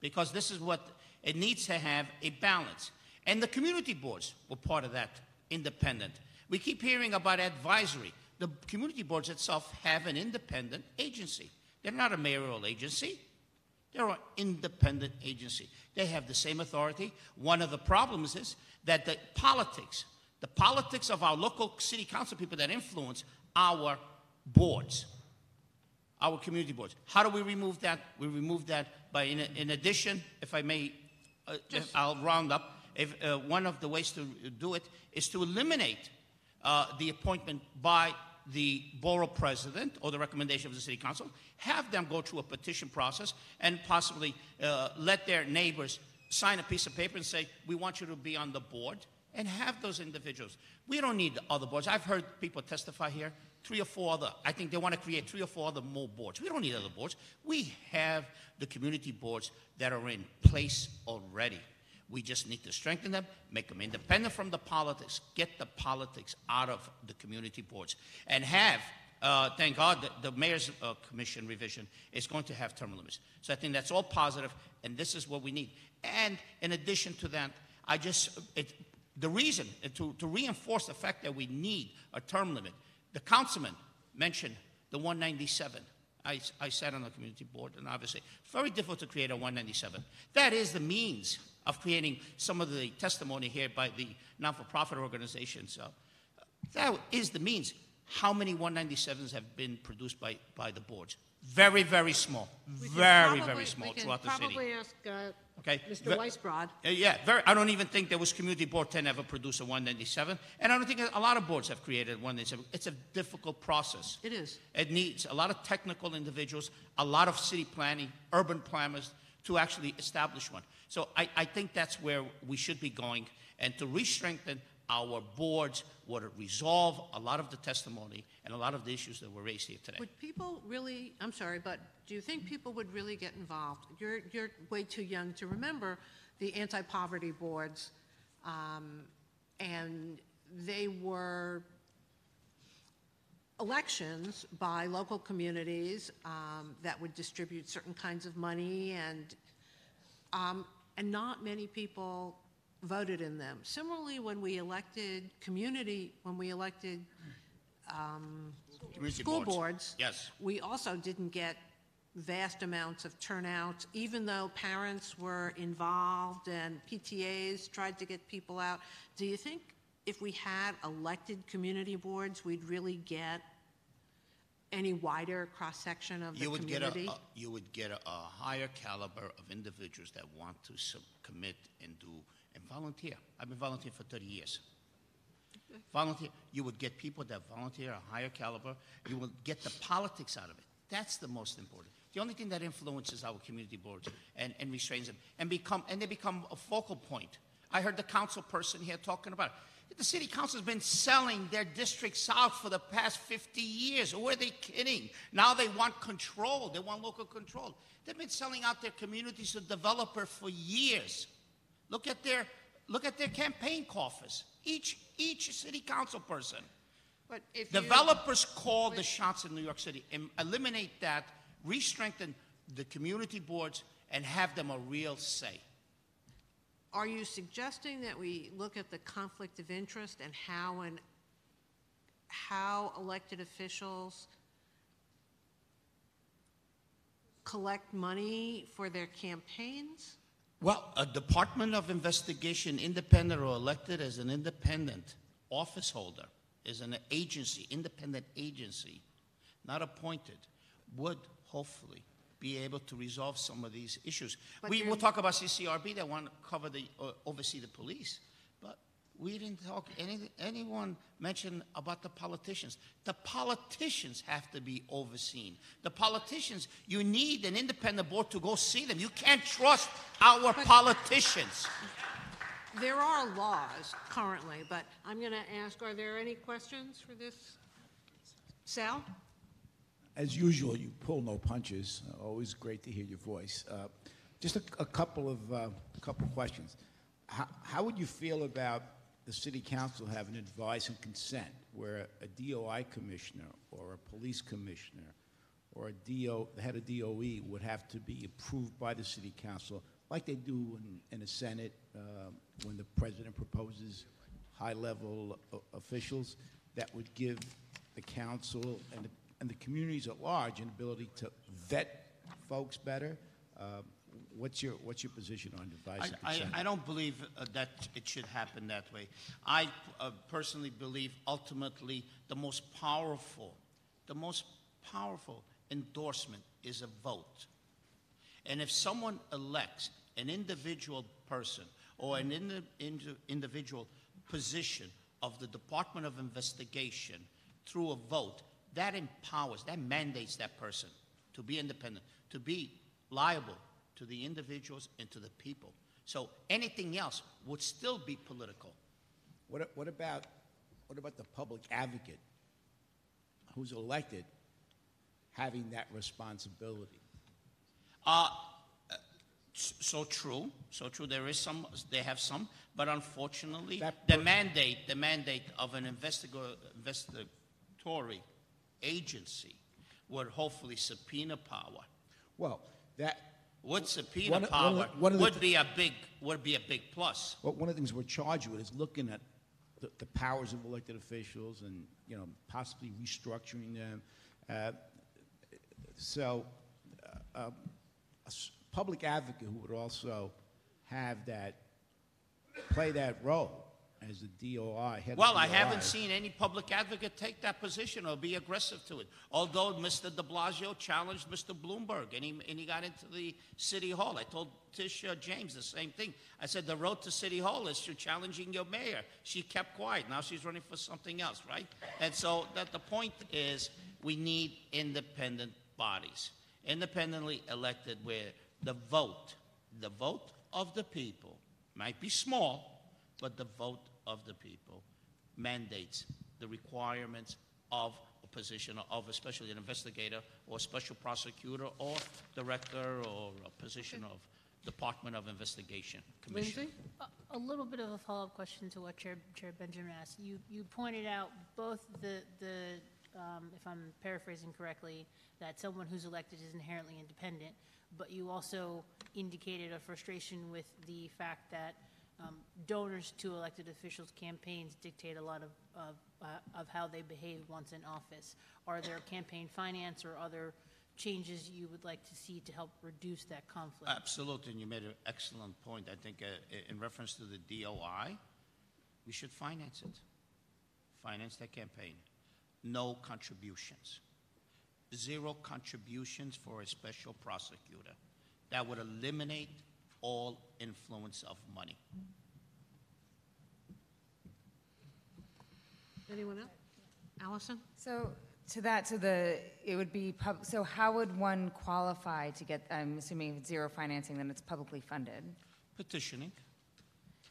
because this is what it needs to have, a balance. And the community boards were part of that, independent. We keep hearing about advisory. The community boards itself have an independent agency. They're not a mayoral agency. They're an independent agency. They have the same authority. One of the problems is that the politics of our local city council people that influence our boards, our community boards. How do we remove that? We remove that by, in addition, if I may, I'll round up. One of the ways to do it is to eliminate the appointment by the borough president or the recommendation of the city council, have them go through a petition process and possibly let their neighbors sign a piece of paper and say, we want you to be on the board, and have those individuals. We don't need other boards. I've heard people testify here, 3 or 4 other, I think they want to create 3 or 4 other more boards. We don't need other boards. We have the community boards that are in place already. We just need to strengthen them, make them independent from the politics, get the politics out of the community boards, and have, thank God, the Mayor's Commission revision is going to have term limits. So I think that's all positive, and this is what we need. And in addition to that, the reason, to reinforce the fact that we need a term limit, the councilman mentioned the 197. I sat on the community board, and obviously it's very difficult to create a 197. That is the means of creating some of the testimony here by the non-for-profit organizations. That is the means. How many 197s have been produced by the boards? Very, very small. Very small throughout the city. We can probably ask Okay. Mr. Weisbrod. Yeah, I don't even think there was Community Board 10 ever produced a 197, and I don't think a lot of boards have created a 197. It's a difficult process. It is. It needs a lot of technical individuals, a lot of city planning, urban planners to actually establish one. So I think that's where we should be going, and to re-strengthen our boards would resolve a lot of the testimony and a lot of the issues that were raised here today. Would people really, I'm sorry, but do you think people would really get involved? You're way too young to remember the anti-poverty boards, and they were elections by local communities that would distribute certain kinds of money, and not many people voted in them. Similarly, when we elected school boards, yes, we also didn't get vast amounts of turnout, even though parents were involved and PTAs tried to get people out. Do you think if we had elected community boards, we'd really get any wider cross-section of the community? You would get a higher caliber of individuals that want to commit and volunteer. I've been volunteering for 30 years. Volunteer. You would get people that volunteer a higher caliber. You will get the politics out of it. That's the most important. The only thing that influences our community boards and restrains them and they become a focal point. I heard the council person here talking about it. The city council has been selling their districts out for the past 50 years. Who are they kidding? Now they want control. They want local control. They've been selling out their communities to developers for years. Look at their campaign coffers. Each city council person. But if developers call the shots in New York City. And eliminate that, re-strengthen the community boards, and have them a real say. Are you suggesting that we look at the conflict of interest and how elected officials collect money for their campaigns? Well, a Department of Investigation, independent or elected as an independent office holder, is an agency, independent agency, not appointed, would hopefully be able to resolve some of these issues. We will talk about CCRB that want to cover oversee the police, but we didn't talk, anyone mention about the politicians. The politicians have to be overseen. The politicians, you need an independent board to go see them. You can't trust our politicians. There are laws currently, but I'm going to ask, are there any questions for this? Sal? As usual, you pull no punches. Always great to hear your voice. Just a couple of questions. How would you feel about the city council having advice and consent, where a DOI commissioner or a police commissioner or the head of DOE would have to be approved by the city council, like they do in the Senate when the president proposes high-level officials, that would give the council and the communities at large an ability to vet folks better? What's your position on advice and consent? I don't believe that it should happen that way. I personally believe ultimately the most powerful endorsement is a vote. And if someone elects an individual person or an individual position of the Department of Investigation through a vote, that empowers, that mandates that person to be independent, to be liable to the individuals and to the people. So anything else would still be political. What about the public advocate who's elected having that responsibility? So true. There is some. They have some, but unfortunately, the mandate of an investigatory agency would hopefully subpoena power. Well, that would subpoena power would be a big plus. Well, one of the things we're charged with is looking at the powers of elected officials and possibly restructuring them. So a public advocate who would also have play that role as the DOI head. Well, I haven't seen any public advocate take that position or be aggressive to it. Although Mr. de Blasio challenged Mr. Bloomberg and he got into the City Hall. I told Tisha James the same thing. I said the road to City Hall is through challenging your mayor. She kept quiet. Now she's running for something else, right? And so the point is we need independent bodies, independently elected, where the vote of the people might be small, but the vote of the people mandates the requirements of a position of especially an investigator or special prosecutor or director or a position of Department of Investigation Commission. Lindsay? A little bit of a follow-up question to what Chair Benjamin asked. You pointed out both the if I'm paraphrasing correctly, that someone who's elected is inherently independent, but you also indicated a frustration with the fact that donors to elected officials' campaigns dictate a lot of how they behave once in office. Are there campaign finance or other changes you would like to see to help reduce that conflict? Absolutely, and you made an excellent point. I think in reference to the DOI, we should finance it. Finance that campaign. No contributions. 0 contributions for a special prosecutor. That would eliminate all influence of money. Anyone else? Allison? So it would be, so how would one qualify to get, I'm assuming if it's 0 financing, then it's publicly funded? Petitioning.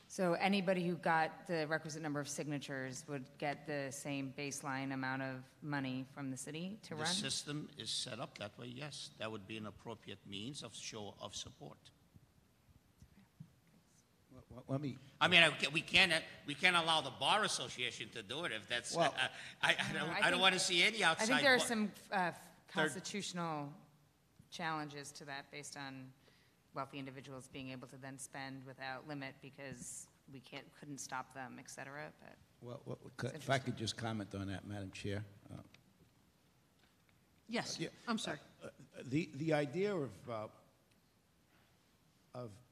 So anybody who got the requisite number of signatures would get the same baseline amount of money from the city to run? The system is set up that way, yes. That would be an appropriate means of show of support. Let me. I mean, we can't allow the Bar Association to do it if that's. Well, I don't want to see any outside. I think there are some constitutional challenges to that based on wealthy individuals being able to then spend without limit because we couldn't stop them, et cetera. But If I could just comment on that, Madam Chair. Yes, I'm sorry. The idea of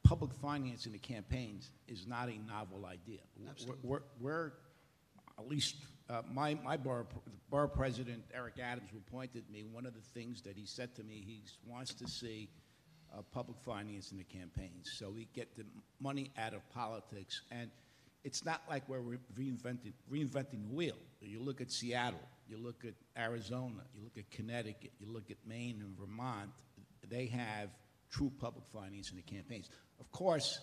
public financing the campaigns is not a novel idea. We're at least my borough president, Eric Adams, who appointed me, one of the things that he said to me, he wants to see public finance in the campaigns so we get the money out of politics. And it's not like we're reinventing the wheel. You look at Seattle, you look at Arizona, you look at Connecticut, you look at Maine and Vermont, they have true public finance in the campaigns. Of course,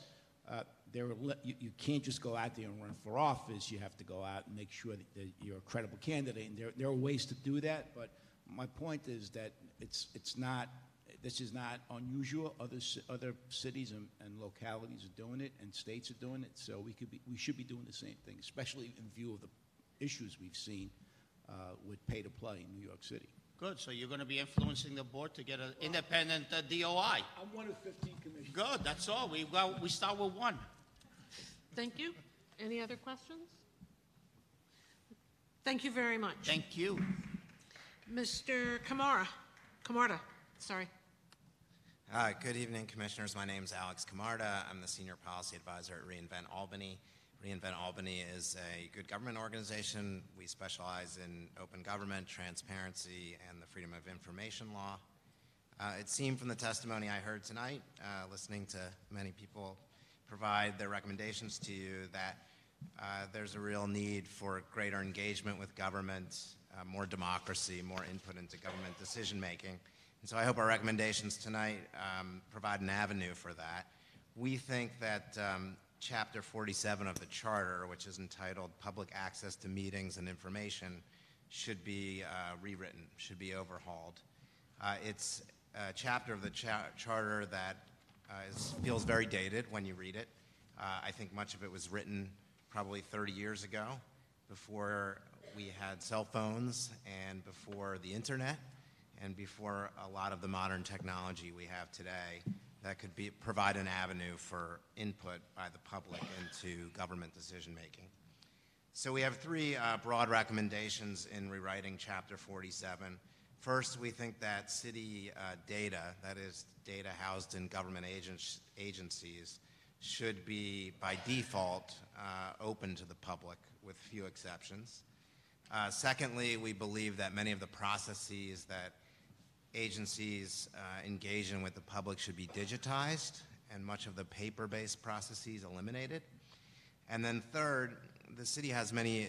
you can't just go out there and run for office. You have to go out and make sure that you're a credible candidate. And there are ways to do that. But my point is that this is not unusual. Other cities and localities are doing it, and states are doing it. So we should be doing the same thing, especially in view of the issues we've seen with pay to play in New York City. Good. So you're going to be influencing the board to get an independent DOI. I'm one of 15 commissioners. Good. That's all. We start with 1. Thank you. Any other questions? Thank you very much. Thank you. Mr. Camarda, sorry. Good evening, Commissioners. My name is Alex Camarda. I'm the Senior Policy Advisor at Reinvent Albany. Reinvent Albany is a good government organization. We specialize in open government, transparency, and the freedom of information law. It seemed from the testimony I heard tonight, listening to many people provide their recommendations to you, that there's a real need for greater engagement with government, more democracy, more input into government decision-making. And so I hope our recommendations tonight provide an avenue for that. We think that Chapter 47 of the Charter, which is entitled Public Access to Meetings and Information, should be rewritten, should be overhauled. It's a chapter of the Charter that feels very dated when you read it. I think much of it was written probably 30 years ago, before we had cell phones and before the internet and before a lot of the modern technology we have today that could provide an avenue for input by the public into government decision-making. So we have 3 broad recommendations in rewriting Chapter 47. First, we think that city data, that is data housed in government agencies, should be, by default, open to the public with few exceptions. Secondly, we believe that many of the processes that agencies engage in with the public should be digitized and much of the paper-based processes eliminated. And then third, the city has many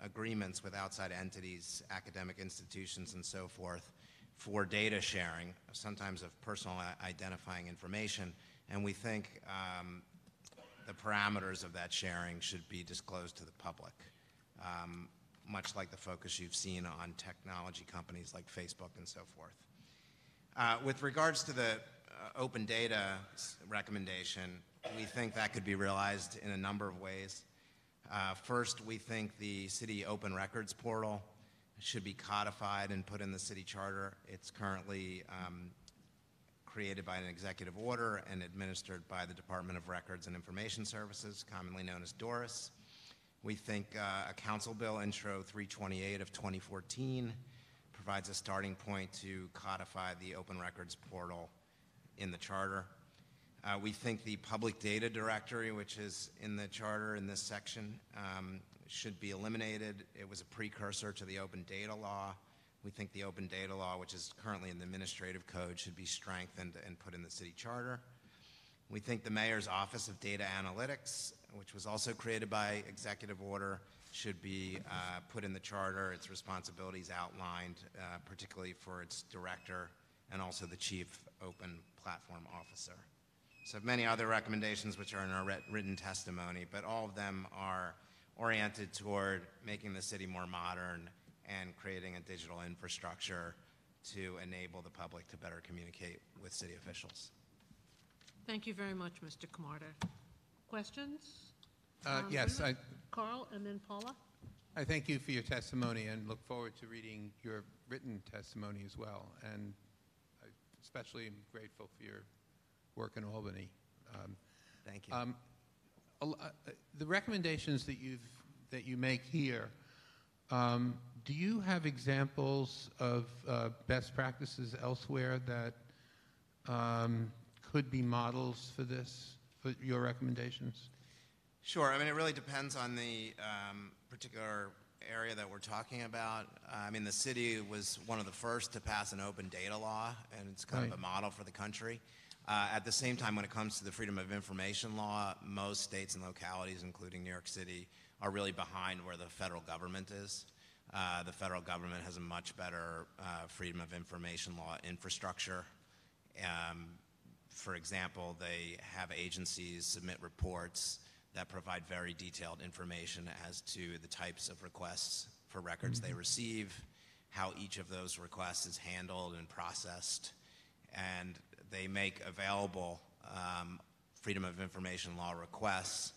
agreements with outside entities, academic institutions, and so forth for data sharing, sometimes of personal identifying information. And we think the parameters of that sharing should be disclosed to the public, much like the focus you've seen on technology companies like Facebook and so forth. With regards to the open data recommendation, we think that could be realized in a number of ways. First, we think the city open records portal should be codified and put in the city charter. It's currently created by an executive order and administered by the Department of Records and Information Services, commonly known as DORIS. We think a Council Bill, Intro 328 of 2014, provides a starting point to codify the open records portal in the charter. We think the public data directory, which is in the charter in this section, should be eliminated. It was a precursor to the open data law. We think the open data law, which is currently in the administrative code, should be strengthened and put in the city charter. We think the mayor's Office of Data Analytics, which was also created by executive order, should be put in the charter. Its responsibilities outlined, particularly for its director and also the chief open platform officer. So many other recommendations which are in our written testimony, but all of them are oriented toward making the city more modern and creating a digital infrastructure to enable the public to better communicate with city officials. Thank you very much, Mr. Camarda. Questions? Yes, Carl and then Paula. I thank you for your testimony and look forward to reading your written testimony as well. And I especially am grateful for your work in Albany. Thank you. The recommendations that you make here, do you have examples of best practices elsewhere that could be models for this, for your recommendations? Sure. I mean, it really depends on the particular area that we're talking about. I mean, the city was one of the first to pass an open data law, and it's kind of a model for the country. At the same time, when it comes to the Freedom of Information law, most states and localities, including New York City, are really behind where the federal government is. The federal government has a much better Freedom of Information law infrastructure. For example, they have agencies submit reports that provide very detailed information as to the types of requests for records they receive, how each of those requests is handled and processed, and they make available Freedom of Information law requests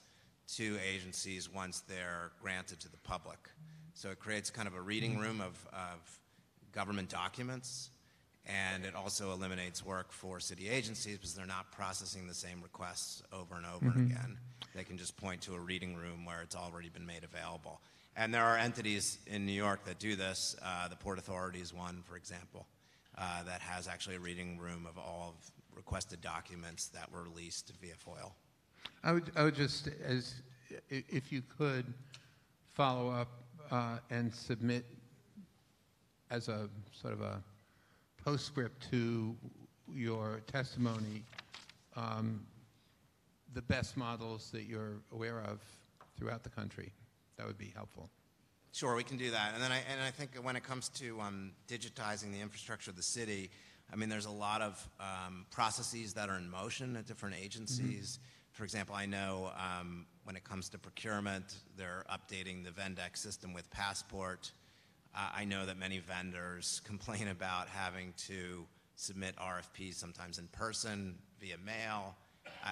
to agencies once they're granted to the public. So it creates kind of a reading room of government documents, and it also eliminates work for city agencies because they're not processing the same requests over and over again. They can just point to a reading room where it's already been made available. And there are entities in New York that do this. The Port Authority is one, for example, that has actually a reading room of all of requested documents that were released via FOIL. I would just, if you could follow up and submit as a sort of a postscript to your testimony the best models that you're aware of throughout the country. That would be helpful. Sure, we can do that. And then I think when it comes to digitizing the infrastructure of the city, I mean, there's a lot of processes that are in motion at different agencies. For example, I know when it comes to procurement, they're updating the Vendex system with Passport. I know that many vendors complain about having to submit RFPs sometimes in person, via mail.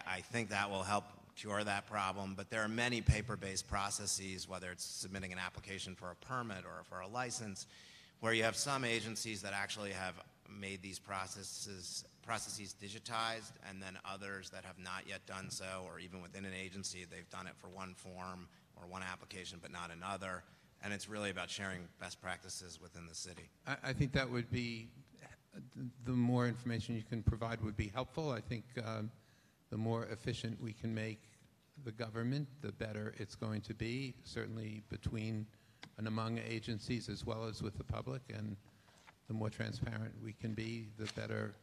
I think that will help cure that problem, but there are many paper-based processes, whether it's submitting an application for a permit or for a license, where you have some agencies that actually have made these processes digitized, and then others that have not yet done so, or even within an agency, they've done it for one form or one application, but not another. And it's really about sharing best practices within the city. I think that would be, the more information you can provide would be helpful. I think the more efficient we can make the government, the better it's going to be, certainly between and among agencies as well as with the public. And the more transparent we can be, the better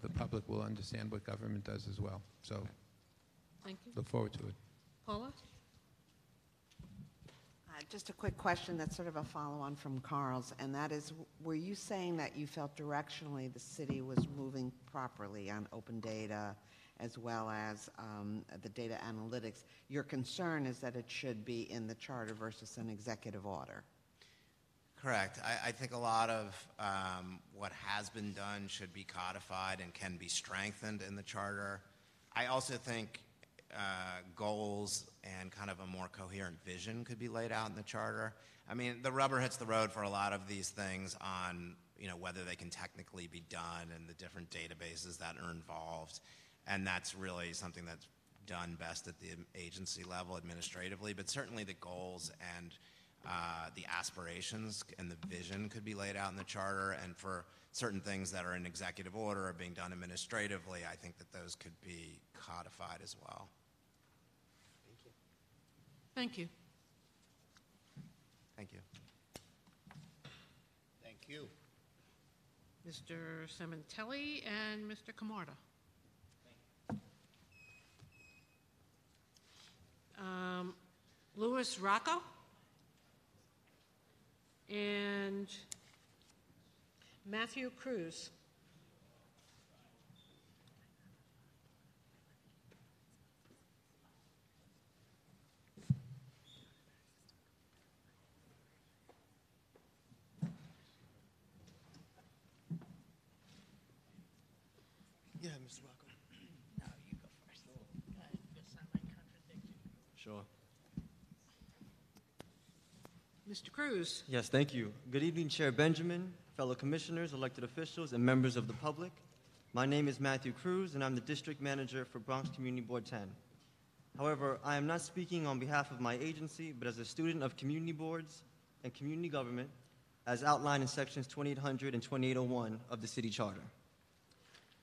the public will understand what government does as well. So Thank you. look forward to it. Paula? Just a quick question that's sort of a follow-on from Carl's, and that is, were you saying that you felt directionally the city was moving properly on open data as well as the data analytics? Your concern is that it should be in the charter versus an executive order. Correct. I think a lot of what has been done should be codified and can be strengthened in the charter. I also think goals and kind of a more coherent vision could be laid out in the charter. I mean, the rubber hits the road for a lot of these things on, whether they can technically be done and the different databases that are involved. And that's really something that's done best at the agency level administratively, but certainly the goals and the aspirations and the vision could be laid out in the charter, and for certain things that are in executive order or being done administratively, I think that those could be codified as well. Thank you. Thank you. Thank you. Mr. Sementelli and Mr. Camarda. Louis Rocco and Matthew Cruz. Yeah, Mr. Rocco. No, you go first. Guess I might contradict you. Sure. Mr. Cruz. Yes, thank you. Good evening, Chair Benjamin, fellow commissioners, elected officials, and members of the public. My name is Matthew Cruz, and I'm the District Manager for Bronx Community Board 10. However, I am not speaking on behalf of my agency, but as a student of community boards and community government, as outlined in sections 2800 and 2801 of the City Charter.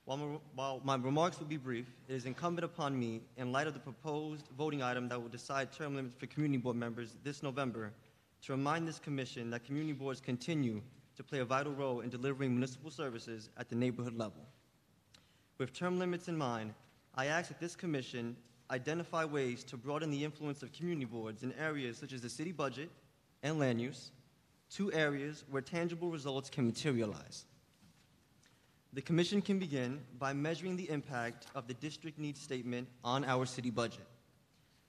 While my remarks will be brief, it is incumbent upon me, in light of the proposed voting item that will decide term limits for community board members this November, to remind this commission that community boards continue to play a vital role in delivering municipal services at the neighborhood level. With term limits in mind, I ask that this commission identify ways to broaden the influence of community boards in areas such as the city budget and land use, two areas where tangible results can materialize. The commission can begin by measuring the impact of the district needs statement on our city budget.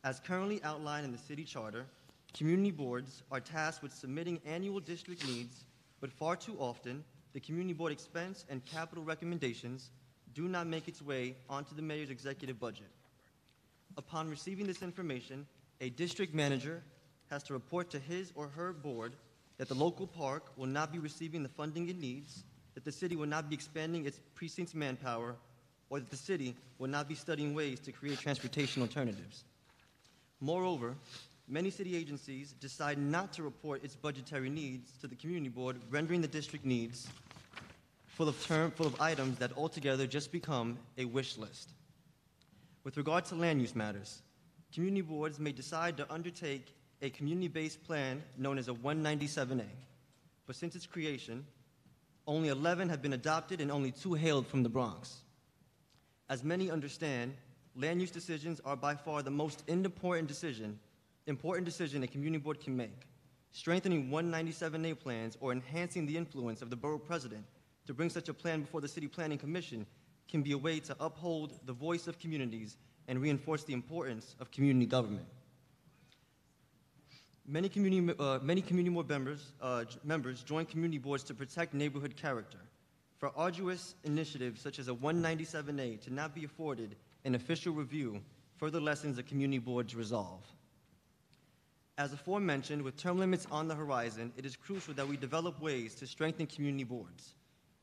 As currently outlined in the city charter, community boards are tasked with submitting annual district needs, but far too often, the community board expense and capital recommendations do not make its way onto the mayor's executive budget. Upon receiving this information, a district manager has to report to his or her board that the local park will not be receiving the funding it needs, that the city will not be expanding its precinct's manpower, or that the city will not be studying ways to create transportation alternatives. Moreover, many city agencies decide not to report its budgetary needs to the community board, rendering the district needs full of items that altogether just become a wish list. With regard to land use matters, community boards may decide to undertake a community-based plan known as a 197A, but since its creation, only 11 have been adopted and only 2 hailed from the Bronx. As many understand, land use decisions are by far the most important decision a community board can make. Strengthening 197A plans or enhancing the influence of the borough president to bring such a plan before the City Planning Commission can be a way to uphold the voice of communities and reinforce the importance of community government. Many community board members join community boards to protect neighborhood character. For arduous initiatives such as a 197A to not be afforded an official review further lessens a community board's resolve. As aforementioned, with term limits on the horizon, it is crucial that we develop ways to strengthen community boards.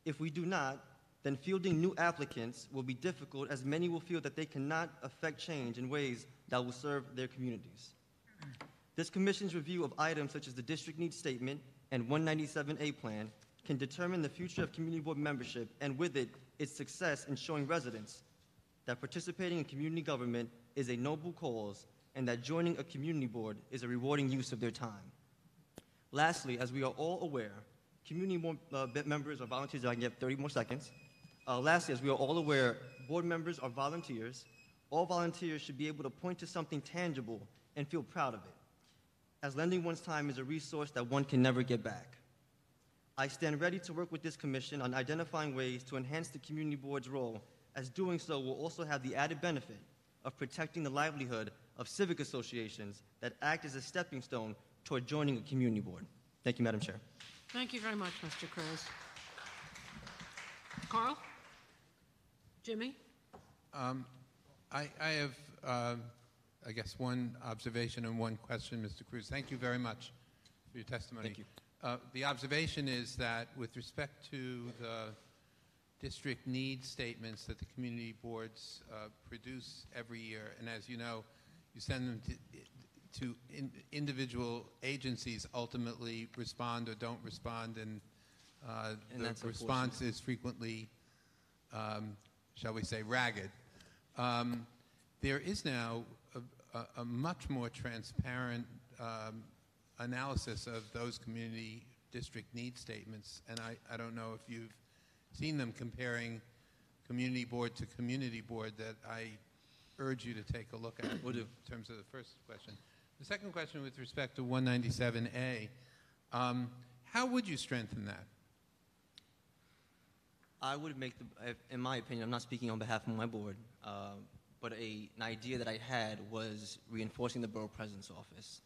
If we do not, then fielding new applicants will be difficult, as many will feel that they cannot affect change in ways that will serve their communities. This commission's review of items such as the district needs statement and 197A plan can determine the future of community board membership, and with it, its success in showing residents that participating in community government is a noble cause and that joining a community board is a rewarding use of their time. Lastly, as we are all aware, community board members are volunteers. I can get 30 more seconds. Lastly, as we are all aware, board members are volunteers. All volunteers should be able to point to something tangible and feel proud of it, as lending one's time is a resource that one can never get back. I stand ready to work with this commission on identifying ways to enhance the community board's role, as doing so will also have the added benefit of protecting the livelihood of civic associations that act as a stepping stone toward joining a community board. Thank you, Madam Chair. Thank you very much, Mr. Cruz. Carl? Jimmy? I have, I guess, one observation and one question, Mr. Cruz. Thank you very much for your testimony. Thank you. The observation is that with respect to the district needs statements that the community boards produce every year, and as you know, you send them to individual agencies, ultimately respond or don't respond, and the response is frequently, shall we say, ragged. There is now a much more transparent analysis of those community district need statements, and I don't know if you've seen them comparing community board to community board that I urge you to take a look at in terms of the first question. The second question with respect to 197A, how would you strengthen that? I would make, in my opinion, I'm not speaking on behalf of my board, but an idea that I had was reinforcing the borough president's office.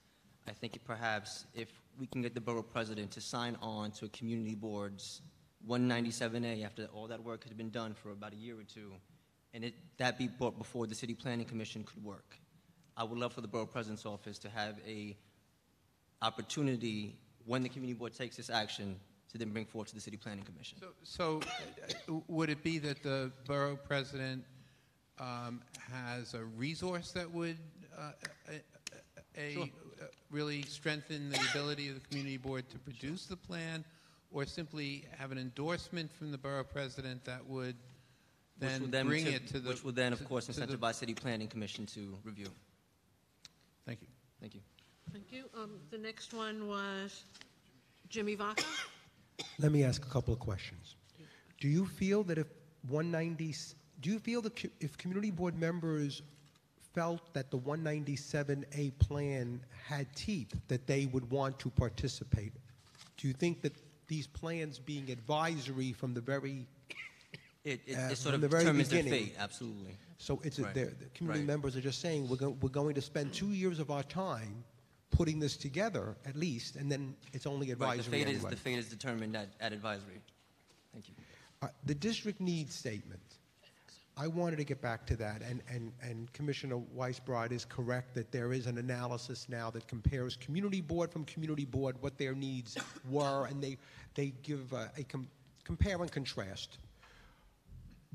I think perhaps if we can get the borough president to sign on to a community board's 197A after all that work had been done for about a year or two, and that be brought before the City Planning Commission could work. I would love for the borough president's office to have a opportunity when the community board takes this action to then bring forward to the City Planning Commission. So would it be that the borough president has a resource that would really strengthen the ability of the community board to produce the plan, or simply have an endorsement from the borough president that would then bring it to the... Which would then, of course, incentivize City Planning Commission to review. Thank you. Thank you. Thank you. The next one was Jimmy Vaca. Let me ask a couple of questions. Do you feel that if if community board members felt that the 197A plan had teeth, that they would want to participate? Do you think that these plans being advisory from the very It sort of determines their fate, absolutely. So it's Right. the community members are just saying, we're going to spend 2 years of our time putting this together, at least, and then it's only advisory Right, anyway. the fate is determined at advisory. Thank you. The district needs statement. I wanted to get back to that, and Commissioner Weisbrod is correct that there is an analysis now that compares community board from community board, what their needs were, and they give a compare and contrast.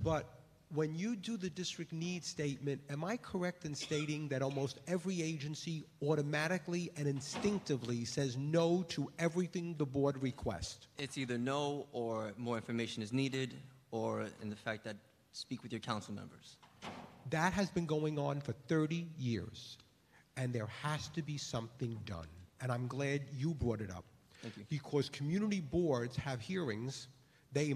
But when you do the district needs statement, am I correct in stating that almost every agency automatically and instinctively says no to everything the board requests? It's either no, or more information is needed, or in the fact that speak with your council members. That has been going on for 30 years, and there has to be something done. And I'm glad you brought it up. Thank you. Because community boards have hearings, they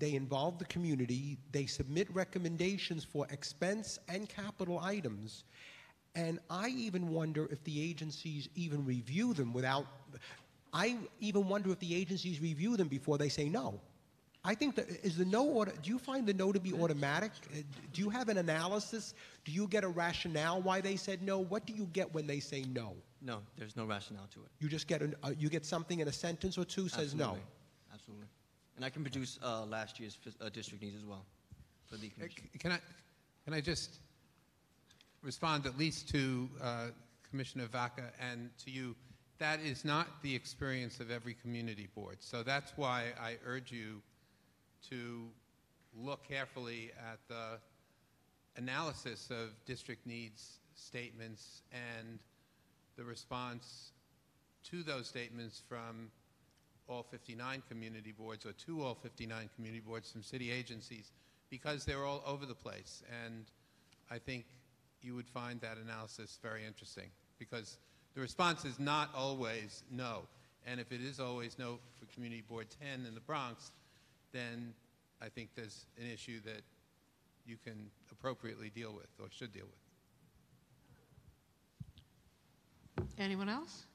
involve the community, they submit recommendations for expense and capital items, and I even wonder if the agencies even review them I even wonder if the agencies review them before they say no. I think that, do you find the no to be automatic? Do you have an analysis? Do you get a rationale why they said no? What do you get when they say no? No, there's no rationale to it. You just get you get something in a sentence or two says Absolutely. no. Absolutely. And I can produce last year's district needs as well for the commission. Can I just respond at least to Commissioner Vaca and to you? That is not the experience of every community board. So that's why I urge you to look carefully at the analysis of district needs statements and the response to those statements from all 59 community boards, or to all 59 community boards from city agencies, because they're all over the place. And I think you would find that analysis very interesting, because the response is not always no. And if it is always no for Community Board 10 in the Bronx, then I think there's an issue that you can appropriately deal with, or should deal with. Anyone else?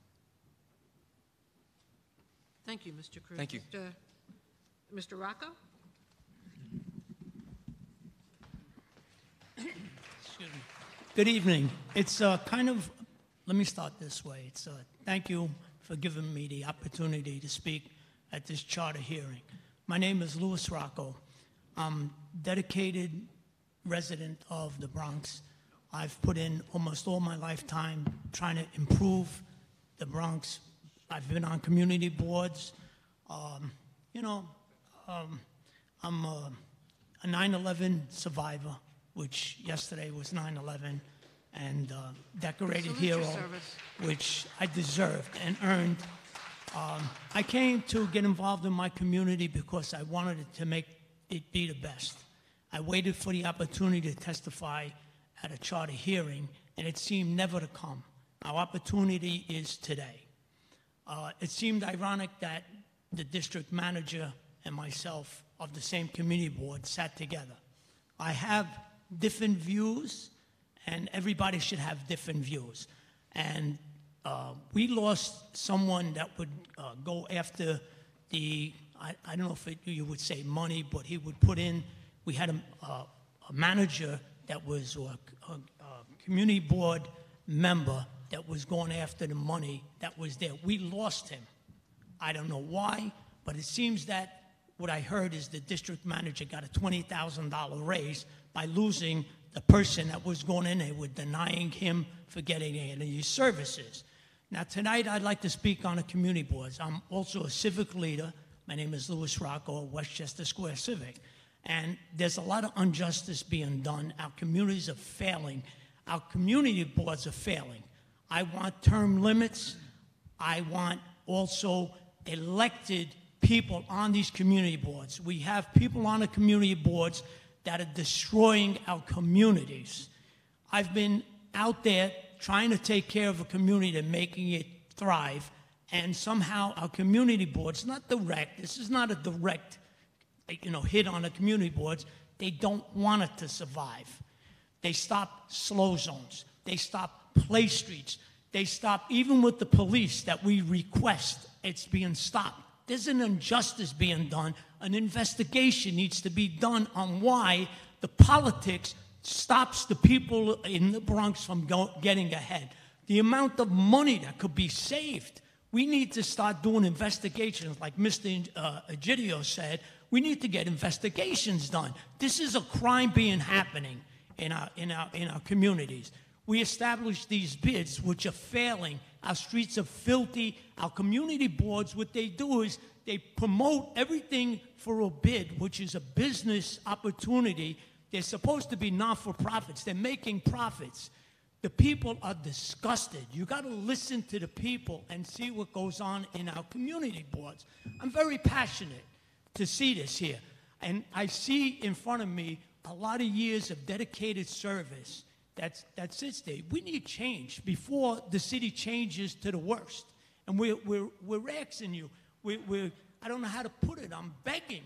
Thank you, Mr. Cruz. Thank you. Mr. Rocco? Excuse me. Good evening. It's kind of, let me start this way. It's thank you for giving me the opportunity to speak at this charter hearing. My name is Louis Rocco. I'm dedicated resident of the Bronx. I've put in almost all my lifetime trying to improve the Bronx. I've been on community boards. I'm a 9/11 survivor, which yesterday was 9/11, and decorated Salute your hero, service. which I deserved and earned. I came to get involved in my community because I wanted it to make it be the best. I waited for the opportunity to testify at a charter hearing, and it seemed never to come. Our opportunity is today. It seemed ironic that the district manager and myself of the same community board sat together. I have different views, and everybody should have different views. And we lost someone that would go after I don't know if you would say money, but he would put in, we had a manager that was a community board member that was going after the money that was there. We lost him. I don't know why, but it seems that what I heard is the district manager got a $20,000 raise by losing the person that was going in there with denying him for getting any services. Now, tonight I'd like to speak on the community boards. I'm also a civic leader. My name is Louis Rocco, Westchester Square Civic. And there's a lot of injustice being done. Our communities are failing. Our community boards are failing. I want term limits. I want also elected people on these community boards. We have people on the community boards that are destroying our communities. I've been out there trying to take care of a community and making it thrive, and somehow our community boards, not direct, this is not a direct hit on the community boards, they don't want it to survive. They stop slow zones. They stop play streets. They stop, even with the police that we request, it's being stopped. There's an injustice being done. An investigation needs to be done on why the politics stops the people in the Bronx from getting ahead. The amount of money that could be saved. We need to start doing investigations, like Mr. Egidio said. We need to get investigations done. This is a crime being happening in our communities. We established these bids, which are failing. Our streets are filthy. Our community boards, what they do is they promote everything for a bid, which is a business opportunity. They're supposed to be not-for-profits. They're making profits. The people are disgusted. You got to listen to the people and see what goes on in our community boards. I'm very passionate to see this here. And I see in front of me a lot of years of dedicated service that sits there. We need change before the city changes to the worst. And we're asking you. I don't know how to put it. I'm begging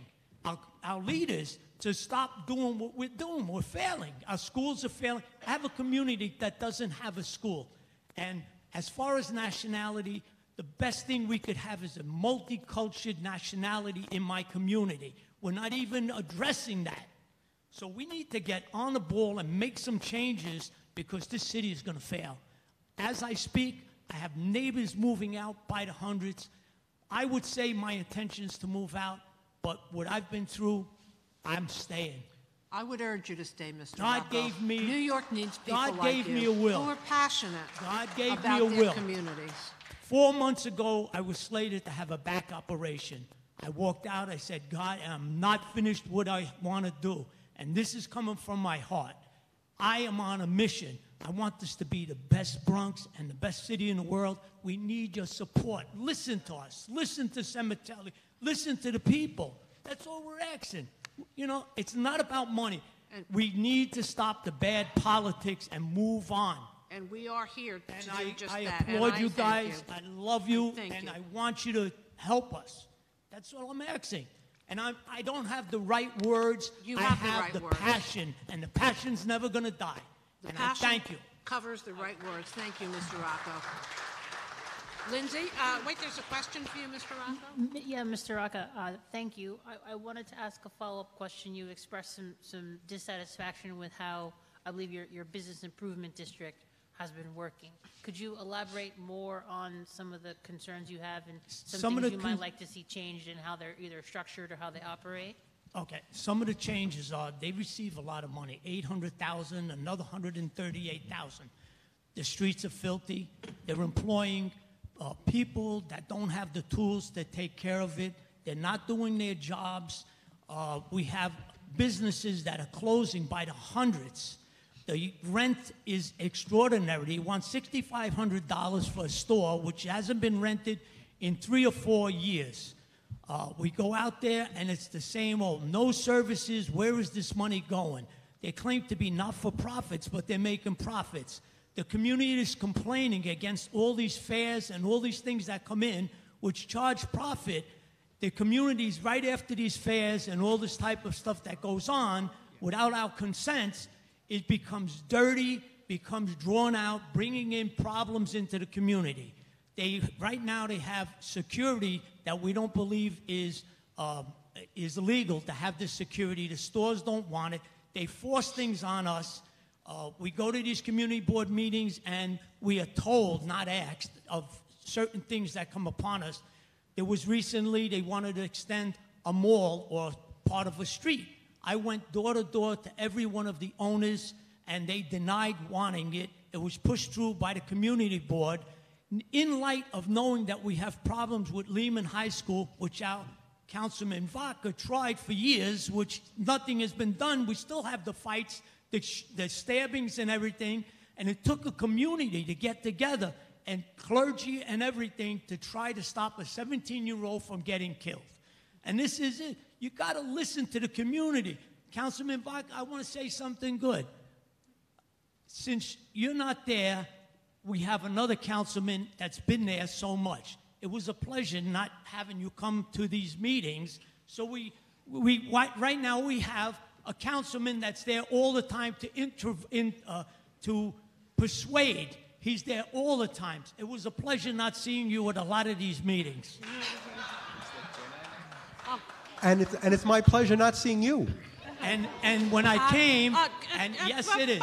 our leaders to stop doing what we're doing. We're failing. Our schools are failing. I have a community that doesn't have a school. And as far as nationality, the best thing we could have is a multicultural nationality in my community. We're not even addressing that. So we need to get on the ball and make some changes because this city is going to fail. As I speak, I have neighbors moving out by the hundreds. I would say my intention is to move out, but what I've been through, I'm staying. I would urge you to stay, Mr. God Rocco. gave me. New York needs people God like gave you me a will. who are passionate God gave about me a their will. communities. 4 months ago, I was slated to have a back operation. I walked out. I said, God, I'm not finished what I want to do. And this is coming from my heart. I am on a mission. I want this to be the best Bronx and the best city in the world. We need your support. Listen to us. Listen to Cemetelli. Listen to the people. That's all we're asking. It's not about money. We need to stop the bad politics and move on. And we are here to do just I that. And applaud you thank guys. you. I love you, Thank and you. I want you to help us. That's all I'm asking. And I don't have the right words. You I have the have right the words. passion, and the passion's never going to die. The And I passion thank you. covers the right words. Thank you, Mr. Rocco. Lindsay, wait, there's a question for you, Mr. Rocco? Yeah, Mr. Rocca, thank you. I wanted to ask a follow-up question. You expressed some dissatisfaction with how I believe your business improvement district has been working. Could you elaborate more on some of the concerns you have and some things you might like to see changed in how they're either structured or how they operate? Okay, some of the changes are they receive a lot of money, $800,000, another $138,000. The streets are filthy. They're employing people that don't have the tools to take care of it. They're not doing their jobs. We have businesses that are closing by the hundreds. The rent is extraordinary. They want $6,500 for a store, which hasn't been rented in 3 or 4 years. We go out there, and it's the same old. No services. Where is this money going? They claim to be not-for-profits, but they're making profits. The community is complaining against all these fairs and all these things that come in, which charge profit. The communities, right after these fairs and all this type of stuff that goes on, without our consent, it becomes dirty, becomes drawn out, bringing in problems into the community. Right now they have security that we don't believe is illegal to have this security. The stores don't want it. They force things on us. We go to these community board meetings and we are told, not asked, of certain things that come upon us. There was recently, they wanted to extend a mall or part of a street. I went door to door to every one of the owners and they denied wanting it. It was pushed through by the community board. In light of knowing that we have problems with Lehman High School, which our Councilman Vaca tried for years, which nothing has been done, we still have the fights, the stabbings and everything, and it took a community to get together and clergy and everything to try to stop a 17-year-old from getting killed. And this is it. You got to listen to the community. Councilman Vaca, I want to say something good. Since you're not there, we have another councilman that's been there so much. It was a pleasure not having you come to these meetings. So right now we have a councilman that's there all the time to persuade. He's there all the time. It was a pleasure not seeing you at a lot of these meetings. And it's my pleasure not seeing you. And when I came, and yes, it is.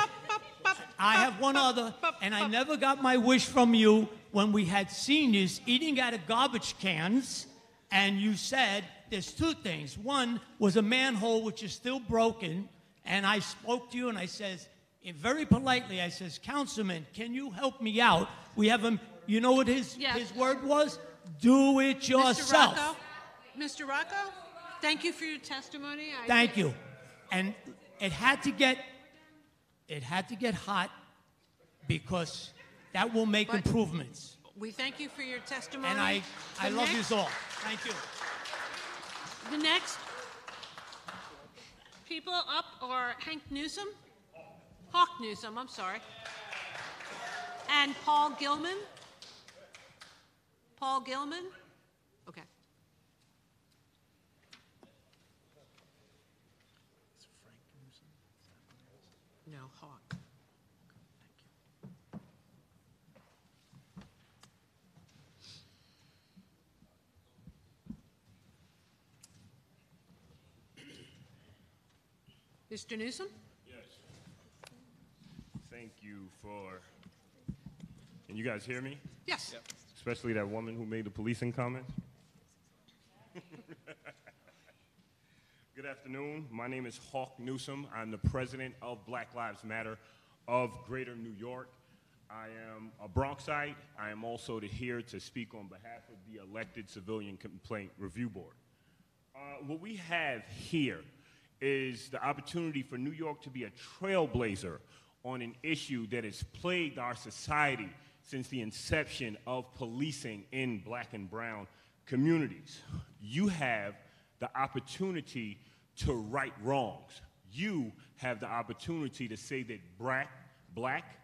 I have one other, and I never got my wish from you when we had seniors eating out of garbage cans, and you said there's 2 things. One was a manhole which is still broken, and I spoke to you and I says, very politely, I says, Councilman, can you help me out? We have him, you know what his word was? Do it yourself. Mr. Rocco, thank you for your testimony. Thank you. And it had to get hot because that will make improvements. We thank you for your testimony. And I love you all. Thank you. The next people up are Hank Newsom, Hawk Newsom, I'm sorry, and Paul Gilman. Paul Gilman? Okay. No, Hawk. Mr. Newsom? Yes. Thank you for... Can you guys hear me? Yes. Yep. Especially that woman who made the policing comment. Good afternoon. My name is Hawk Newsom. I'm the president of Black Lives Matter of Greater New York. I am a Bronxite. I am also here to speak on behalf of the elected Civilian Complaint Review Board. What we have here is the opportunity for New York to be a trailblazer on an issue that has plagued our society since the inception of policing in black and brown communities. You have the opportunity to right wrongs. You have the opportunity to say that black,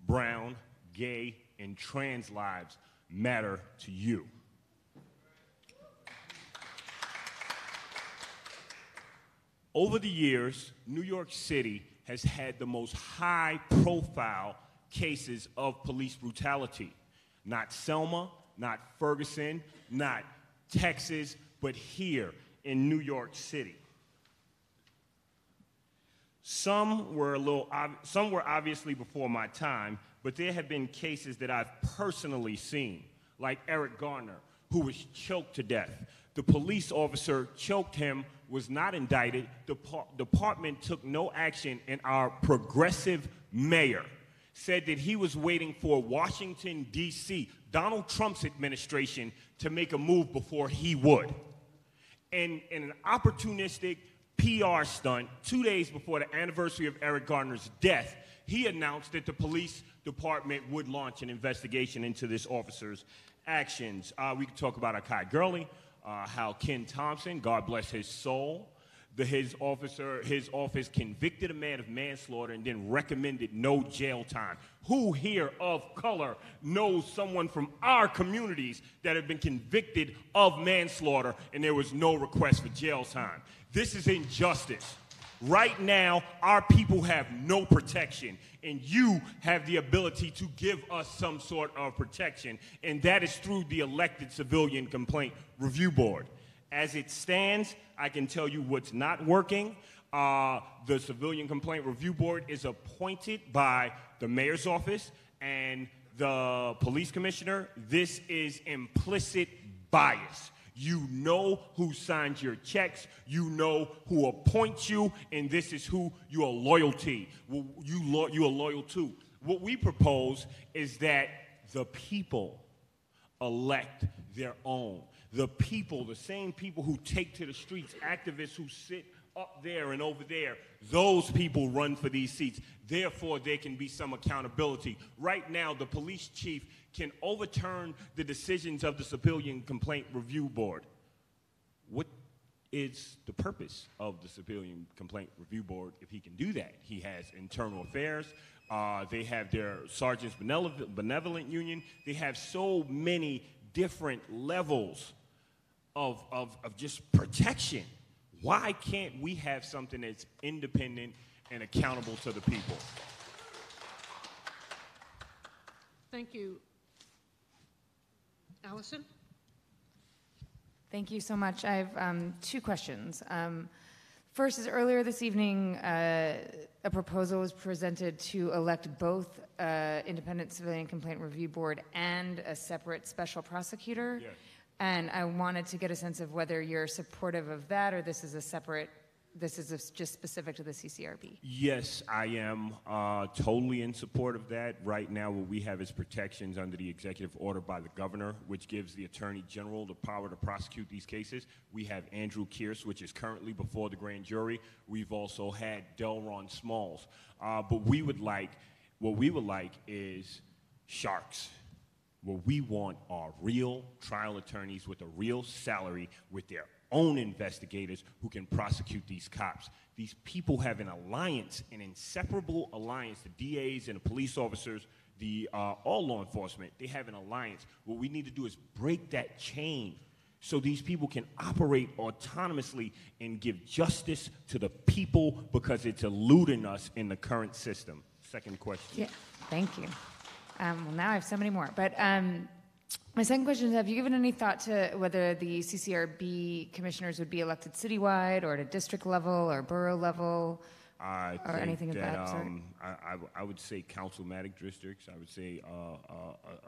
brown, gay, and trans lives matter to you. Over the years, New York City has had the most high-profile cases of police brutality. Not Selma, not Ferguson, not Texas, but here in New York City. Some were obviously before my time, but there have been cases that I've personally seen, like Eric Garner, who was choked to death, The police officer choked him, was not indicted. The department took no action, and our progressive mayor said that he was waiting for Washington, D.C., Donald Trump's administration, to make a move before he would. And in an opportunistic PR stunt, 2 days before the anniversary of Eric Garner's death, he announced that the police department would launch an investigation into this officer's actions. We could talk about Akai Gurley, how Ken Thompson, God bless his soul, his office convicted a man of manslaughter and then recommended no jail time. Who here of color knows someone from our communities that have been convicted of manslaughter and there was no request for jail time? This is injustice. Right now, our people have no protection, and you have the ability to give us some sort of protection, and that is through the elected Civilian Complaint Review Board. As it stands, I can tell you what's not working. The Civilian Complaint Review Board is appointed by the mayor's office and the police commissioner. This is implicit bias. You know who signs your checks, you know who appoints you, and this is who you are loyal to. What we propose is that the people elect their own. The people, the same people who take to the streets, activists who sit up there and over there, those people run for these seats. Therefore, there can be some accountability. Right now, the police chief can overturn the decisions of the Civilian Complaint Review Board. What is the purpose of the Civilian Complaint Review Board if he can do that? He has internal affairs. They have their Sergeants Benevolent Union. They have so many different levels of just protection. Why can't we have something that's independent and accountable to the people? Thank you. Allison? Thank you so much. I have two questions. First is earlier this evening, a proposal was presented to elect both independent Civilian Complaint Review Board and a separate special prosecutor. Yes. And I wanted to get a sense of whether you're supportive of that or this is just specific to the CCRB. Yes, I am totally in support of that. Right now, what we have is protections under the executive order by the governor, which gives the Attorney General the power to prosecute these cases. We have Andrew Kearse, which is currently before the grand jury. We've also had Delron Smalls. But what we would like is sharks. What we want are real trial attorneys with a real salary, with their own investigators who can prosecute these cops. These people have an alliance, an inseparable alliance, the DAs and the police officers, all law enforcement, they have an alliance. What we need to do is break that chain so these people can operate autonomously and give justice to the people because it's eluding us in the current system. Second question. Yeah, thank you. Well, now I have so many more. But my second question is, have you given any thought to whether the CCRB commissioners would be elected citywide or at a district level or borough level or anything of that sort? I would say councilmatic districts. I would say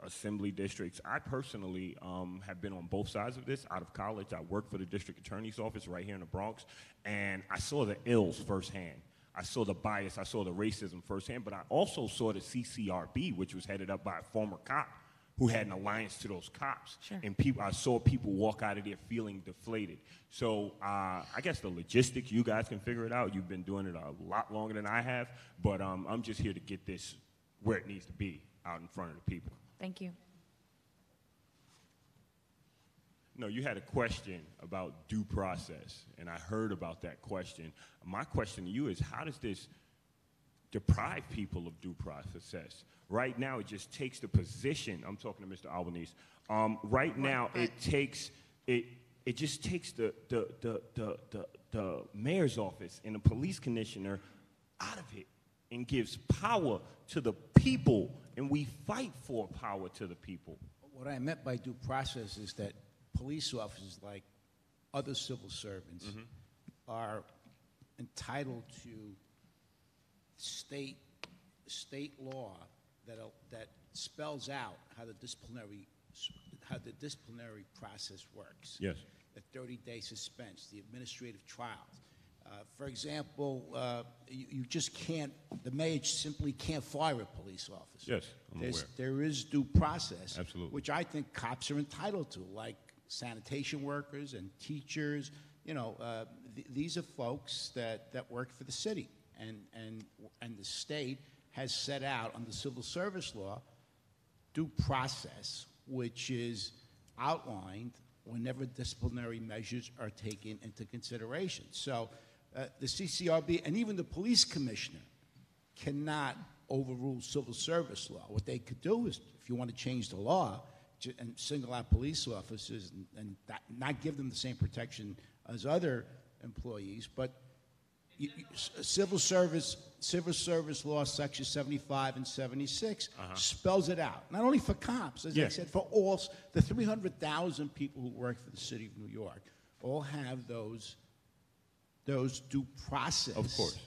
assembly districts. I personally have been on both sides of this. Out of college, I worked for the district attorney's office right here in the Bronx, and I saw the ills firsthand. I saw the bias, I saw the racism firsthand, but I also saw the CCRB, which was headed up by a former cop who had an alliance to those cops. Sure. And I saw people walk out of there feeling deflated. So I guess the logistics, you guys can figure it out. You've been doing it a lot longer than I have, but I'm just here to get this where it needs to be, out in front of the people. Thank you. No, you had a question about due process, and I heard about that question. My question to you is, how does this deprive people of due process? Right now, it just takes the position. I'm talking to Mr. Albanese. Right now, it just takes the mayor's office and the police commissioner out of it and gives power to the people, and we fight for power to the people. What I meant by due process is that police officers, like other civil servants, are entitled to state law that spells out how the disciplinary process works. Yes. the 30-day suspense, the administrative trials. For example, you just can't, the mayor simply can't fire a police officer. Yes, I'm aware. There is due process, Absolutely. which I think cops are entitled to, like sanitation workers and teachers. You know, these are folks that work for the city, and the state has set out under civil service law due process, which is outlined whenever disciplinary measures are taken into consideration. So the CCRB and even the police commissioner cannot overrule civil service law. What they could do is, if you want to change the law and single out police officers and not give them the same protection as other employees, but civil service law section 75 and 76 spells it out, not only for cops, as I said, for all the 300,000 people who work for the city of New York, all have those due process. Of course.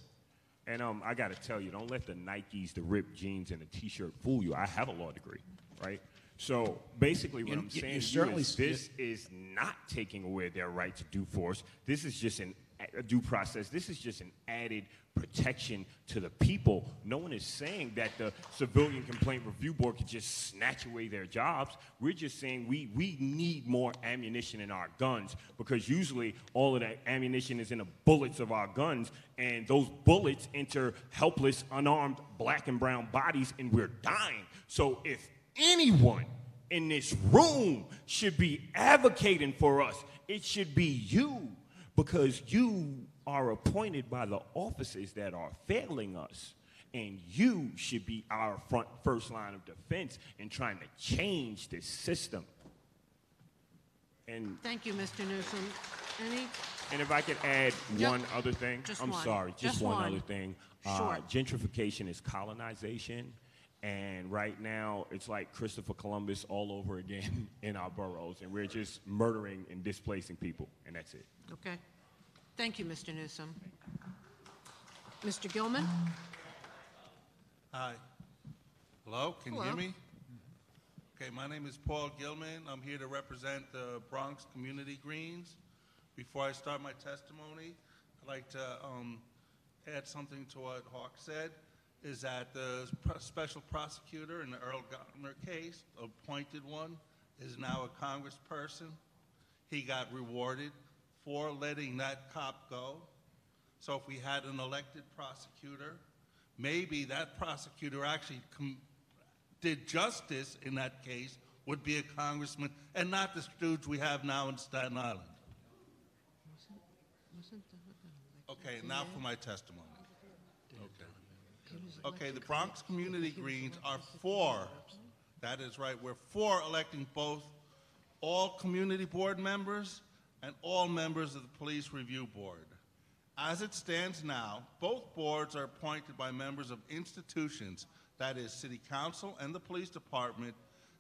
And I got to tell you, don't let the Nikes, the ripped jeans, and the T-shirt fool you. I have a law degree, right? So basically what I'm saying is this is not taking away their right to due force. This is just a due process. This is just an added protection to the people. No one is saying that the Civilian Complaint Review Board could just snatch away their jobs. We're just saying we need more ammunition in our guns, because usually all of that ammunition is in the bullets of our guns, and those bullets enter helpless, unarmed black and brown bodies, and we're dying. So if anyone in this room should be advocating for us, it should be you, because you are appointed by the officers that are failing us, and you should be our first line of defense in trying to change this system. And thank you, Mr. Newsom. and if I could add one other thing, I'm sorry, just one other thing. Sure. Gentrification is colonization. And right now, it's like Christopher Columbus all over again in our boroughs, and we're just murdering and displacing people, and that's it. Okay. Thank you, Mr. Newsom. Mr. Gilman? Hi. Hello, can you hear Hello. me? Okay, my name is Paul Gilman. I'm here to represent the Bronx Community Greens. Before I start my testimony, I'd like to add something to what Hawk said, is that the special prosecutor in the Earl Gardner case, appointed one, is now a congressperson. He got rewarded for letting that cop go. So if we had an elected prosecutor, maybe that prosecutor actually did justice in that case, would be a congressman, and not the stooge we have now in Staten Island. Okay, now for my testimony. Okay, the Bronx Community Greens are for, that is right, we're for electing both all community board members and all members of the Police Review Board. As it stands now, both boards are appointed by members of institutions, that is City Council and the Police Department,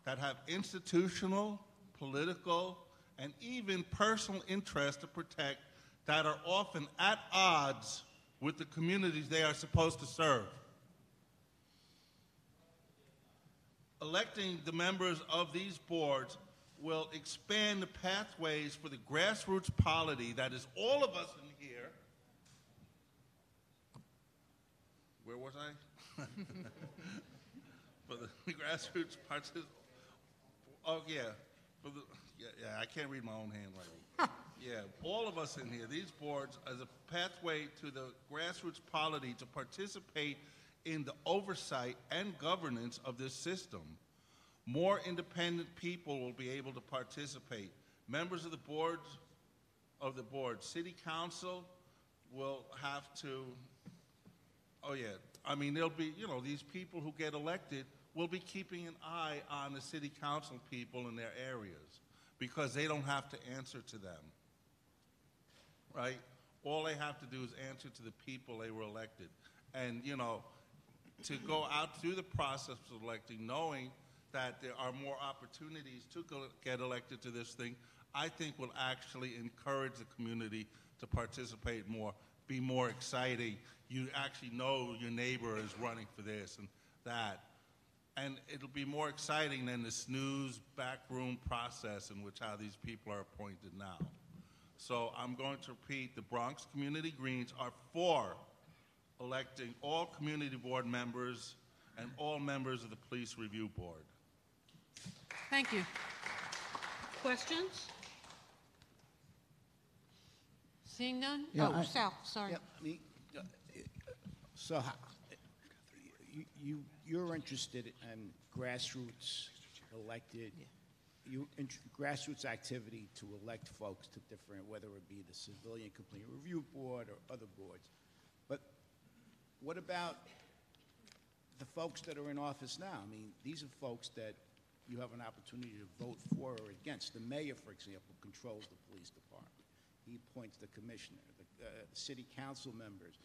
that have institutional, political, and even personal interests to protect that are often at odds with the communities they are supposed to serve. Electing the members of these boards will expand the pathways for the grassroots polity that is all of us in here. Where was I? For the grassroots participants. Oh, yeah. Yeah, I can't read my own handwriting. Yeah, all of us in here, these boards, as a pathway to the grassroots polity to participate in the oversight and governance of this system. More independent people will be able to participate. Members of the board, City Council will have to, oh yeah, I mean, there'll be, you know, these people who get elected will be keeping an eye on the City Council people in their areas because they don't have to answer to them, right? All they have to do is answer to the people they were elected. And, you know, to go out through the process of electing, knowing that there are more opportunities to get elected to this thing, I think will actually encourage the community to participate more, be more exciting. You actually know your neighbor is running for this and that. And it'll be more exciting than the snooze backroom process in which how these people are appointed now. So I'm going to repeat, the Bronx Community Greens are for electing all community board members and all members of the Police Review Board. Thank you. Questions? Seeing none? Yeah, Oh, Sal, sorry. Yeah, so you're interested in grassroots elected, grassroots activity to elect folks to different, whether it be the Civilian Complaint Review Board or other boards. But what about the folks that are in office now? I mean, these are folks that you have an opportunity to vote for or against. The mayor, for example, controls the police department. He appoints the commissioner, the city council members.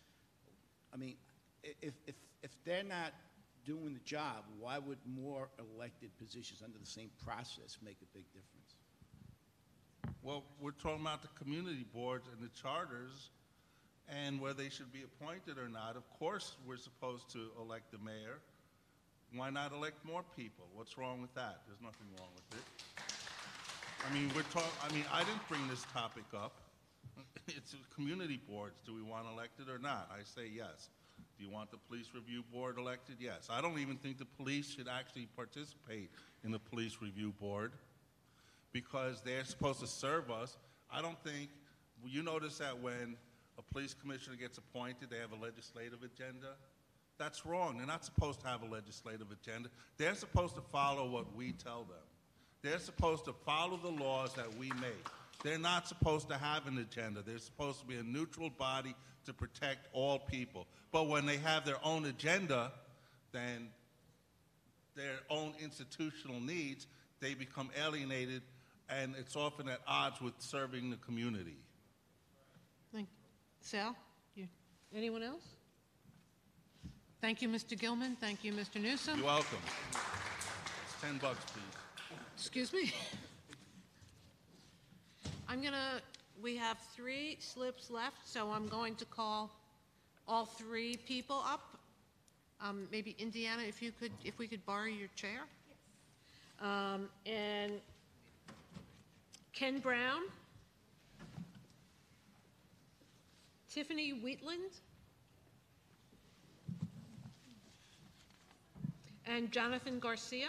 I mean, if they're not doing the job, why would more elected positions under the same process make a big difference? Well, we're talking about the community boards and the charters and whether they should be appointed or not. Of course, we're supposed to elect the mayor. Why not elect more people? What's wrong with that? There's nothing wrong with it. I mean, I didn't bring this topic up. It's community boards. Do we want elected or not? I say yes. Do you want the police review board elected? Yes. I don't even think the police should actually participate in the police review board because they're supposed to serve us. I don't think, you notice that when a police commissioner gets appointed, they have a legislative agenda? That's wrong. They're not supposed to have a legislative agenda. They're supposed to follow what we tell them. They're supposed to follow the laws that we make. They're not supposed to have an agenda. They're supposed to be a neutral body to protect all people. But when they have their own agenda, then their own institutional needs, they become alienated, and it's often at odds with serving the community. Thank you. Sal, anyone else? Thank you, Mr. Gilman. Thank you, Mr. Newsom. You're welcome. It's $10, please. Excuse me. We have 3 slips left, so I'm going to call all 3 people up. Maybe Indiana, if we could borrow your chair. Yes. And Ken Brown, Tiffany Wheatland, and Jonathan Garcia.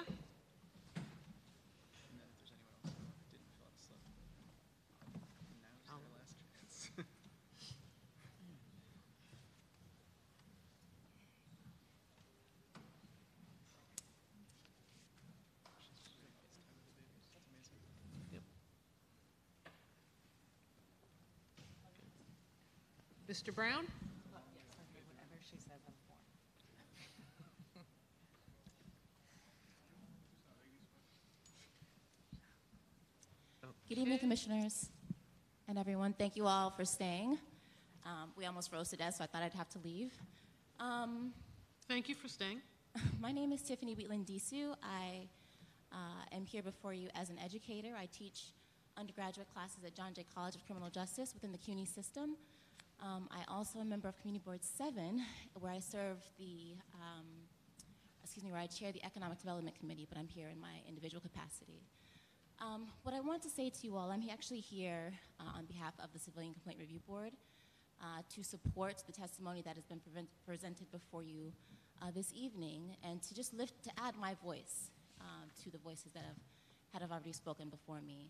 Mr. Brown? Whatever she says on the form. Good evening, commissioners and everyone. Thank you all for staying. We almost rose to death, so I thought I'd have to leave. Thank you for staying. My name is Tiffany Wheatland Disu. I am here before you as an educator. I teach undergraduate classes at John Jay College of Criminal Justice within the CUNY system. I also am a member of Community Board 7, where I serve where I chair the Economic Development Committee, but I'm here in my individual capacity. What I want to say to you all, I'm actually here on behalf of the Civilian Complaint Review Board to support the testimony that has been presented before you this evening, and to just to add my voice to the voices that have already spoken before me,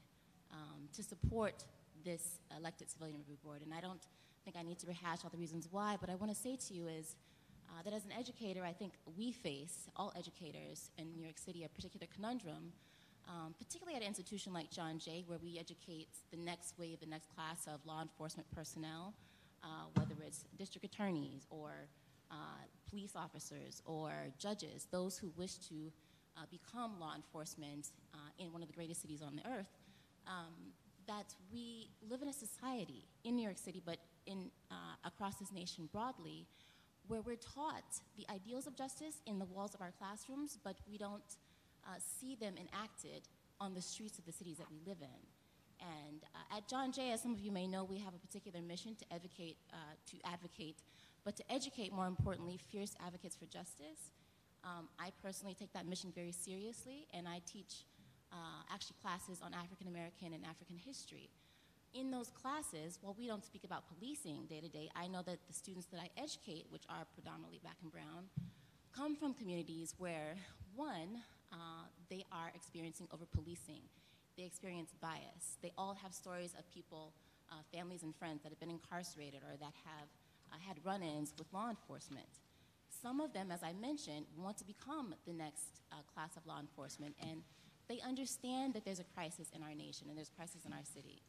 to support this elected Civilian Review Board. And I don't think I need to rehash all the reasons why, but I want to say to you is that as an educator, I think we face, all educators in New York City, a particular conundrum, particularly at an institution like John Jay, where we educate the next wave, the next class of law enforcement personnel, whether it's district attorneys or police officers or judges, those who wish to become law enforcement in one of the greatest cities on the earth, that we live in a society in New York City, but across this nation broadly, where we're taught the ideals of justice in the walls of our classrooms, but we don't see them enacted on the streets of the cities that we live in. And at John Jay, as some of you may know, we have a particular mission to advocate, but to educate, more importantly, fierce advocates for justice. I personally take that mission very seriously, and I teach actually classes on African American and African history. In those classes, while we don't speak about policing day to day, I know that the students that I educate, which are predominantly black and brown, come from communities where, one, they are experiencing over-policing. They experience bias. They all have stories of people, families and friends that have been incarcerated or that have had run-ins with law enforcement. Some of them, as I mentioned, want to become the next class of law enforcement, and they understand that there's a crisis in our nation and there's a crisis in our city.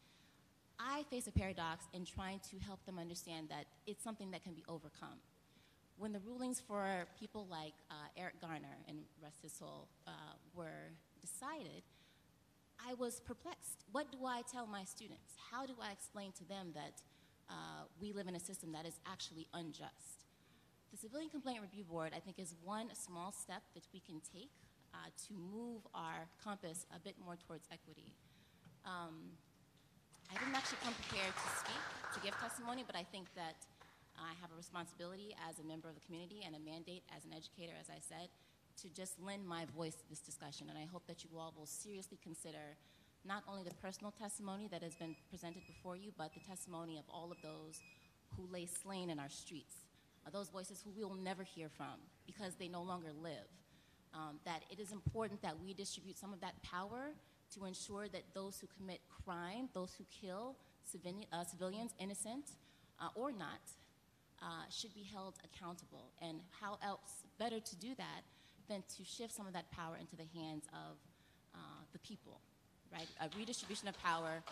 I face a paradox in trying to help them understand that it's something that can be overcome. When the rulings for people like Eric Garner, and rest his soul, were decided, I was perplexed. What do I tell my students? How do I explain to them that we live in a system that is actually unjust? The Civilian Complaint Review Board, I think, is one small step that we can take to move our compass a bit more towards equity. I didn't actually come prepared to speak, to give testimony, but I think that I have a responsibility as a member of the community and a mandate as an educator, as I said, to just lend my voice to this discussion. And I hope that you all will seriously consider not only the personal testimony that has been presented before you, but the testimony of all of those who lay slain in our streets, those voices who we will never hear from because they no longer live. That it is important that we distribute some of that power to ensure that those who commit crime, those who kill civilians, innocent or not, should be held accountable. And how else better to do that than to shift some of that power into the hands of the people, right? A redistribution of power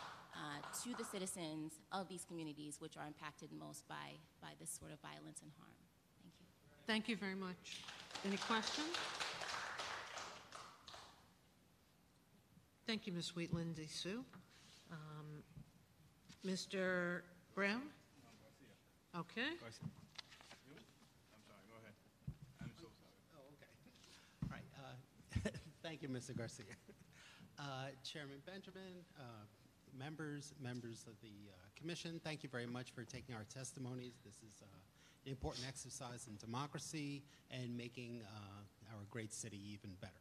to the citizens of these communities which are impacted most by this sort of violence and harm. Thank you. Thank you very much. Any questions? Thank you, Ms. Wheatland Sue. Mr. Brown? Okay. I'm sorry, go ahead. I'm so sorry. Oh, okay. All right. Thank you, Mr. Garcia. Chairman Benjamin, members of the commission, thank you very much for taking our testimonies. This is an important exercise in democracy and making our great city even better.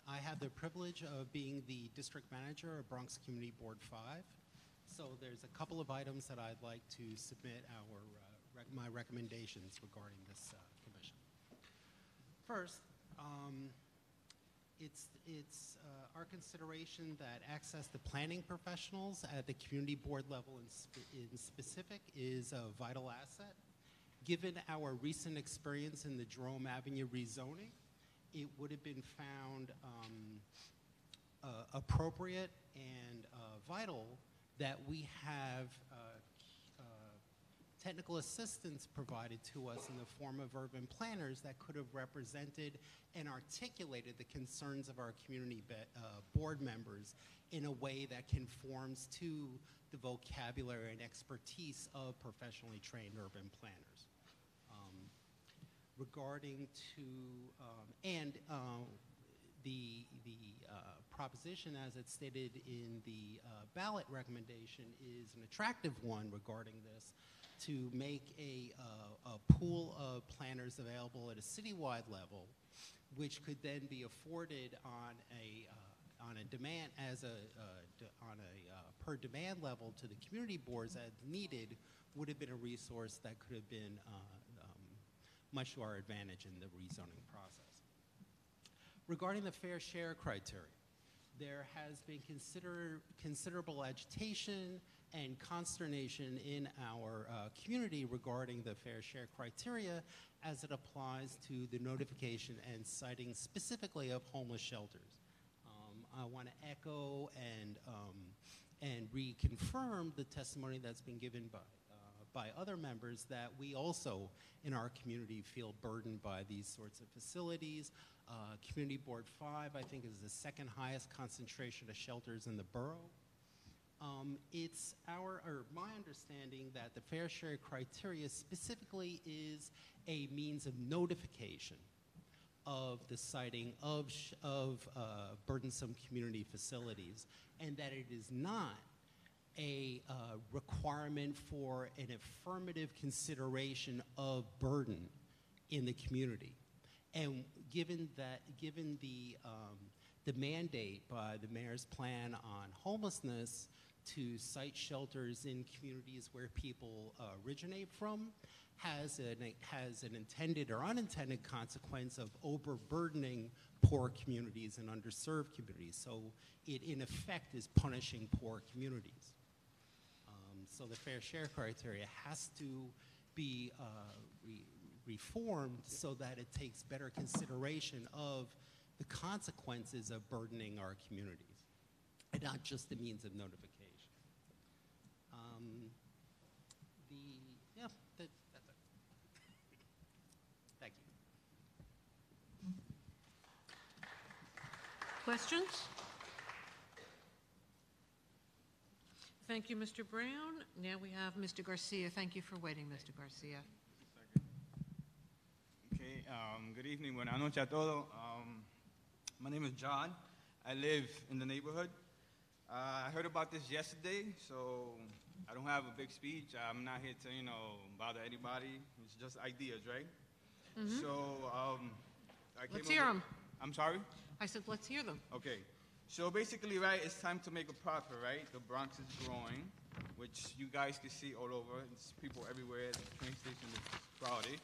I have the privilege of being the district manager of Bronx Community Board 5. So there's a couple of items that I'd like to submit my recommendations regarding this commission. First, it's our consideration that access to planning professionals at the community board level in specific is a vital asset. Given our recent experience in the Jerome Avenue rezoning, it would have been found appropriate and vital that we have technical assistance provided to us in the form of urban planners that could have represented and articulated the concerns of our community board members in a way that conforms to the vocabulary and expertise of professionally trained urban planners. Regarding to, the proposition as it's stated in the ballot recommendation is an attractive one regarding this, to make a pool of planners available at a citywide level, which could then be afforded on a demand on a per demand level to the community boards as needed, would have been a resource that could have been much to our advantage in the rezoning process. Regarding the fair share criteria, there has been considerable agitation and consternation in our community regarding the fair share criteria as it applies to the notification and citing specifically of homeless shelters. I want to echo and reconfirm the testimony that's been given by other members that we also in our community feel burdened by these sorts of facilities. Community Board 5, I think, is the second highest concentration of shelters in the borough. It's my understanding that the fair share criteria specifically is a means of notification of the citing of burdensome community facilities, and that it is not a requirement for an affirmative consideration of burden in the community. And given the the mandate by the mayor's plan on homelessness to site shelters in communities where people originate from has an intended or unintended consequence of overburdening poor communities and underserved communities. So it, in effect, is punishing poor communities. So the fair share criteria has to be reformed so that it takes better consideration of the consequences of burdening our communities, and not just the means of notification. That's it. Thank you. Questions? Thank you, Mr. Brown. Now we have Mr. Garcia. Thank you for waiting, Mr. Garcia. Okay, good evening, buenas noches a todos. My name is John. I live in the neighborhood. I heard about this yesterday, so I don't have a big speech. I'm not here to, bother anybody. It's just ideas, right? Mhm. So, Let's hear them. I'm sorry? I said, let's hear them. Okay. So basically, right, it's time to make a profit, right? The Bronx is growing, which you guys can see all over. It's people everywhere. The train station is crowded.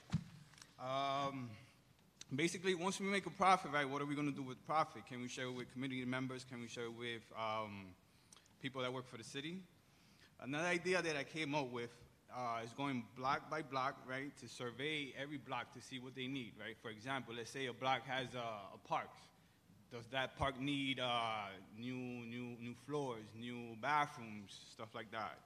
Basically, once we make a profit, right, what are we going to do with profit? Can we share it with community members? Can we share it with people that work for the city? Another idea that I came up with is going block by block, right, to survey every block to see what they need, right? For example, let's say a block has a park. Does that park need new floors, new bathrooms, stuff like that?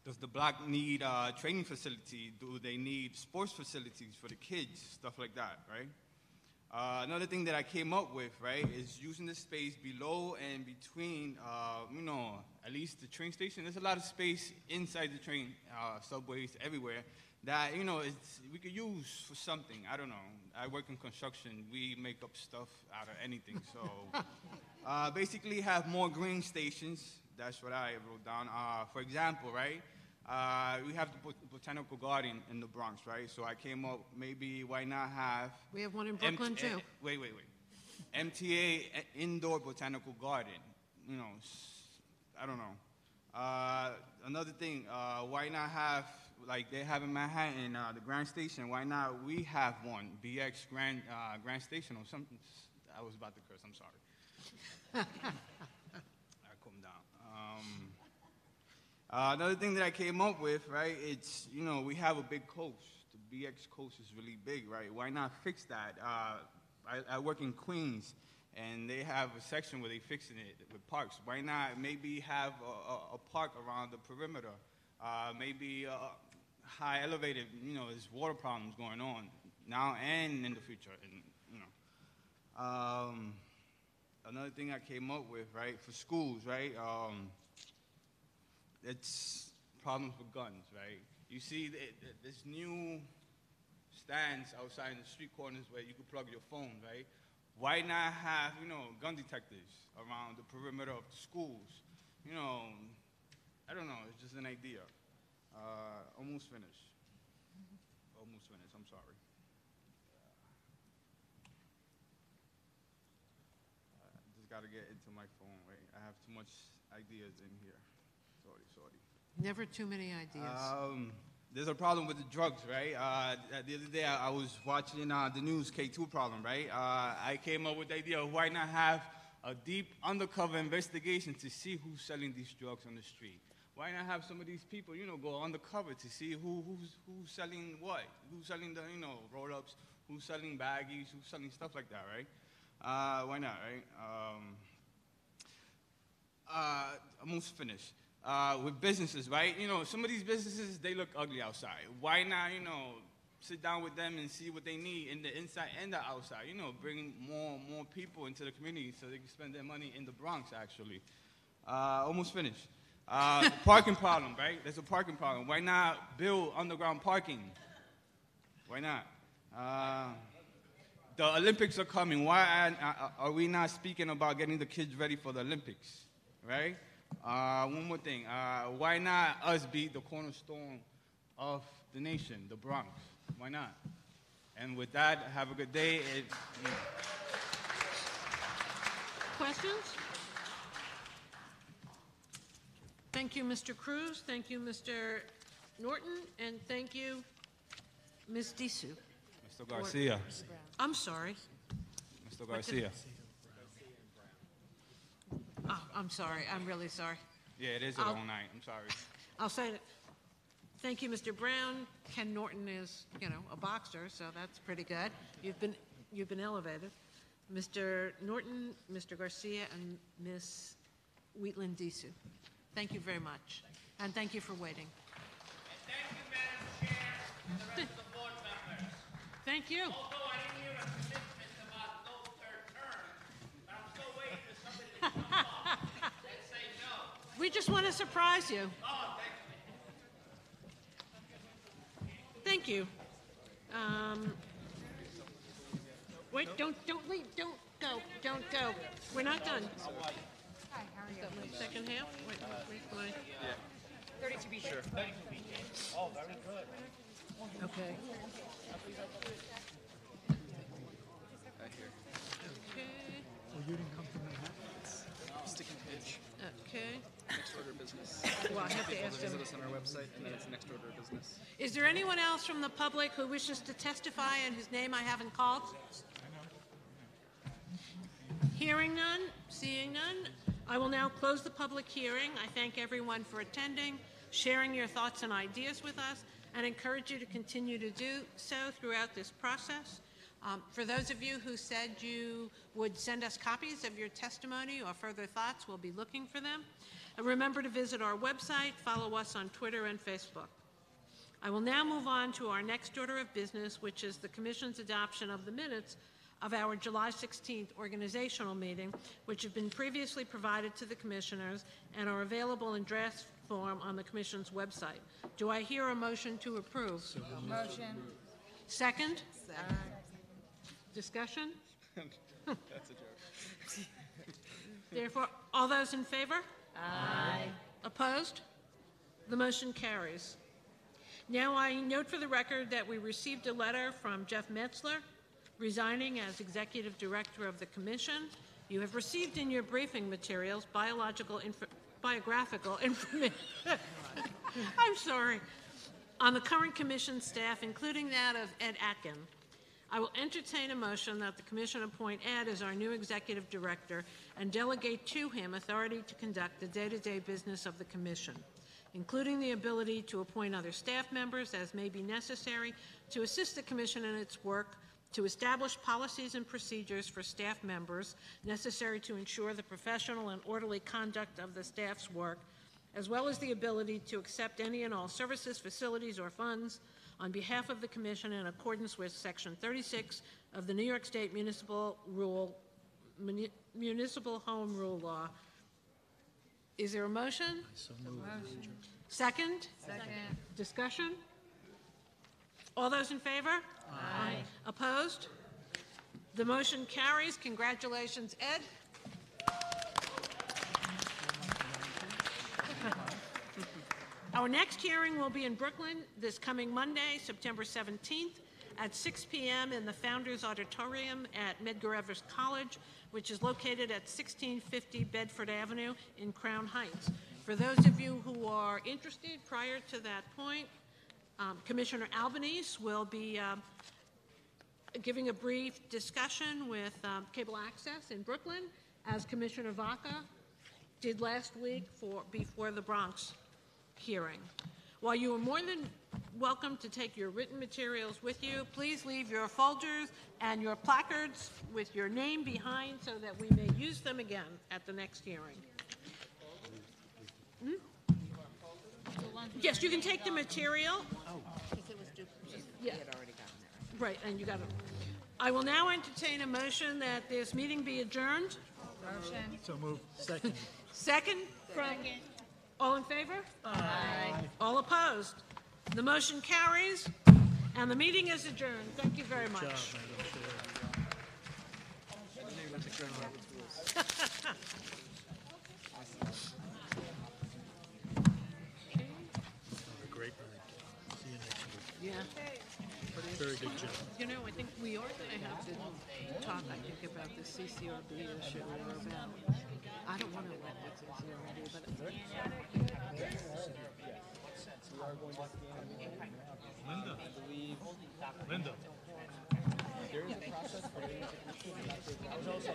Does the block need a training facility? Do they need sports facilities for the kids, stuff like that, right? Another thing that I came up with, right, is using the space below and between, at least the train station. There's a lot of space inside the train, subways, everywhere, that, we could use for something. I don't know. I work in construction. We make up stuff out of anything. So basically have more green stations. That's what I wrote down. For example, right, we have the Botanical Garden in the Bronx, right? So I came up, maybe why not have... We have one in Brooklyn, too. Wait. MTA Indoor Botanical Garden. I don't know. Another thing, why not have, like they have in Manhattan, the Grand Station, why not we have one, BX Grand Station or something? I was about to curse, I'm sorry. Calm down. Another thing that I came up with, right, it's, we have a big coast. The BX coast is really big, right? Why not fix that? I work in Queens, and they have a section where they're fixing it with parks. Why not maybe have a park around the perimeter? Maybe high elevated, there's water problems going on now and in the future. And, another thing I came up with, right, for schools, right, it's problems with guns, right? You see this new stands outside in the street corners where you can plug your phone, right? Why not have, gun detectives around the perimeter of the schools? I don't know, it's just an idea. Almost finished. Almost finished, I'm sorry. Just gotta get into my phone, right? I have too much ideas in here. Sorry. Never too many ideas. There's a problem with the drugs, right? The other day I was watching the news, K2 problem, right? I came up with the idea of why not have a deep undercover investigation to see who's selling these drugs on the street. Why not have some of these people, go undercover to see who's selling what? Who's selling the, roll-ups? Who's selling baggies? Who's selling stuff like that, right? Why not, right? Almost finished. With businesses, right? Some of these businesses, they look ugly outside. Why not, sit down with them and see what they need in the inside and the outside? Bring more people into the community so they can spend their money in the Bronx, actually. Almost finished. The parking problem, right? There's a parking problem. Why not build underground parking? Why not? The Olympics are coming. Why are we not speaking about getting the kids ready for the Olympics, right? One more thing. Why not us be the cornerstone of the nation, the Bronx? Why not? And with that, have a good day. Questions? Thank you, Mr. Cruz. Thank you, Mr. Norton. And thank you, Ms. Disu. Mr. Garcia. I'm sorry. Mr. Garcia. Oh, I'm sorry. I'm really sorry. Yeah, it is a long night. I'm sorry. I'll say it. Thank you, Mr. Brown. Ken Norton is, a boxer, so that's pretty good. You've been elevated. Mr. Norton, Mr. Garcia, and Ms. Wheatland Disu. Thank you very much. And thank you for waiting. Thank you, Madam Chair, and the rest of the board members. Thank you. Although I didn't hear a commitment about no third term, but I'm still waiting for somebody to come up and say no. We just want to surprise you. Oh, Thank you. Wait, don't leave, don't go. We're not done. Hi, how are you? Is that my second half? Wait, where's my? 32B. Sure. Oh, very good. Okay. Well, you didn't come from Manhattan. Sticking page. Okay. Next order of business. Well, I have to ask Visit them. us on our website, and then it's next order of business. Is there anyone else from the public who wishes to testify and whose name I haven't called? Hearing none, seeing none, I will now close the public hearing. I thank everyone for attending, sharing your thoughts and ideas with us, and encourage you to continue to do so throughout this process. For those of you who said you would send us copies of your testimony or further thoughts, we'll be looking for them. And remember to visit our website, follow us on Twitter and Facebook. I will now move on to our next order of business, which is the Commission's adoption of the minutes of our July 16th organizational meeting, which have been previously provided to the Commissioners and are available in draft form on the Commission's website. Do I hear a motion to approve? Motion. Second? Discussion? That's a joke. Therefore, all those in favor? Aye. Opposed? The motion carries. Now I note for the record that we received a letter from Jeff Metzler resigning as Executive Director of the Commission. You have received in your briefing materials biographical information. I'm sorry. On the current Commission staff, including that of Ed Atkin. I will entertain a motion that the Commission appoint Ed as our new Executive Director and delegate to him authority to conduct the day-to-day business of the Commission, including the ability to appoint other staff members as may be necessary to assist the Commission in its work, to establish policies and procedures for staff members necessary to ensure the professional and orderly conduct of the staff's work, as well as the ability to accept any and all services, facilities, or funds on behalf of the Commission in accordance with Section 36 of the New York State Municipal Home Rule Law. Is there a motion? Motion. Second? Second. Discussion? All those in favor? Aye. Opposed? The motion carries. Congratulations, Ed. Our next hearing will be in Brooklyn this coming Monday, September 17th at 6 p.m. in the Founders Auditorium at Medgar Evers College, which is located at 1650 Bedford Avenue in Crown Heights. For those of you who are interested, prior to that point, Commissioner Albanese will be giving a brief discussion with Cable Access in Brooklyn, as Commissioner Vaca did last week before the Bronx hearing. While you are more than welcome to take your written materials with you, please leave your folders and your placards with your name behind so that we may use them again at the next hearing. Yes, you can take the material. Yeah. Right, and you got it. I will now entertain a motion that this meeting be adjourned. Motion. So moved. Second. Second from, all in favor? Aye. All opposed? The motion carries, and the meeting is adjourned. Thank you very much. Good job, Madam Chair. Have a great night. See you next week. Yeah. Very good job. You know, I think we are going to have to talk, I think, about the CCRB issue or about, I don't want to work with CCRB, but Linda. There is a process for